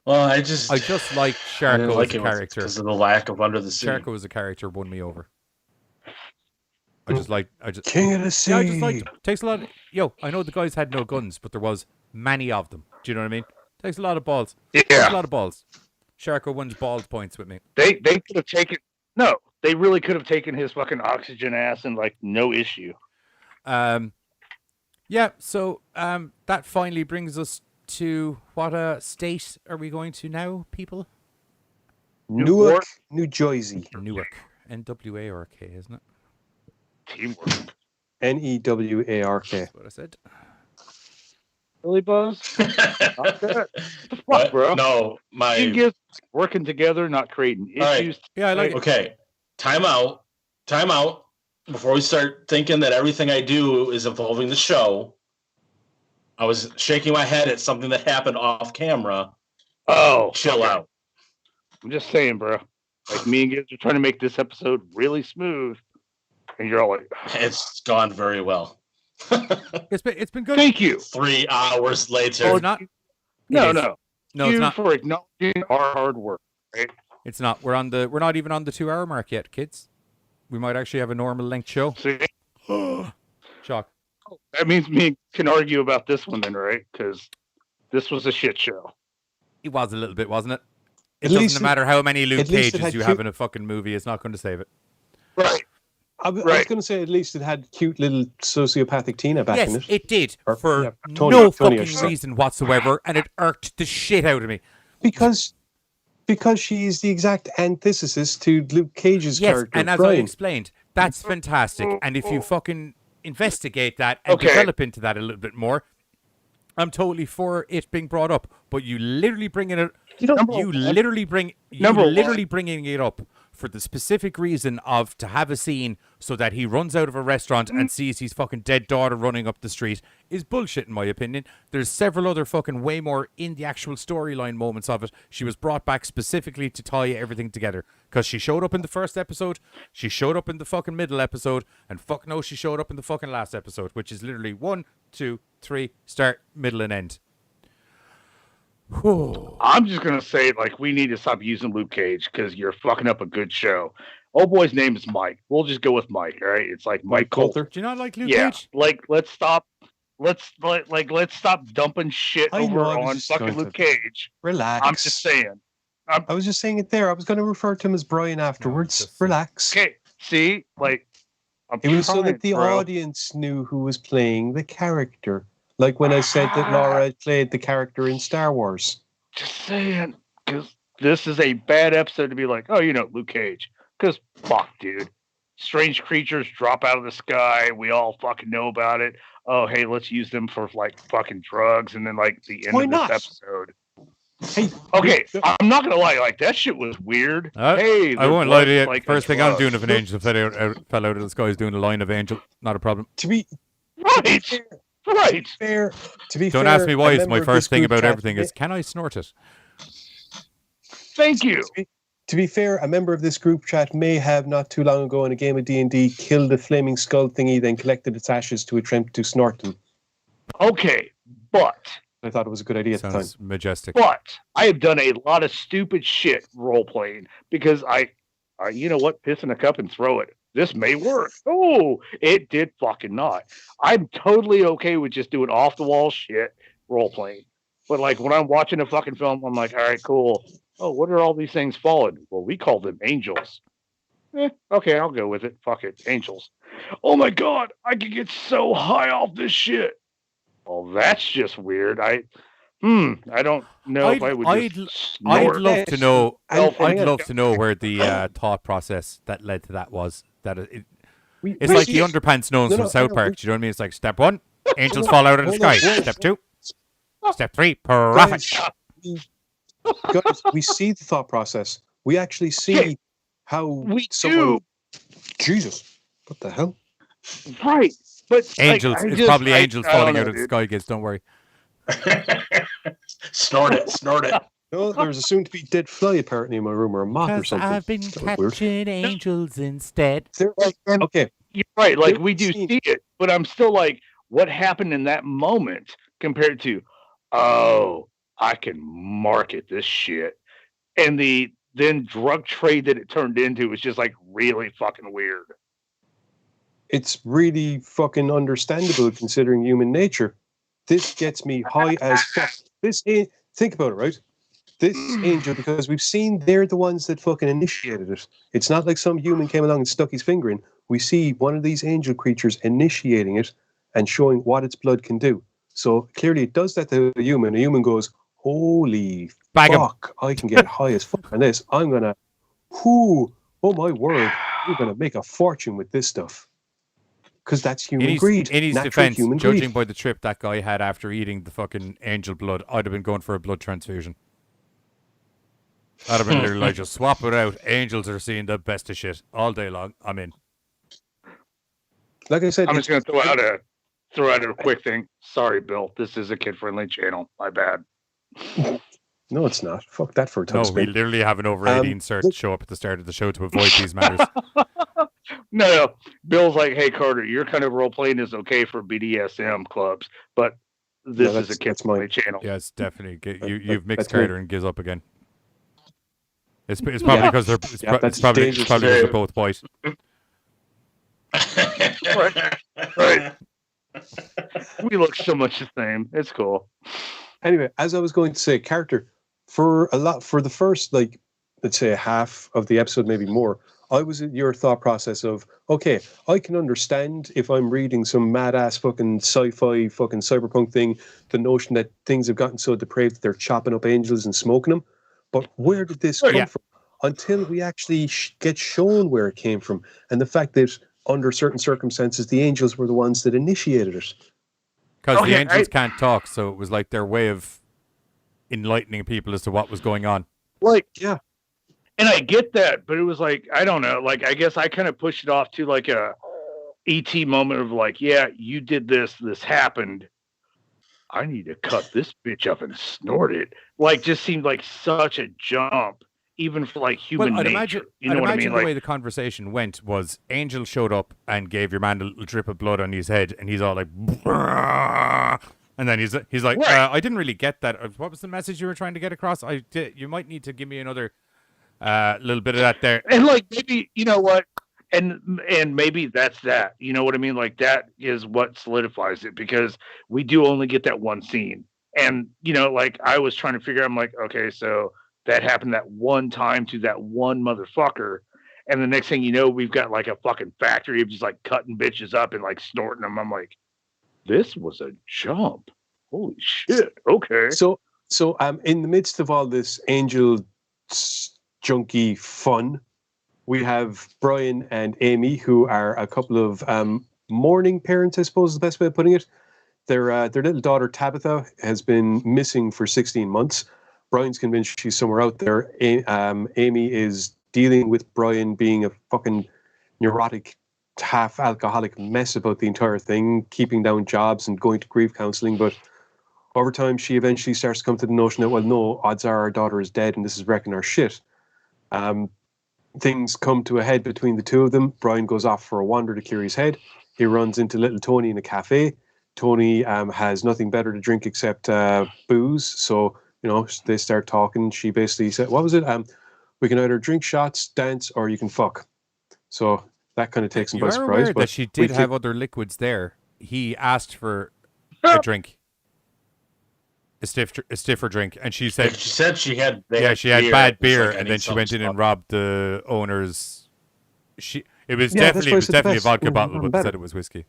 Speaker 7: Well, I just
Speaker 5: like Sharko
Speaker 7: like
Speaker 5: as a character
Speaker 7: because of the lack of under the sea.
Speaker 5: Sharko as a character won me over. I just
Speaker 6: King of the Sea.
Speaker 5: Yeah, I just like takes a lot. I know the guys had no guns, but there was many of them. Do you know what I mean? Takes a lot of balls.
Speaker 8: Yeah,
Speaker 5: takes a lot of balls. Sharko wins bald points with me.
Speaker 8: They could have taken they really could have taken his fucking oxygen ass and like no issue.
Speaker 5: Yeah. So that finally brings us to what state are we going to now, people?
Speaker 6: Newark, New Jersey.
Speaker 5: Newark. N-W-A-R-K, isn't it?
Speaker 8: Teamwork.
Speaker 6: Newark.
Speaker 5: That's what I said.
Speaker 8: Really, Buzz? Not good. What the fuck, bro?
Speaker 7: No,
Speaker 8: working together, not creating issues.
Speaker 7: Right.
Speaker 5: Yeah, I like it.
Speaker 7: Okay, time out. Before we start thinking that everything I do is involving the show, I was shaking my head at something that happened off camera.
Speaker 8: Oh,
Speaker 7: chill out.
Speaker 8: I'm just saying, bro. Like, me and Gibbs are trying to make this episode really smooth, and you're all like,
Speaker 7: it's gone very well.
Speaker 5: It's been good.
Speaker 8: Thank you.
Speaker 7: 3 hours later.
Speaker 5: Oh, not.
Speaker 8: No,
Speaker 5: it's not.
Speaker 8: For acknowledging our hard work, right?
Speaker 5: It's not. We're not even on the 2 hour mark yet, kids. We might actually have a normal length show.
Speaker 8: See?
Speaker 5: Shock.
Speaker 8: That means me can argue about this one then, right? Because this was a shit show.
Speaker 5: It was a little bit, wasn't it? It doesn't matter how many Luke Cages you have in a fucking movie. It's not going to save it.
Speaker 8: Right.
Speaker 6: I was going to say at least it had cute little sociopathic Tina back in it.
Speaker 5: Yes, it did. For
Speaker 6: Tony,
Speaker 5: no fucking reason whatsoever, and it irked the shit out of me.
Speaker 6: Because she is the exact antithesis to Luke Cage's character.
Speaker 5: Yes, and as I explained, that's fantastic. And if you fucking investigate that and develop into that a little bit more, I'm totally for it being brought up. But you literally bringing it, bringing it up for the specific reason of to have a scene so that he runs out of a restaurant and sees his fucking dead daughter running up the street is bullshit, in my opinion. There's several other fucking way more in the actual storyline moments of it. She was brought back specifically to tie everything together, because she showed up in the first episode, she showed up in the fucking middle episode, and fuck no, she showed up in the fucking last episode, which is literally 1, 2, 3, start, middle, and end.
Speaker 8: I'm just going to say, like, we need to stop using Luke Cage because you're fucking up a good show. Old boy's name is Mike. We'll just go with Mike, all right? It's like Mike Coulter.
Speaker 5: Do you not like Luke Cage?
Speaker 8: Like, let's stop dumping shit over on fucking Luke Cage.
Speaker 6: Relax.
Speaker 8: I'm just saying.
Speaker 6: I was just saying it there. I was going to refer to him as Brian afterwards. Relax.
Speaker 8: Okay, see? Like,
Speaker 6: it was so that the audience knew who was playing the character. Like when I said that Laura played the character in Star Wars.
Speaker 8: Just saying, because this is a bad episode to be like, oh, Luke Cage. Because, fuck, dude. Strange creatures drop out of the sky. We all fucking know about it. Oh, hey, let's use them for, like, fucking drugs. And then, like, the end of this episode.
Speaker 6: Hey,
Speaker 8: okay, I'm not going to lie. Like, that shit was weird. Hey,
Speaker 5: I won't lie to you.
Speaker 8: Like,
Speaker 5: first thing I'm doing if an angel fell out of the sky is doing a line of angel. Not a problem.
Speaker 6: To be...
Speaker 8: Right.
Speaker 5: Don't ask me why. It's my first thing about everything is, can I snort it?
Speaker 8: Thank you.
Speaker 6: To be fair, a member of this group chat may have not too long ago in a game of D&D killed a flaming skull thingy, then collected its ashes to attempt to snort them.
Speaker 8: Okay, but
Speaker 6: I thought it was a good idea at the time.
Speaker 5: Majestic.
Speaker 8: But I have done a lot of stupid shit role playing because you know what? Piss in a cup and throw it. This may work. Oh, it did fucking not. I'm totally okay with just doing off the wall shit role playing. But like when I'm watching a fucking film, I'm like, all right, cool. Oh, what are all these things falling? Well, we call them angels. Okay, I'll go with it. Fuck it. Angels. Oh my god, I could get so high off this shit. Well, that's just weird. I don't know if I would just
Speaker 5: I'd
Speaker 8: snort.
Speaker 5: love to know.
Speaker 8: Well,
Speaker 5: I'd love to know where the thought process that led to that was. It's
Speaker 6: we
Speaker 5: like
Speaker 6: see
Speaker 5: the
Speaker 6: it.
Speaker 5: underpants known
Speaker 6: No,
Speaker 5: from
Speaker 6: no,
Speaker 5: South
Speaker 6: no,
Speaker 5: Park.
Speaker 6: we-
Speaker 5: Do you know what I mean? It's like step 1, angels fall out of the
Speaker 6: Hold on,
Speaker 5: sky.
Speaker 6: wait.
Speaker 5: Step 2, step 3, profit.
Speaker 6: Guys, we see the thought process. We actually see
Speaker 8: Okay,
Speaker 6: how
Speaker 8: we
Speaker 6: someone.
Speaker 8: do.
Speaker 6: Jesus, what the hell?
Speaker 8: Right. But
Speaker 5: Angels.
Speaker 8: like, I
Speaker 5: It's
Speaker 8: just,
Speaker 5: probably
Speaker 8: I
Speaker 5: angels
Speaker 8: don't
Speaker 5: falling
Speaker 8: know,
Speaker 5: out of the
Speaker 8: dude.
Speaker 5: sky, kids. Don't worry.
Speaker 7: Snort it, snort it.
Speaker 6: No, there's a soon-to-be dead fly apparently in my room, or a moth or
Speaker 5: Because
Speaker 6: something.
Speaker 5: I've been
Speaker 6: That was weird.
Speaker 5: catching angels instead.
Speaker 8: Like, and
Speaker 6: Okay,
Speaker 8: you're right. Like
Speaker 6: There
Speaker 8: we do
Speaker 6: seems-
Speaker 8: see it, but I'm still like, what happened in that moment compared to, oh, I can market this shit, and the then drug trade that it turned into was just like really fucking weird.
Speaker 6: it's really fucking understandable considering human nature. This gets me high as fuck. Think about it, right? This angel, because we've seen they're the ones that fucking initiated it. It's not like some human came along and stuck his finger in. We see one of these angel creatures initiating it and showing what its blood can do. So clearly it does that to a human. A human goes, holy
Speaker 5: Bag 'em.
Speaker 6: fuck, I can get high as fuck on this. I'm gonna, oh my word, we're gonna make a fortune with this stuff. Because that's human greed.
Speaker 5: In his
Speaker 6: Natural
Speaker 5: defense,
Speaker 6: human
Speaker 5: judging
Speaker 6: greed.
Speaker 5: by the trip that guy had after eating the fucking angel blood, I'd have been going for a blood transfusion. I'd have been literally like, just swap it out. Angels are seeing the best of shit all day long. I'm in.
Speaker 6: Like I said,
Speaker 8: I'm just gonna throw out a quick thing. Sorry, Bill. This is a kid-friendly channel. My bad.
Speaker 6: no, it's not. Fuck that for a
Speaker 5: No,
Speaker 6: tug
Speaker 5: we
Speaker 6: spin.
Speaker 5: literally have an over 18 cert show up at the start of the show to avoid these matters.
Speaker 8: No. Bill's like, hey Carter, your kind of role playing is okay for BDSM clubs, but this is a
Speaker 6: that's
Speaker 8: kid-friendly
Speaker 6: mine.
Speaker 8: channel.
Speaker 5: Yeah, it's definitely. You've mixed
Speaker 6: that's me.
Speaker 5: Carter and Giz up again. It's probably because they're. It's,
Speaker 6: Yeah,
Speaker 5: pro- it's
Speaker 6: that's
Speaker 5: probably
Speaker 6: dangerous.
Speaker 5: because they're both white.
Speaker 8: Right. We look so much the same. It's cool.
Speaker 6: Anyway, as I was going to say, character for the first, like, let's say half of the episode, maybe more, I was in your thought process of, okay, I can understand if I'm reading some mad ass fucking sci-fi fucking cyberpunk thing, the notion that things have gotten so depraved that they're chopping up angels and smoking them. But where did this come from? Until we actually get shown where it came from, and the fact that under certain circumstances, the angels were the ones that initiated it.
Speaker 5: Because the
Speaker 8: Okay,
Speaker 5: angels can't talk, so it was like their way of enlightening people as to what was going on.
Speaker 8: Like,
Speaker 6: Yeah.
Speaker 8: and I get that, but it was like, I don't know. Like, I guess I kind of pushed it off to like a ET moment of like, yeah, you did this happened. I need to cut this bitch up and snort it. Like, just seemed like such a jump, even for like human
Speaker 5: I'd
Speaker 8: nature.
Speaker 5: imagine,
Speaker 8: You know
Speaker 5: I'd
Speaker 8: what I
Speaker 5: imagine
Speaker 8: mean?
Speaker 5: the
Speaker 8: Like,
Speaker 5: way the conversation went was Angel showed up and gave your man a little drip of blood on his head, and he's all like, and then he's like,
Speaker 8: Right.
Speaker 5: I didn't really get that. What was the message you were trying to get across? You might need to give me another little bit of that there.
Speaker 8: and like maybe you know what, and maybe that's that. You know what I mean? Like that is what solidifies it because we do only get that one scene, and you know, like I was trying to figure out. I'm like, okay, so that happened that one time to that one motherfucker, and the next thing you know, we've got like a fucking factory of just like cutting bitches up and like snorting them. I'm like, this was a jump. Holy shit. Okay.
Speaker 6: So in the midst of all this angel junkie fun, we have Brian and Amy, who are a couple of mourning parents, I suppose is the best way of putting it. Their little daughter Tabitha has been missing for 16 months. Brian's convinced she's somewhere out there. Amy is dealing with Brian being a fucking neurotic, half alcoholic mess about the entire thing, keeping down jobs and going to grief counseling. But over time, she eventually starts to come to the notion that, well, no, odds are our daughter is dead and this is wrecking our shit. Things come to a head between the two of them. Brian goes off for a wander to clear his head. He runs into little Tony in a cafe. Tony has nothing better to drink except booze. So, you know, they start talking. She basically said, what was it? We can either drink shots, dance, or you can fuck. So that kind of takes him by
Speaker 5: You are
Speaker 6: surprise.
Speaker 5: aware
Speaker 6: But
Speaker 5: that she did have other liquids there. He asked for
Speaker 8: Oh.
Speaker 5: a drink. A stiffer drink, and she said
Speaker 7: she had
Speaker 5: she had
Speaker 7: beer.
Speaker 5: bad
Speaker 7: It's
Speaker 5: beer,
Speaker 7: like, I
Speaker 5: and
Speaker 7: need
Speaker 5: then she went in
Speaker 7: something
Speaker 5: and robbed the owner's It was
Speaker 6: Yeah, that's why I said the
Speaker 5: definitely a
Speaker 6: best.
Speaker 5: vodka
Speaker 6: Mm,
Speaker 5: bottle,
Speaker 6: nothing
Speaker 5: but they
Speaker 6: better.
Speaker 5: said it was whiskey.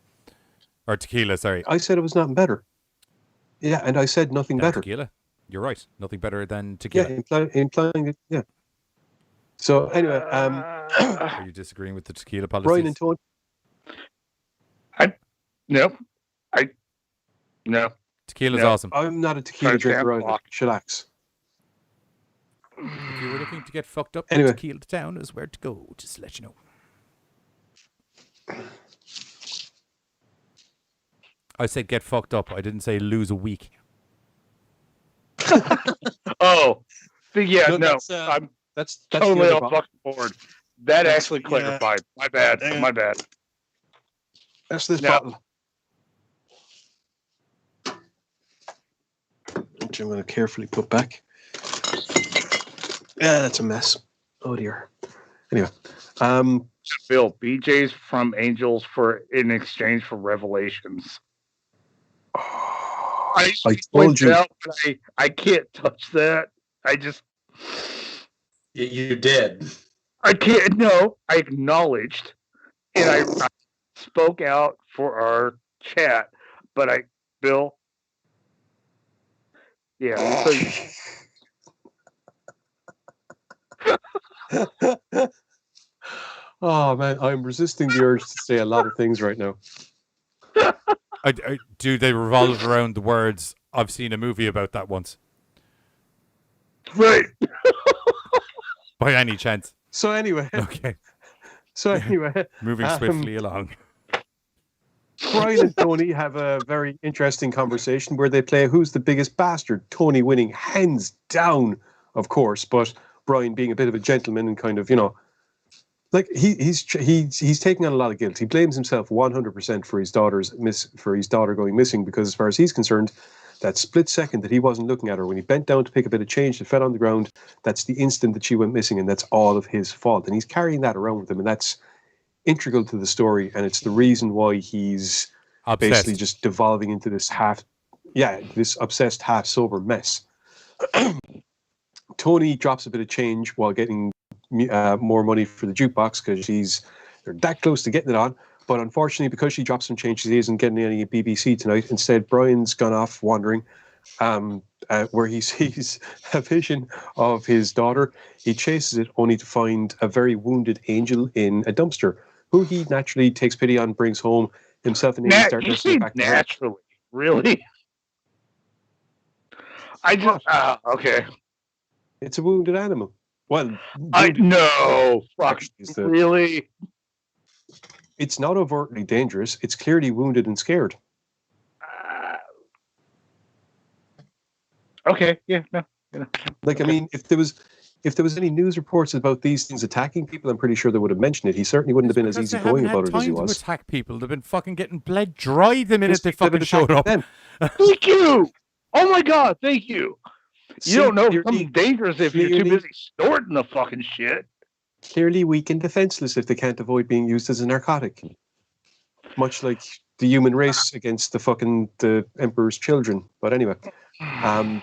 Speaker 5: Or tequila, sorry.
Speaker 6: I said it was nothing better. Yeah, and I said nothing
Speaker 5: Than
Speaker 6: better.
Speaker 5: tequila. You're right. Nothing better than
Speaker 6: Yeah,
Speaker 5: tequila.
Speaker 6: implying it. Yeah. So anyway,
Speaker 5: Are you disagreeing with the tequila policies?
Speaker 6: Brian and Tony.
Speaker 8: No.
Speaker 5: Tequila's
Speaker 8: No.
Speaker 5: awesome.
Speaker 6: I'm not a tequila drinker either. Chillax.
Speaker 5: If you were looking to get fucked up,
Speaker 6: Anyway.
Speaker 5: Tequila Town is where to go, just to let you know. I said get fucked up. I didn't say lose a week.
Speaker 8: Oh,
Speaker 6: No,
Speaker 8: no.
Speaker 6: that's- That's
Speaker 8: Totally
Speaker 6: the
Speaker 8: on
Speaker 6: other
Speaker 8: fucking board. That
Speaker 6: That's-
Speaker 8: actually
Speaker 6: yeah.
Speaker 8: clarified. My bad. My bad.
Speaker 6: That's this
Speaker 8: No.
Speaker 6: bottle. Which I'm going to carefully put back. Yeah, that's a mess. Oh dear. Anyway,
Speaker 8: Bill, BJ's from Angels in exchange for Revelations. I
Speaker 6: told you.
Speaker 8: Out, but I can't touch that. I just.
Speaker 7: You did.
Speaker 8: I can't. No, I acknowledged, and I spoke out for our chat, but Bill. Yeah.
Speaker 6: Oh man, I'm resisting the urge to say a lot of things right now.
Speaker 5: Do they revolve around the words, I've seen a movie about that once?
Speaker 8: Right.
Speaker 5: By any chance?
Speaker 6: So anyway.
Speaker 5: Okay.
Speaker 6: So anyway.
Speaker 5: Moving swiftly along.
Speaker 6: Brian and Tony have a very interesting conversation where they play who's the biggest bastard. Tony winning hands down, of course, but Brian being a bit of a gentleman and kind of, like he's taking on a lot of guilt. He blames himself 100% for his daughter going missing, because as far as he's concerned, that split second that he wasn't looking at her when he bent down to pick a bit of change that fell on the ground, that's the instant that she went missing, and that's all of his fault. And he's carrying that around with him, and that's integral to the story, and it's the reason why he's basically just devolving into this obsessed half sober mess. Tony drops a bit of change while getting more money for the jukebox because they're that close to getting it on, but unfortunately because she dropped some change, she isn't getting any BBC tonight. Instead, Brian's gone off wandering, where he sees a vision of his daughter. He chases it only to find a very wounded angel in a dumpster, who he naturally takes pity on, brings home. Himself and Amy start nursing back to health.
Speaker 8: Naturally, really? I just okay.
Speaker 6: It's a wounded animal. Well,
Speaker 8: I know. Fuck. Really?
Speaker 6: It's not overtly dangerous. It's clearly wounded and scared.
Speaker 8: Okay. Yeah. No.
Speaker 6: Like, I mean, if there was any news reports about these things attacking people, I'm pretty sure they would have mentioned it. He certainly wouldn't have been as easygoing about it as he was.
Speaker 5: To attack people. They've been fucking getting bled dry the minute they fucking showed up.
Speaker 8: Thank you. Oh my God. Thank you. You don't know something dangerous if you're too busy snorting the fucking shit.
Speaker 6: Clearly weak and defenseless if they can't avoid being used as a narcotic. Much like the human race against the Emperor's children. But anyway. What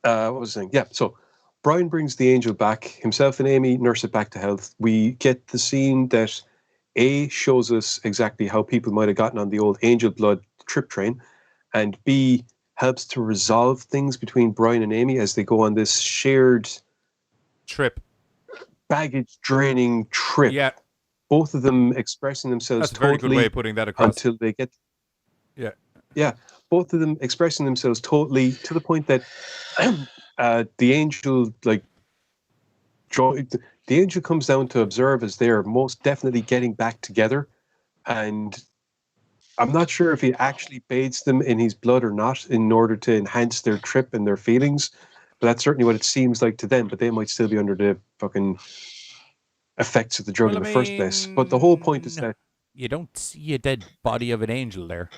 Speaker 6: was I saying? Yeah, so Brian brings the angel back. Himself and Amy nurse it back to health. We get the scene that A, shows us exactly how people might have gotten on the old angel blood trip train, and B, helps to resolve things between Brian and Amy as they go on this shared baggage draining trip.
Speaker 5: Yeah.
Speaker 6: Both of them expressing themselves
Speaker 5: That's a very good way of putting that across.
Speaker 6: Until they get...
Speaker 5: Yeah.
Speaker 6: Yeah. Both of them expressing themselves totally to the point that the angel, the angel comes down to observe as they're most definitely getting back together. And I'm not sure if he actually bathes them in his blood or not in order to enhance their trip and their feelings. But that's certainly what it seems like to them. But they might still be under the fucking effects of the drug in the first place. But the whole point is that
Speaker 5: you don't see a dead body of an angel there.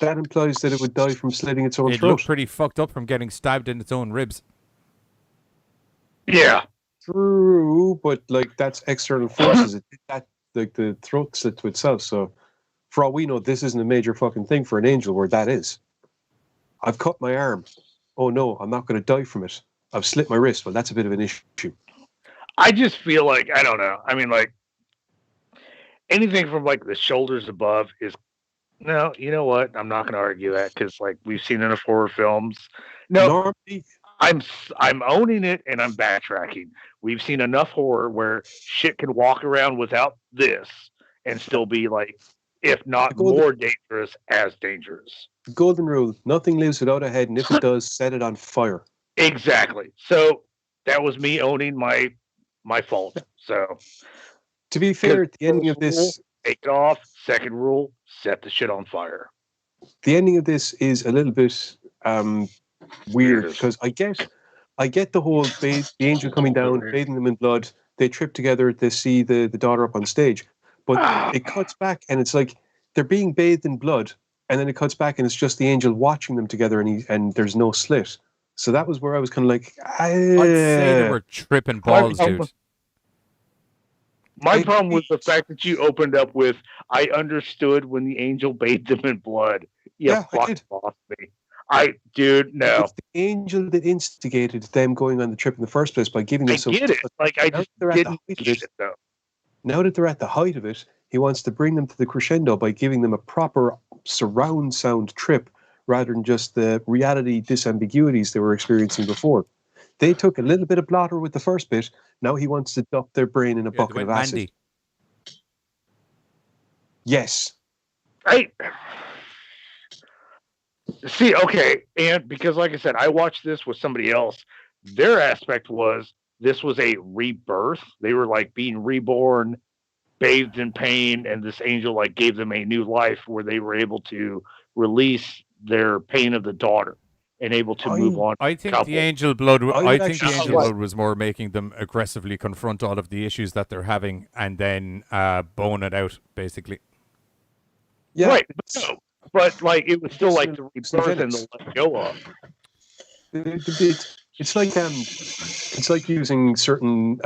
Speaker 6: That implies that it would die from slitting its own throat.
Speaker 5: It looked pretty fucked up from getting stabbed in its own ribs.
Speaker 8: Yeah.
Speaker 6: True, but that's external forces. It did that, the throat slit to itself. So, for all we know, this isn't a major fucking thing for an angel where that is. I've cut my arm. Oh no, I'm not going to die from it. I've slit my wrist. Well, that's a bit of an issue.
Speaker 8: I just feel like I don't know. I mean, like anything from like the shoulders above is no. You know what? I'm not going to argue that because like we've seen enough horror films. No,
Speaker 6: Normally,
Speaker 8: I'm owning it and I'm backtracking. We've seen enough horror where shit can walk around without this and still be like, if not more dangerous, as dangerous.
Speaker 6: golden rule: nothing lives without a head, and if it does, set it on fire.
Speaker 8: Exactly. So that was me owning my fault. So
Speaker 6: To be fair, the ending of this,
Speaker 8: take it off. Second rule: set the shit on fire.
Speaker 6: the ending of this is a little bit weird because I get the whole the angel coming down, bathing them in blood. They trip together. They see the daughter up on stage, but it cuts back and it's like they're being bathed in blood, and then it cuts back and it's just the angel watching them together, and there's no slit. So that was where I was kind of like,
Speaker 5: I'd say they were tripping balls, dude.
Speaker 8: My problem was the fact that you opened up with, I understood when the angel bathed them in blood.
Speaker 6: Yeah, I
Speaker 8: fuck
Speaker 6: did.
Speaker 8: lost me. Dude, no.
Speaker 6: It's the angel that instigated them going on the trip in the first place by giving them
Speaker 8: I get it. Like, I just didn't get it, though.
Speaker 6: Now that they're at the height of it, he wants to bring them to the crescendo by giving them a proper surround sound trip rather than just the reality disambiguities they were experiencing before. They took a little bit of blotter with the first bit. Now he wants to dump their brain in a bucket of acid.
Speaker 5: Mandy.
Speaker 6: Yes.
Speaker 8: See, okay, and because like I said, I watched this with somebody else. Their aspect was this was a rebirth. They were like being reborn, bathed in pain, and this angel like gave them a new life where they were able to release their pain of the daughter and able to move on.
Speaker 5: I think the angel blood. I think the angel blood was more making them aggressively confront all of the issues that they're having and then bone it out, basically.
Speaker 6: Yeah,
Speaker 8: right. But like it was still like the rebirth and the let go of.
Speaker 6: It's like using certain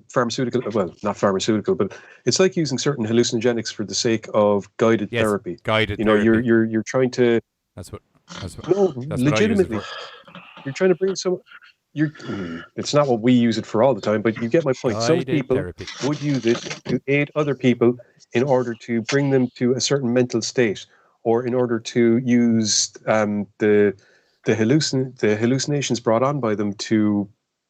Speaker 6: pharmaceutical, well, not pharmaceutical, but it's like using certain hallucinogenics for the sake of guided therapy.
Speaker 5: Guided
Speaker 6: therapy. You're trying to.
Speaker 5: That's what
Speaker 6: legitimately. You're trying to bring some. It's not what we use it for all the time, but you get my point. Some people would use it to aid other people in order to bring them to a certain mental state, or in order to use the hallucinations brought on by them to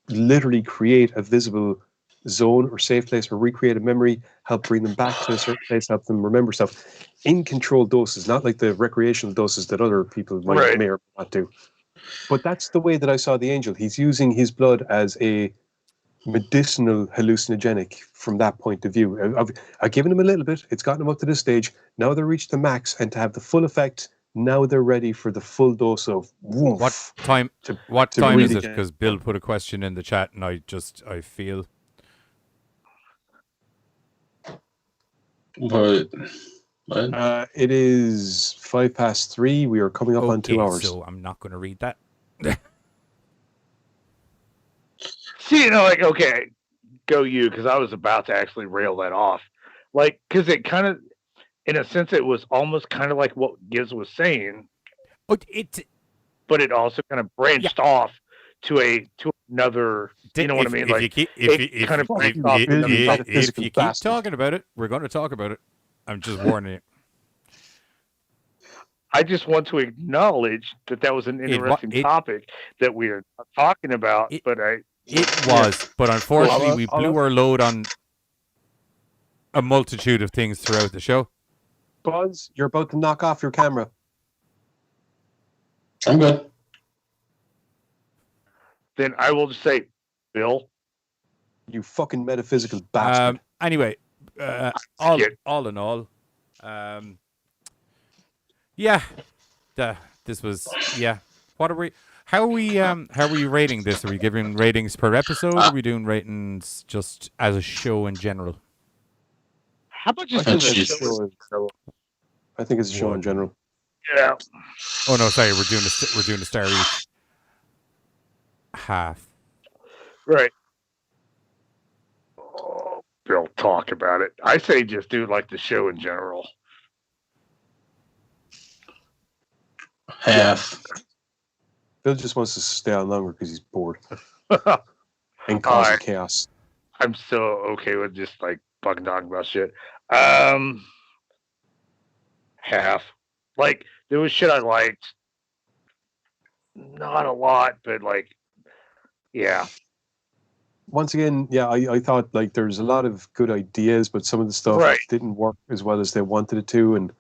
Speaker 6: literally create a visible zone or safe place or recreate a memory, help bring them back to a certain place, help them remember stuff in controlled doses, not like the recreational doses that other people may or may not do. But that's the way that I saw the angel. He's using his blood as a medicinal hallucinogenic from that point of view. I've given him a little bit. It's gotten him up to this stage. Now they've reached the max, and to have the full effect, now they're ready for the full dose of woof.
Speaker 5: What time
Speaker 6: really
Speaker 5: is it? Because Bill put a question in the chat, and I feel.
Speaker 7: What?
Speaker 6: It is 3:05. We are coming up on 2 hours.
Speaker 5: So I'm not going to read that.
Speaker 8: See, like, okay, go you, because I was about to actually rail that off. Like, because it kind of, in a sense, it was almost kind of like what Gibbs was saying.
Speaker 5: But
Speaker 8: it also kind of branched off to another. You know what I mean? Like,
Speaker 5: if you keep talking about it, we're going to talk about it. I'm just warning you.
Speaker 8: I just want to acknowledge that was an interesting topic that we are talking about. But
Speaker 5: unfortunately, we blew our load on a multitude of things throughout the show.
Speaker 6: Buzz, you're about to knock off your camera.
Speaker 7: I'm good.
Speaker 8: Then I will just say, Bill,
Speaker 6: you fucking metaphysical bastard.
Speaker 5: Anyway, all in all, this was What are we? How are we rating this? Are we giving ratings per episode? Or are we doing ratings just as a show in general?
Speaker 8: How about just as a show?
Speaker 6: I think it's a show in general.
Speaker 8: Yeah.
Speaker 5: Oh no, sorry, we're doing a star each. Half.
Speaker 8: Right. Oh, Bill, talk about it. I say just do like the show in general.
Speaker 7: Half.
Speaker 6: Bill just wants to stay on longer because he's bored and causing chaos.
Speaker 8: I'm so okay with just like fucking talking about shit. Half. Like there was shit I liked. Not a lot, but like, yeah.
Speaker 6: Once again, yeah, I thought like there's a lot of good ideas, but some of the stuff
Speaker 8: Right.
Speaker 6: didn't work as well as they wanted it to. And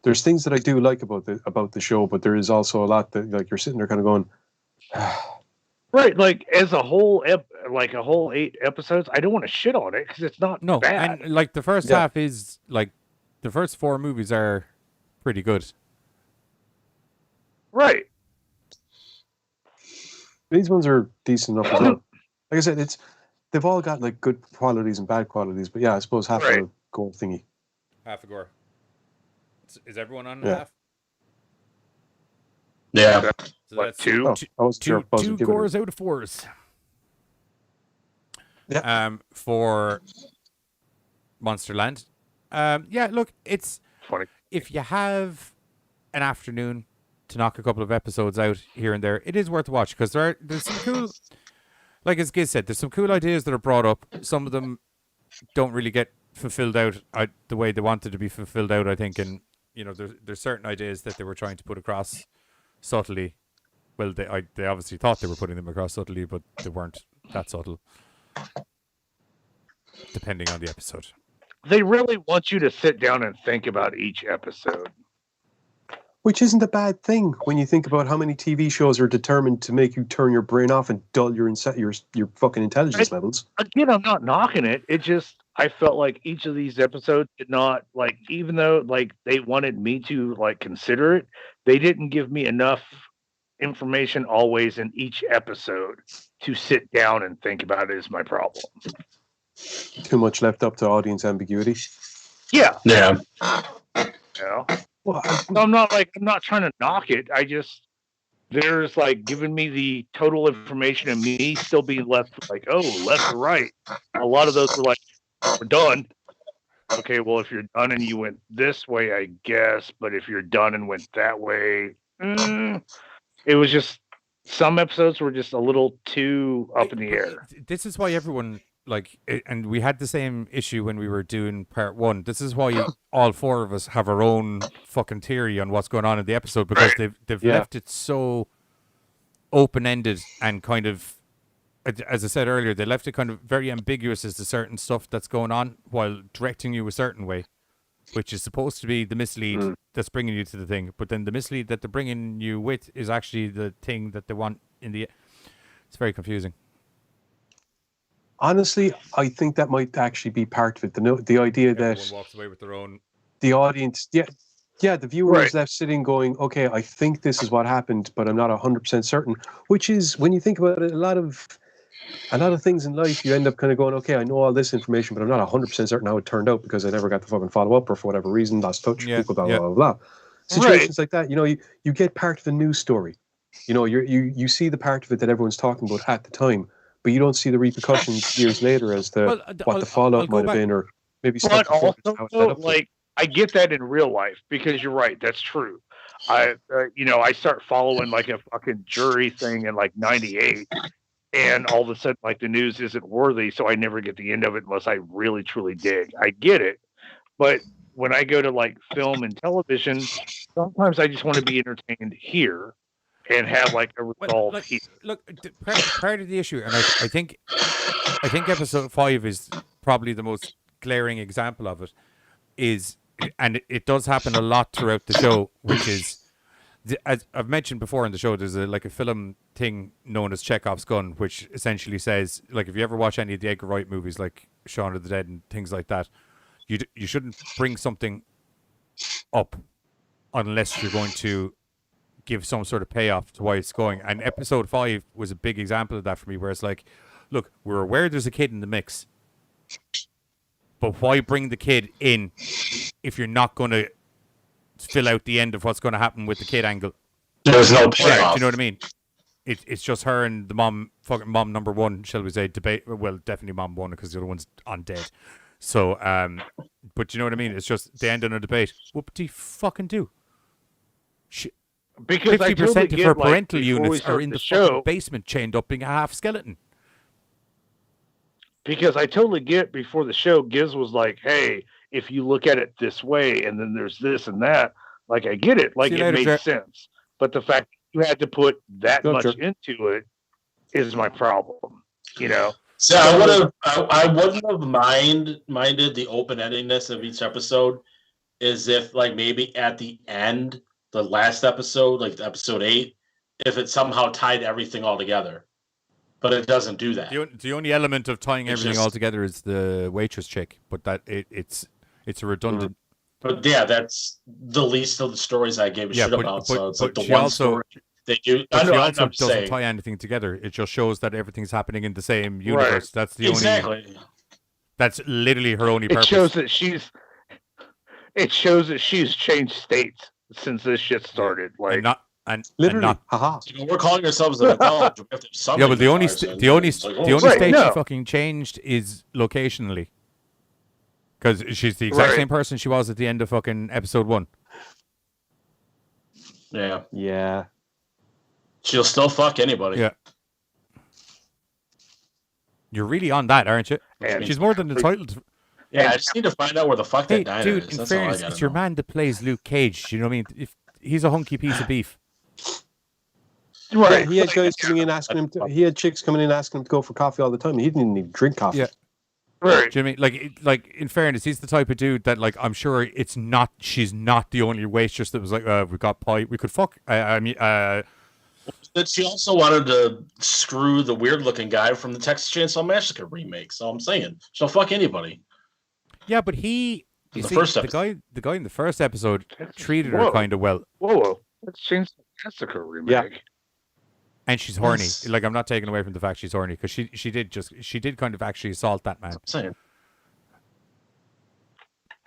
Speaker 6: there's things that I do like about the show, but there is also a lot that like you're sitting there kind of going,
Speaker 8: Right, like as a whole, like a whole 8 episodes, I don't want to shit on it because it's not bad.
Speaker 5: and like the first half is like the first 4 movies are pretty good.
Speaker 8: Right.
Speaker 6: These ones are decent enough as well. Like I said, they've all got like good qualities and bad qualities, but yeah, I suppose half a goal thingy.
Speaker 5: Half a gore. Is everyone on
Speaker 6: Yeah.
Speaker 5: half?
Speaker 7: Yeah.
Speaker 5: So
Speaker 8: What,
Speaker 5: that's
Speaker 8: 2?
Speaker 6: Oh, I wasn't sure if I was
Speaker 5: two
Speaker 6: giving it.
Speaker 5: gores out of 4s.
Speaker 6: Yeah.
Speaker 5: For Monsterland. Yeah, look, it's
Speaker 8: Funny.
Speaker 5: if you have an afternoon to knock a couple of episodes out here and there, it is worth a watch because there's some cool, like as Giz said, there's some cool ideas that are brought up. Some of them don't really get fulfilled out the way they wanted to be fulfilled out, I think, and you know, there's certain ideas that they were trying to put across subtly. Well, they obviously thought they were putting them across subtly, but they weren't that subtle, depending on the episode.
Speaker 8: They really want you to sit down and think about each episode.
Speaker 6: Which isn't a bad thing when you think about how many TV shows are determined to make you turn your brain off and dull your fucking intelligence levels.
Speaker 8: Again, I'm not knocking it. It just, I felt like each of these episodes did not, like, even though like they wanted me to like consider it, they didn't give me enough information always in each episode to sit down and think about it is my problem.
Speaker 6: Too much left up to audience ambiguity.
Speaker 8: Yeah.
Speaker 7: Yeah.
Speaker 8: You know?
Speaker 6: Well,
Speaker 8: I'm not trying to knock it. I just, there's like giving me the total information and me still being left like, oh, left or right. A lot of those were like, we're done. Okay, well, if you're done and you went this way, I guess. But if you're done and went that way, it was just, some episodes were just a little too up in the air.
Speaker 5: This is why everyone, like, and we had the same issue when we were doing part 1. This is why all 4 of us have our own fucking theory on what's going on in the episode, because they've left it so open-ended and kind of, as I said earlier, they left it kind of very ambiguous as to certain stuff that's going on while directing you a certain way, which is supposed to be the mislead that's bringing you to the thing. But then the mislead that they're bringing you with is actually the thing that they want in the... It's very confusing.
Speaker 6: Honestly, I think that might actually be part of it. The idea
Speaker 5: Everyone
Speaker 6: that
Speaker 5: walks away with their own...
Speaker 6: the audience, the viewer is left sitting going, okay, I think this is what happened, but I'm not 100% certain. Which is, when you think about it, a lot of things in life, you end up kind of going, okay, I know all this information, but I'm not 100% certain how it turned out because I never got to fucking follow up or for whatever reason, lost touch, blah, blah, blah, blah. Situations like that, you know, you get part of the news story. You know, you see the part of it that everyone's talking about at the time, but you don't see the repercussions years later as to what the fallout might have been, or maybe stuff.
Speaker 8: But also, like, I get that in real life because you're right. That's true. I start following like a fucking jury thing in like '98, and all of a sudden, like, the news isn't worthy, so I never get the end of it unless I really truly dig. I get it, but when I go to like film and television, sometimes I just want to be entertained here and have like a resolve here.
Speaker 5: Look, part of the issue, and I think episode 5 is probably the most glaring example of it, is, and it does happen a lot throughout the show, which is, as I've mentioned before in the show, there's a film thing known as Chekhov's gun, which essentially says, like, if you ever watch any of the Edgar Wright movies, like Shaun of the Dead and things like that, you shouldn't bring something up unless you're going to give some sort of payoff to why it's going. And episode 5 was a big example of that for me, where it's like, look, we're aware there's a kid in the mix, but why bring the kid in if you're not going to fill out the end of what's going to happen with the kid angle?
Speaker 7: There's no payoff.
Speaker 5: Do you know what I mean? It's just her and the fucking mom number 1, shall we say, debate. Well, definitely mom 1 because the other one's on dead. So, but you know what I mean? It's just they end on a debate. What do you fucking do?
Speaker 8: Because
Speaker 5: 50% of her parental units are in the
Speaker 8: show
Speaker 5: fucking basement, chained up being a half skeleton.
Speaker 8: Because I totally get before the show, Giz was like, hey, if you look at it this way and then there's this and that, like I get it. Like it made sense. But the fact you had to put that much into it is my problem. You know?
Speaker 7: So I wouldn't have minded the open-endedness of each episode is if like maybe at the end, the last episode, like episode 8, if it somehow tied everything all together. But it doesn't do that.
Speaker 5: The only element of tying everything all together is the waitress chick, but that it's a redundant.
Speaker 7: But yeah, that's the least of the stories I gave a shit about. So it's like the one story they do.
Speaker 5: But she also doesn't tie anything together. It just shows that everything's happening in the same universe. Right. That's the only. That's literally her only purpose.
Speaker 8: It shows that she's changed states since this shit started. Like
Speaker 5: and
Speaker 6: literally, haha.
Speaker 7: We're calling ourselves an anthology.
Speaker 5: Yeah, but the only state she fucking changed is locationally, because she's the exact same person she was at the end of fucking episode 1.
Speaker 7: Yeah. She'll still fuck anybody.
Speaker 5: Yeah. You're really on that, aren't you?
Speaker 8: And
Speaker 5: she's more than entitled.
Speaker 7: Yeah, I just need to find out where the fuck that diner
Speaker 5: dude,
Speaker 7: is.
Speaker 5: In
Speaker 7: That's
Speaker 5: fairness,
Speaker 7: all I
Speaker 5: it's your man that plays Luke Cage. You know what I mean? If he's a hunky piece of beef.
Speaker 6: Right. Yeah, he had guys coming in asking him. He had chicks coming in asking him to go for coffee all the time. He didn't even drink coffee.
Speaker 5: Yeah. Right. Jimmy, like in fairness, he's the type of dude that, like, I'm sure she's not the only waitress that was like, we got pie, we could fuck.
Speaker 7: But she also wanted to screw the weird-looking guy from the Texas Chainsaw Massacre remake. So I'm saying she'll fuck anybody.
Speaker 5: Yeah, but the guy in the first episode treated her kind of well.
Speaker 8: Whoa! Let's change the Massacre remake.
Speaker 6: Yeah.
Speaker 5: And she's horny. Like, I'm not taking away from the fact she's horny, because she did kind of actually assault that man.
Speaker 7: I'm saying.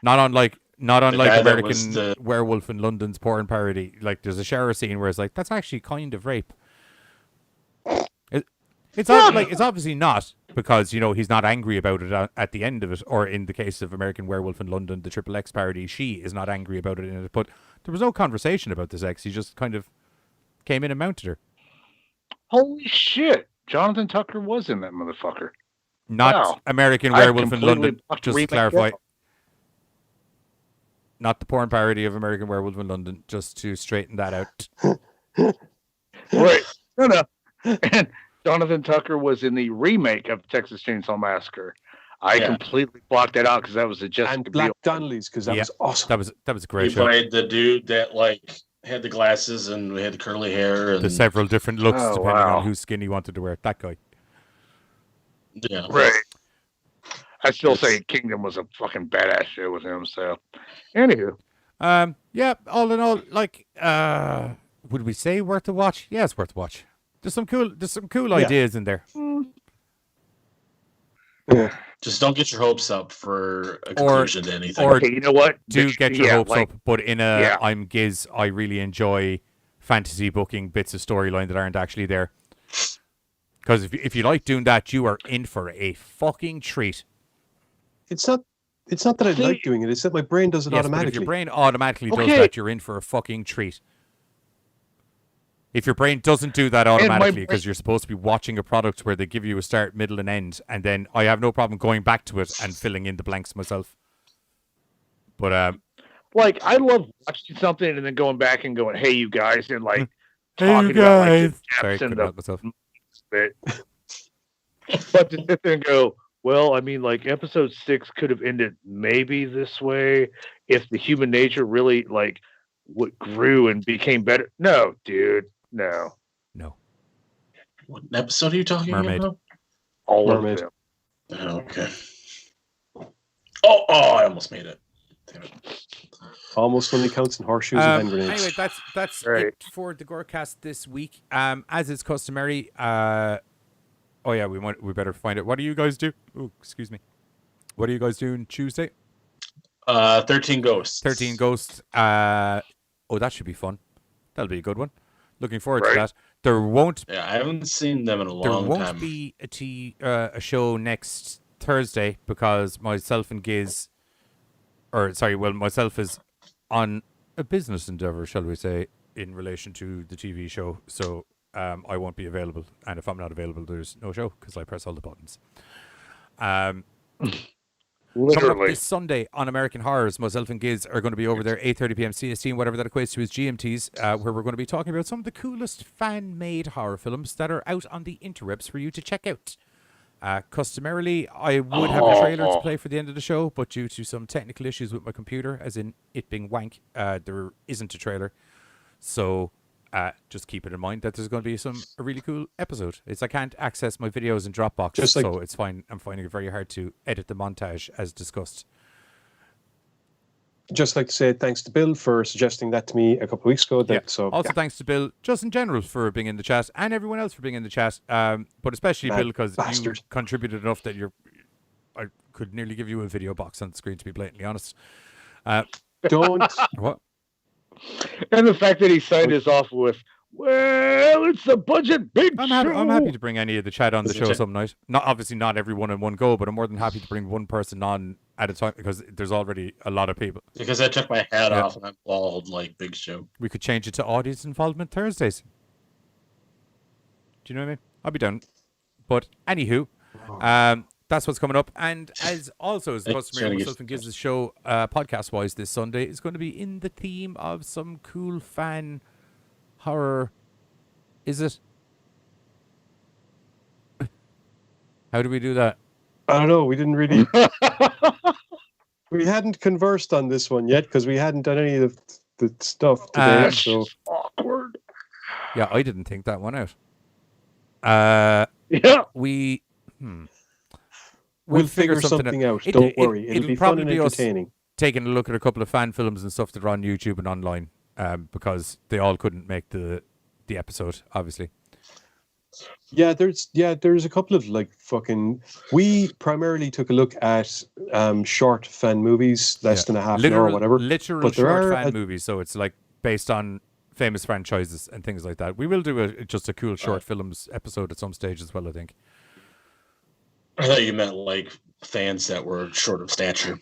Speaker 5: Not unlike American Werewolf in London's porn parody. Like, there's a shower scene where it's like, that's actually kind of rape. It's obviously not, because, you know, he's not angry about it at the end of it, or in the case of American Werewolf in London, the XXX parody, she is not angry about it in it. But there was no conversation about the sex. He just kind of came in and mounted her.
Speaker 8: Holy shit! Jonathan Tucker was in that motherfucker.
Speaker 5: Not American Werewolf in London, just to clarify. Not the porn parody of American Werewolf in London, just to straighten that out.
Speaker 8: Right. No. And Jonathan Tucker was in the remake of Texas Chainsaw Massacre. I completely blocked that out because that was a Jessica
Speaker 6: and Black Donnelly's, because that was awesome.
Speaker 5: That was a great
Speaker 7: he
Speaker 5: show.
Speaker 7: Played the dude that had the glasses and had the curly hair and
Speaker 5: the several different looks depending on whose skin he wanted to wear. That guy.
Speaker 7: Yeah.
Speaker 8: Right. I still say Kingdom was a fucking badass show with him. So, anywho.
Speaker 5: Yeah. All in all, like, would we say worth a watch? Yeah, it's worth a watch. There's some cool ideas in there.
Speaker 6: Yeah.
Speaker 7: Just don't get your hopes up for a conclusion to anything.
Speaker 5: Or
Speaker 8: you know what?
Speaker 5: Do get your hopes up, but in a I'm Giz, I really enjoy fantasy booking bits of storyline that aren't actually there. Because if you like doing that, you are in for a fucking treat.
Speaker 6: It's not that I like doing it. It's that my brain does it automatically.
Speaker 5: But if your brain automatically does that, you're in for a fucking treat. If your brain doesn't do that automatically, because you're supposed to be watching a product where they give you a start, middle, and end, and then I have no problem going back to it and filling in the blanks myself. But
Speaker 8: I love watching something and then going back and going, "Hey, you guys," and
Speaker 5: hey,
Speaker 8: talking
Speaker 5: you guys.
Speaker 8: about
Speaker 5: Sorry, about myself.
Speaker 8: But to sit there and go, well, I mean, episode 6 could have ended maybe this way if the human nature really what grew and became better. No, dude. No.
Speaker 7: What episode are you talking about?
Speaker 8: All Mermaid. Of them.
Speaker 7: Oh, okay. Oh, I almost made it. Damn it.
Speaker 6: Almost only counts in horseshoes and hand grenades.
Speaker 5: Anyway, that's it for the GoreCast this week. As is customary, we better find it. What do you guys do? Oh, excuse me. What are you guys doing Tuesday?
Speaker 7: 13 Ghosts.
Speaker 5: 13 Ghosts. That should be fun. That'll be a good one. Looking forward to that. There won't.
Speaker 7: Yeah, I haven't seen them in a long time.
Speaker 5: There won't be a show next Thursday because myself and Giz, myself is on a business endeavor, shall we say, in relation to the TV show. So I won't be available, and if I'm not available, there's no show because I press all the buttons. Coming up
Speaker 8: Literally.
Speaker 5: this Sunday on American Horrors, myself and Giz are going to be over there 8:30 p.m. CST, and whatever that equates to is GMTs, where we're going to be talking about some of the coolest fan-made horror films that are out on the interwebs for you to check out. Customarily, I would have a trailer to play for the end of the show, but due to some technical issues with my computer, as in it being wank, there isn't a trailer. So just keep it in mind that there's going to be a really cool episode. I can't access my videos in Dropbox, so it's fine. I'm finding it very hard to edit the montage as discussed.
Speaker 6: Just like to say thanks to Bill for suggesting that to me a couple of weeks ago.
Speaker 5: Thanks to Bill, just in general, for being in the chat, and everyone else for being in the chat. But especially Bill, because you contributed enough that I could nearly give you a video box on the screen, to be blatantly honest.
Speaker 6: Don't.
Speaker 5: What?
Speaker 8: And the fact that he signed us off with, well, it's a budget big show.
Speaker 5: I'm happy to bring any of the chat on the show some night. Obviously not everyone in one go, but I'm more than happy to bring one person on at a time, because there's already a lot of people.
Speaker 7: Because I took my hat off and I'm bald like Big Show.
Speaker 5: We could change it to audience involvement Thursdays. Do you know what I mean? I'll be down. But anywho, that's what's coming up. And as customary, myself and Giz' show, podcast-wise, this Sunday is going to be in the theme of some cool fan horror. Is it? How do we do that?
Speaker 6: I don't know. We didn't really. We hadn't conversed on this one yet because we hadn't done any of the stuff today. So
Speaker 8: awkward.
Speaker 5: Yeah, I didn't think that one out.
Speaker 8: Yeah.
Speaker 6: We'll figure something out. Don't worry. It'll be fun and entertaining.
Speaker 5: Taking a look at a couple of fan films and stuff that are on YouTube and online, because they all couldn't make the episode, obviously.
Speaker 6: Yeah, there's a couple of we primarily took a look at short fan movies, less than a half an hour or whatever.
Speaker 5: Literal short fan movies, so it's like based on famous franchises and things like that. We will do just a cool short films episode at some stage as well, I think.
Speaker 7: I thought you meant like fans that were short of stature.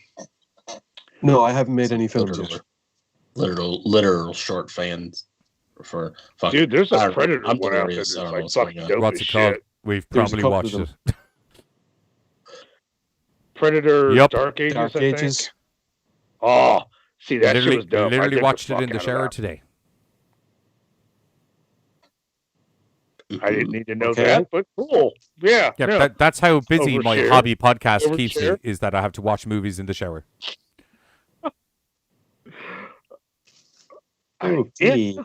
Speaker 6: No, I haven't made any films yet.
Speaker 7: Literal short fans.
Speaker 8: Dude, there's a Predator one out there.
Speaker 5: What's it called? We've probably watched it.
Speaker 8: Predator Dark Ages, I think. Oh, see, that shit was dope.
Speaker 5: I literally watched it in the shower today.
Speaker 8: I didn't need to know that, but cool. Yeah.
Speaker 5: That's how busy my hobby podcast keeps me, is that I have to watch movies in the shower.
Speaker 6: Okay.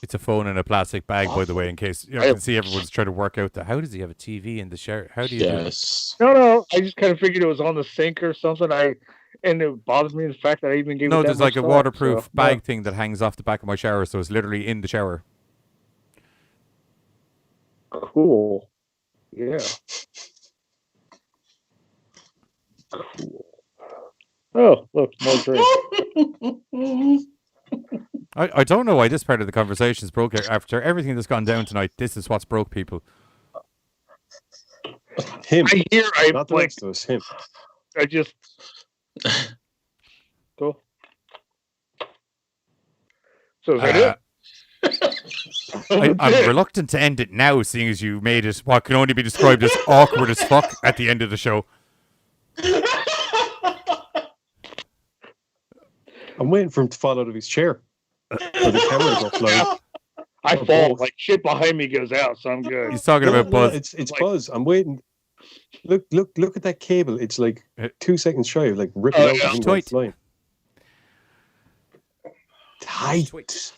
Speaker 5: It's a phone in a plastic bag, by the way, in case I can see everyone's trying to work out how does he have a TV in the shower? How do you do this?
Speaker 8: No, I just kind of figured it was on the sink or something. And it bothers me the fact that I even gave it that
Speaker 5: there's like a
Speaker 8: much
Speaker 5: waterproof bag thing that hangs off the back of my shower, so it's literally in the shower.
Speaker 8: Cool. Yeah. Cool. Oh, look, more drink.
Speaker 5: I don't know why this part of the conversation is broke. After everything that's gone down tonight, this is what's broke people.
Speaker 6: Him.
Speaker 8: Not the rest of us, him. I just... Cool. So is that it?
Speaker 5: I'm reluctant to end it now, seeing as you made it what can only be described as awkward as fuck at the end of the show.
Speaker 6: I'm waiting for him to fall out of his chair. For the camera to go flying.
Speaker 8: I fall. Like shit behind me goes out, so I'm good.
Speaker 5: He's talking about Buzz.
Speaker 6: It's like, Buzz. I'm waiting. Look at that cable. It's like 2 seconds shy of ripping out and going flying. Tight.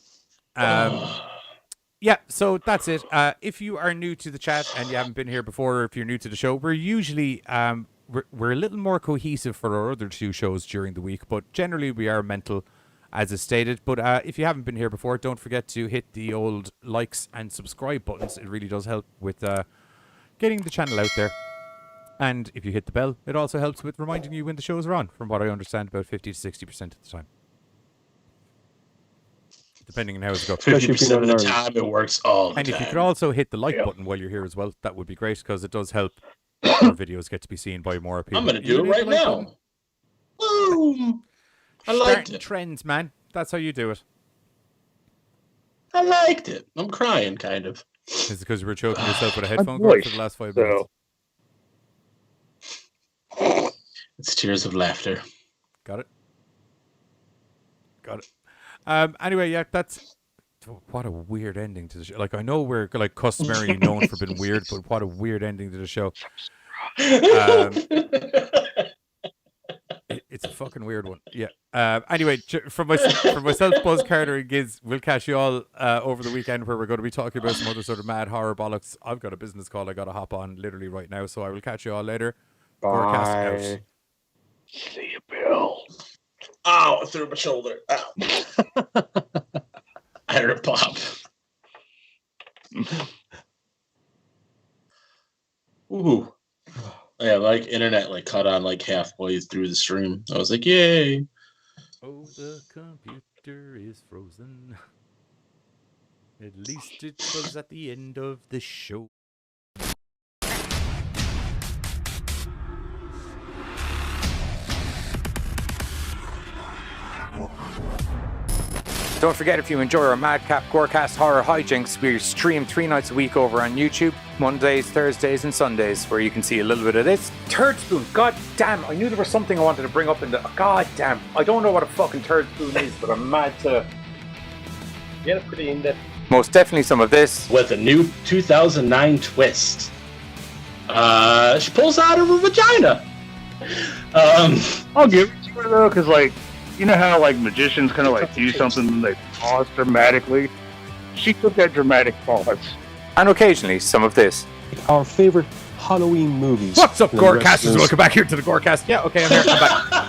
Speaker 5: Yeah, so that's it. If you are new to the chat and you haven't been here before, or if you're new to the show, we're usually we're a little more cohesive for our other two shows during the week, but generally we are mental, as is stated. But if you haven't been here before, don't forget to hit the old likes and subscribe buttons. It really does help with getting the channel out there. And if you hit the bell, it also helps with reminding you when the shows are on, from what I understand, about 50 to 60% of the time. Depending on how it goes.
Speaker 7: 50% of the time, it works all the time.
Speaker 5: And if you could also hit the like button while you're here as well, that would be great, because it does help our videos get to be seen by more people.
Speaker 7: I'm going to do it right now. Boom! I liked it.
Speaker 5: Trends, man. That's how you do it.
Speaker 7: I liked it. I'm crying, kind of.
Speaker 5: Is it because you were choking yourself with a headphone cord for the last 5 minutes?
Speaker 7: It's tears of laughter.
Speaker 5: Got it. Anyway, yeah, that's... What a weird ending to the show. Like, I know we're like customarily known for being weird, but what a weird ending to the show. It's a fucking weird one. Yeah. Anyway, for myself, Buzz Carter, and Giz, we'll catch you all over the weekend where we're going to be talking about some other sort of mad horror bollocks. I've got a business call I got to hop on literally right now, so I will catch you all later.
Speaker 6: Bye.
Speaker 8: See you, Bill.
Speaker 7: Ow, I threw my shoulder. Ow. I heard it pop. Ooh. Yeah, like internet like cut on like halfway through the stream. I was like, yay.
Speaker 5: Oh, the computer is frozen. At least it was at the end of the show. Don't forget, if you enjoy our Madcap GoreCast horror hijinks, we stream 3 nights a week over on YouTube, Mondays, Thursdays, and Sundays, where you can see a little bit of this. Turd spoon, god damn, I knew there was something I wanted to bring up in the... God damn, I don't know what a fucking turd spoon is, but I'm mad to...
Speaker 6: Yeah, it's pretty in-depth.
Speaker 5: Most definitely some of this.
Speaker 7: With a new 2009 twist. She pulls out of her vagina.
Speaker 8: I'll give it to her though, because like, you know how like magicians kind of like do something and they pause dramatically? She took that dramatic pause.
Speaker 5: And occasionally some of this.
Speaker 6: Our favorite Halloween movies.
Speaker 5: What's up,
Speaker 6: And
Speaker 5: GoreCasters?
Speaker 6: wrestlers.
Speaker 5: Welcome back here to the GoreCast. Yeah, okay, I'm here. I'm back.